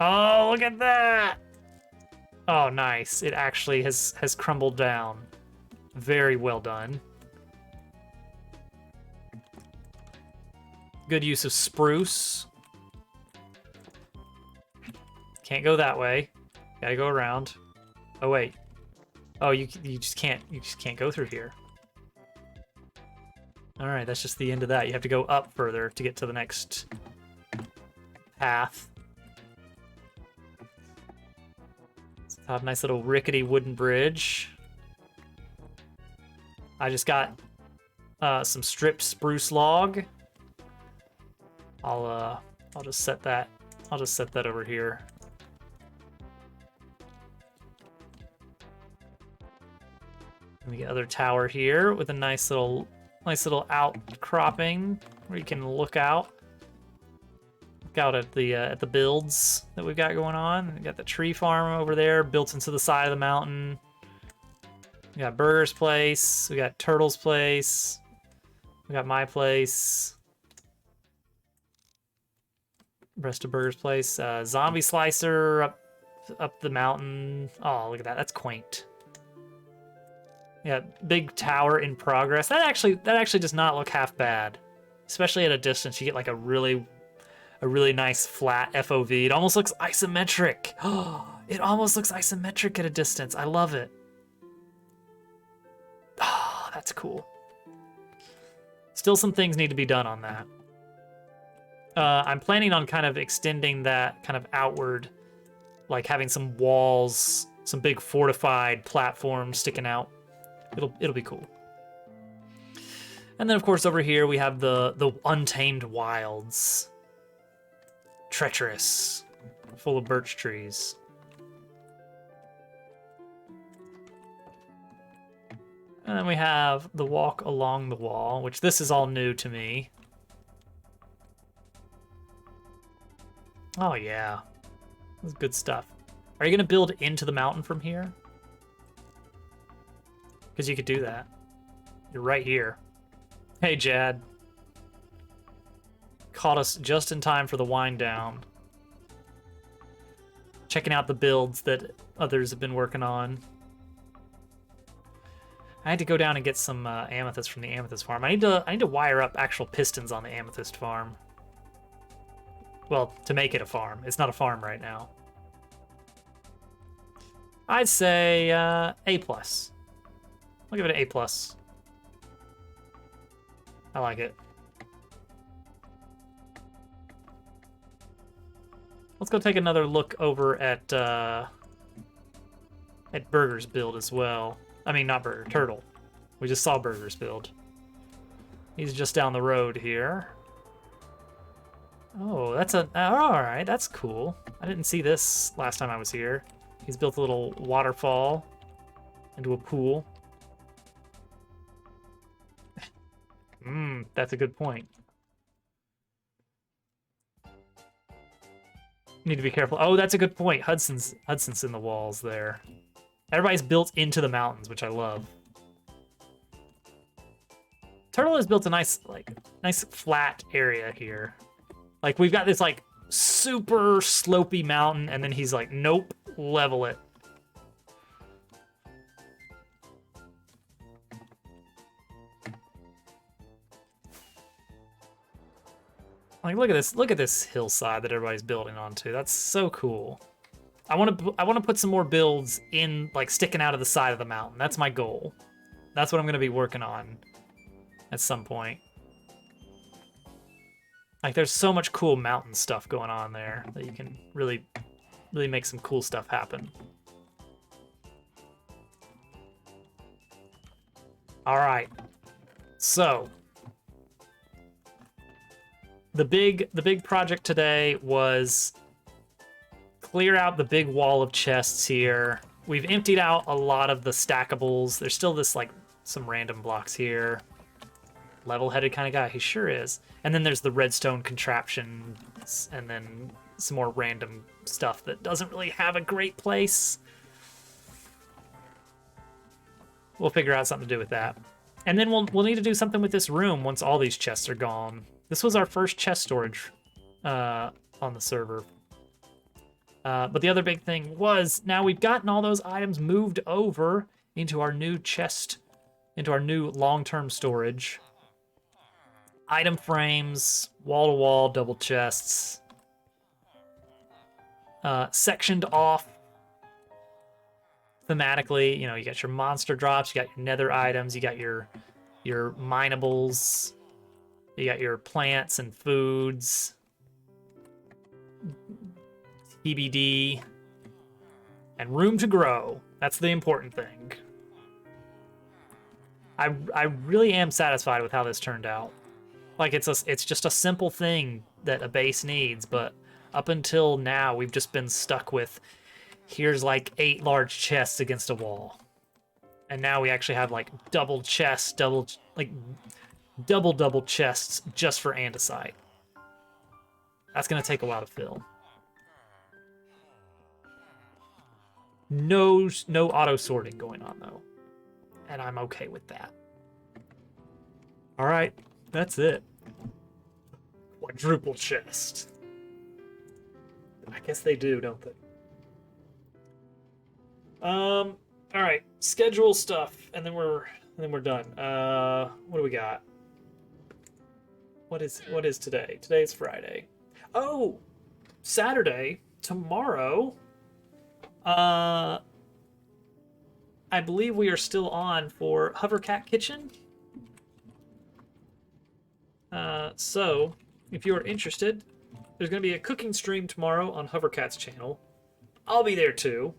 Oh, look at that! Oh, nice. It actually has crumbled down. Very well done. Good use of spruce. Can't go that way. Gotta go around. Oh wait. Oh, you just can't go through here. All right, that's just the end of that. You have to go up further to get to the next path. Have a nice little rickety wooden bridge. I just got some stripped spruce log. I'll just set that. I'll just set that over here. And the other tower here with a nice little outcropping where you can look out at the builds that we've got going on. We got the tree farm over there built into the side of the mountain. We got Burger's place. We got Turtle's place. We got my place. Rest of Burger's place. Zombie slicer up the mountain. Oh, look at that. That's quaint. Yeah, big tower in progress. That actually does not look half bad, especially at a distance. You get like a really nice flat FOV. It almost looks isometric. Oh, it almost looks isometric at a distance. I love it. Oh, that's cool. Still some things need to be done on that. I'm planning on kind of extending that kind of outward, like having some walls, some big fortified platforms sticking out. It'll be cool. And then of course over here we have the untamed wilds. Treacherous, full of birch trees. And then we have the walk along the wall, which this is all new to me. Oh yeah, that's good stuff. Are you gonna build into the mountain from here? Because you could do that. You're right here. Hey, Jad. Caught us just in time for the wind down. Checking out the builds that others have been working on. I had to go down and get some amethyst from the amethyst farm. I need to wire up actual pistons on the amethyst farm. Well, to make it a farm. It's not a farm right now. I'd say A+. I'll give it an A+. I like it. Let's go take another look over at Burger's build as well. I mean, not Burger, Turtle. We just saw Burger's build. He's just down the road here. Oh, that's a... all right, that's cool. I didn't see this last time I was here. He's built a little waterfall into a pool. That's a good point. Need to be careful. Oh, that's a good point. Hudson's in the walls there. Everybody's built into the mountains, which I love. Turtle has built a nice flat area here. Like, we've got this, like, super slopey mountain, and then he's like, nope, level it. Like, look at this hillside that everybody's building onto. That's so cool. I want to put some more builds in, like, sticking out of the side of the mountain. That's my goal. That's what I'm going to be working on at some point. Like, there's so much cool mountain stuff going on there that you can really make some cool stuff happen. All right. So, the big project today was clear out the big wall of chests here. We've emptied out a lot of the stackables. There's still this, like, some random blocks here. Level-headed kind of guy, he sure is. And then there's the redstone contraptions, and then some more random stuff that doesn't really have a great place. We'll figure out something to do with that. And then we'll need to do something with this room once all these chests are gone. This was our first chest storage on the server. But the other big thing was, now we've gotten all those items moved over into our new chest, into our new long-term storage. Item frames, wall-to-wall double chests, sectioned off thematically. You know, you got your monster drops, you got your nether items, you got your minables, you got your plants and foods, TBD, and room to grow. That's the important thing. I really am satisfied with how this turned out. Like, it's just a simple thing that a base needs, but up until now, we've just been stuck with, here's like 8 large chests against a wall. And now we actually have like double chests, double chests just for andesite. That's gonna take a while to fill. No auto sorting going on though. And I'm okay with that. All right, that's it. Quadruple chest. I guess they do, don't they? All right, schedule stuff, and then we're done. What do we got? What is today? Today's Friday. Oh, Saturday, tomorrow. I believe we are still on for Hovercat Kitchen. So, if you're interested, there's going to be a cooking stream tomorrow on Hovercat's channel. I'll be there too.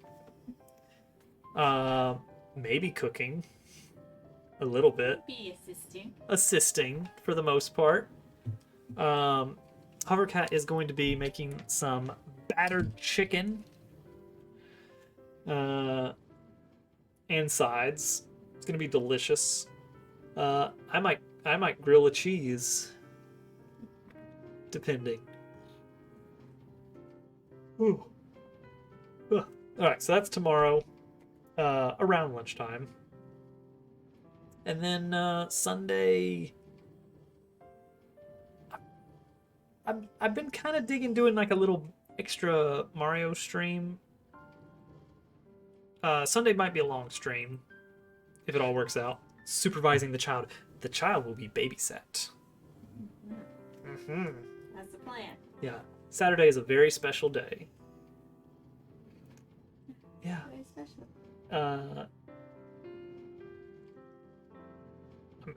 Maybe cooking. A little bit. Be assisting. Assisting, for the most part. Hovercat is going to be making some battered chicken. And sides. It's going to be delicious. I might grill a cheese. Depending. Ooh. Alright, so that's tomorrow. Around lunchtime. And then Sunday, I've been kind of digging doing like a little extra Mario stream. Sunday might be a long stream if it all works out. Supervising the child. The child will be babysat. That's the plan. Yeah. Saturday is a very special day. Yeah. Very special.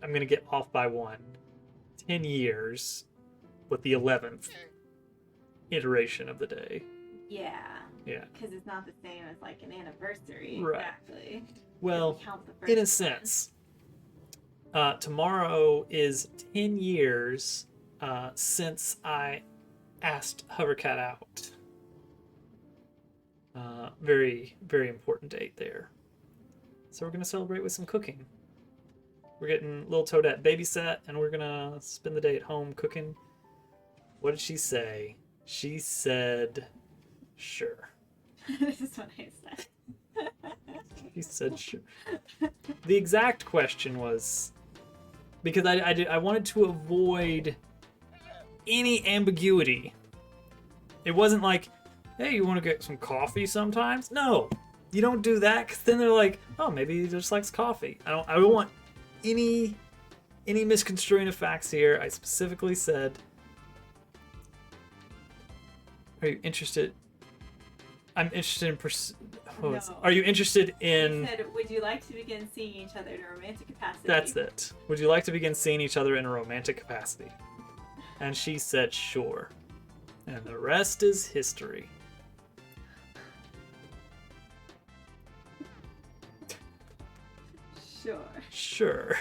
I'm gonna get off by 1. 10 years with the 11th iteration of the day. Yeah. Yeah. Because it's not the same as like an anniversary. Right. Exactly. Well, Count the first in a one. sense, tomorrow is 10 years since I asked Hovercat out. Very, very important date there. So we're going to celebrate with some cooking. We're getting little Toadette babysat, and we're going to spend the day at home cooking. What did she say? She said, sure. This is what I said. She said, sure. The exact question was, because I wanted to avoid any ambiguity. It wasn't like, hey, you want to get some coffee sometimes? No, you don't do that, because then they're like, oh, maybe he just likes coffee. I don't want any misconstruing of facts here. I specifically said, are you interested? I'm interested in No. Are you interested He in... said, would you like to begin seeing each other in a romantic capacity? That's it. Would you like to begin seeing each other in a romantic capacity? And she said, sure. And the rest is history. Sure. Sure.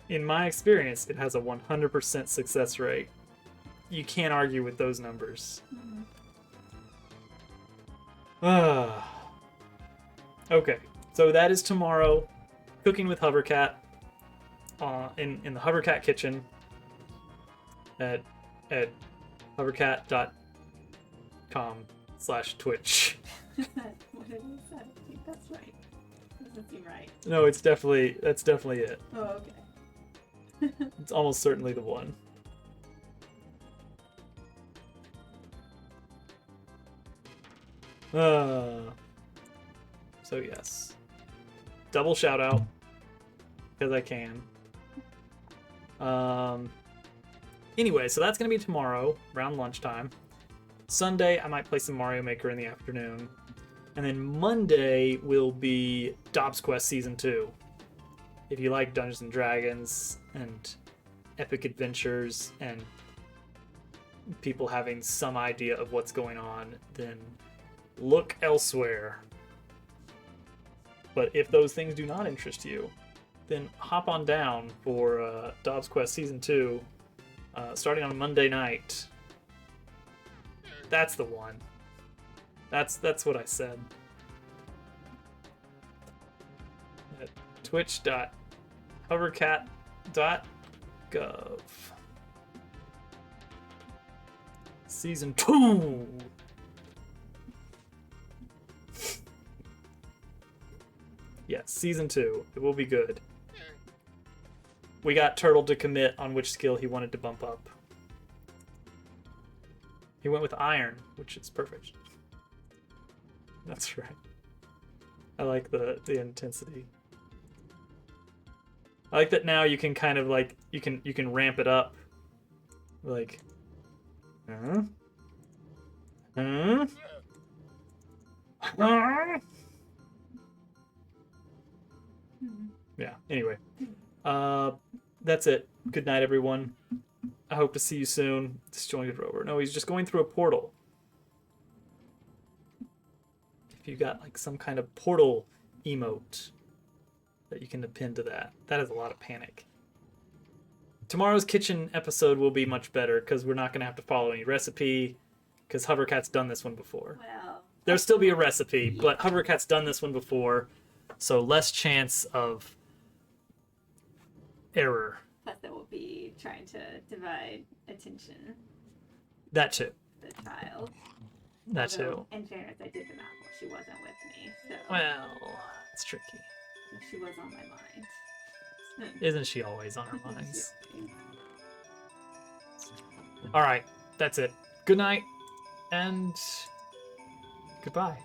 In my experience, it has a 100% success rate. You can't argue with those numbers. Okay, so that is tomorrow. Cooking with Hovercat in the Hovercat kitchen at hovercat.com/Twitch. What did he say? I think that's right. Doesn't seem right. No, that's definitely it. Oh, okay. It's almost certainly the one. So yes. Double shout out. Because I can. Anyway, so that's going to be tomorrow, around lunchtime. Sunday, I might play some Mario Maker in the afternoon. And then Monday will be Dobbs Quest Season 2. If you like Dungeons and Dragons and epic adventures and people having some idea of what's going on, then look elsewhere. But if those things do not interest you, then hop on down for Dobbs Quest Season 2, starting on Monday night. That's the one. That's what I said. At twitch.hovercat.gov. Season 2! Yes, Season 2. It will be good. We got Turtle to commit on which skill he wanted to bump up. He went with Iron, which is perfect. That's right. I like the intensity. I like that now you can kind of like you can ramp it up. Like Yeah, anyway. That's it. Good night, everyone. I hope to see you soon. Disjointed Rover. No, he's just going through a portal. If you got like some kind of portal emote that you can append to that, that is a lot of panic. Tomorrow's kitchen episode will be much better because we're not going to have to follow any recipe because Hovercat's done this one before. Well, There'll still be a recipe, but Hovercat's done this one before, so less chance of error. plus that will be trying to divide attention. That too. The child. That Although, too. in fairness, I did the math while she wasn't with me. So. Well, it's tricky. She was on my mind. Isn't she always on our minds? She always- All right, that's it. Good night, and goodbye.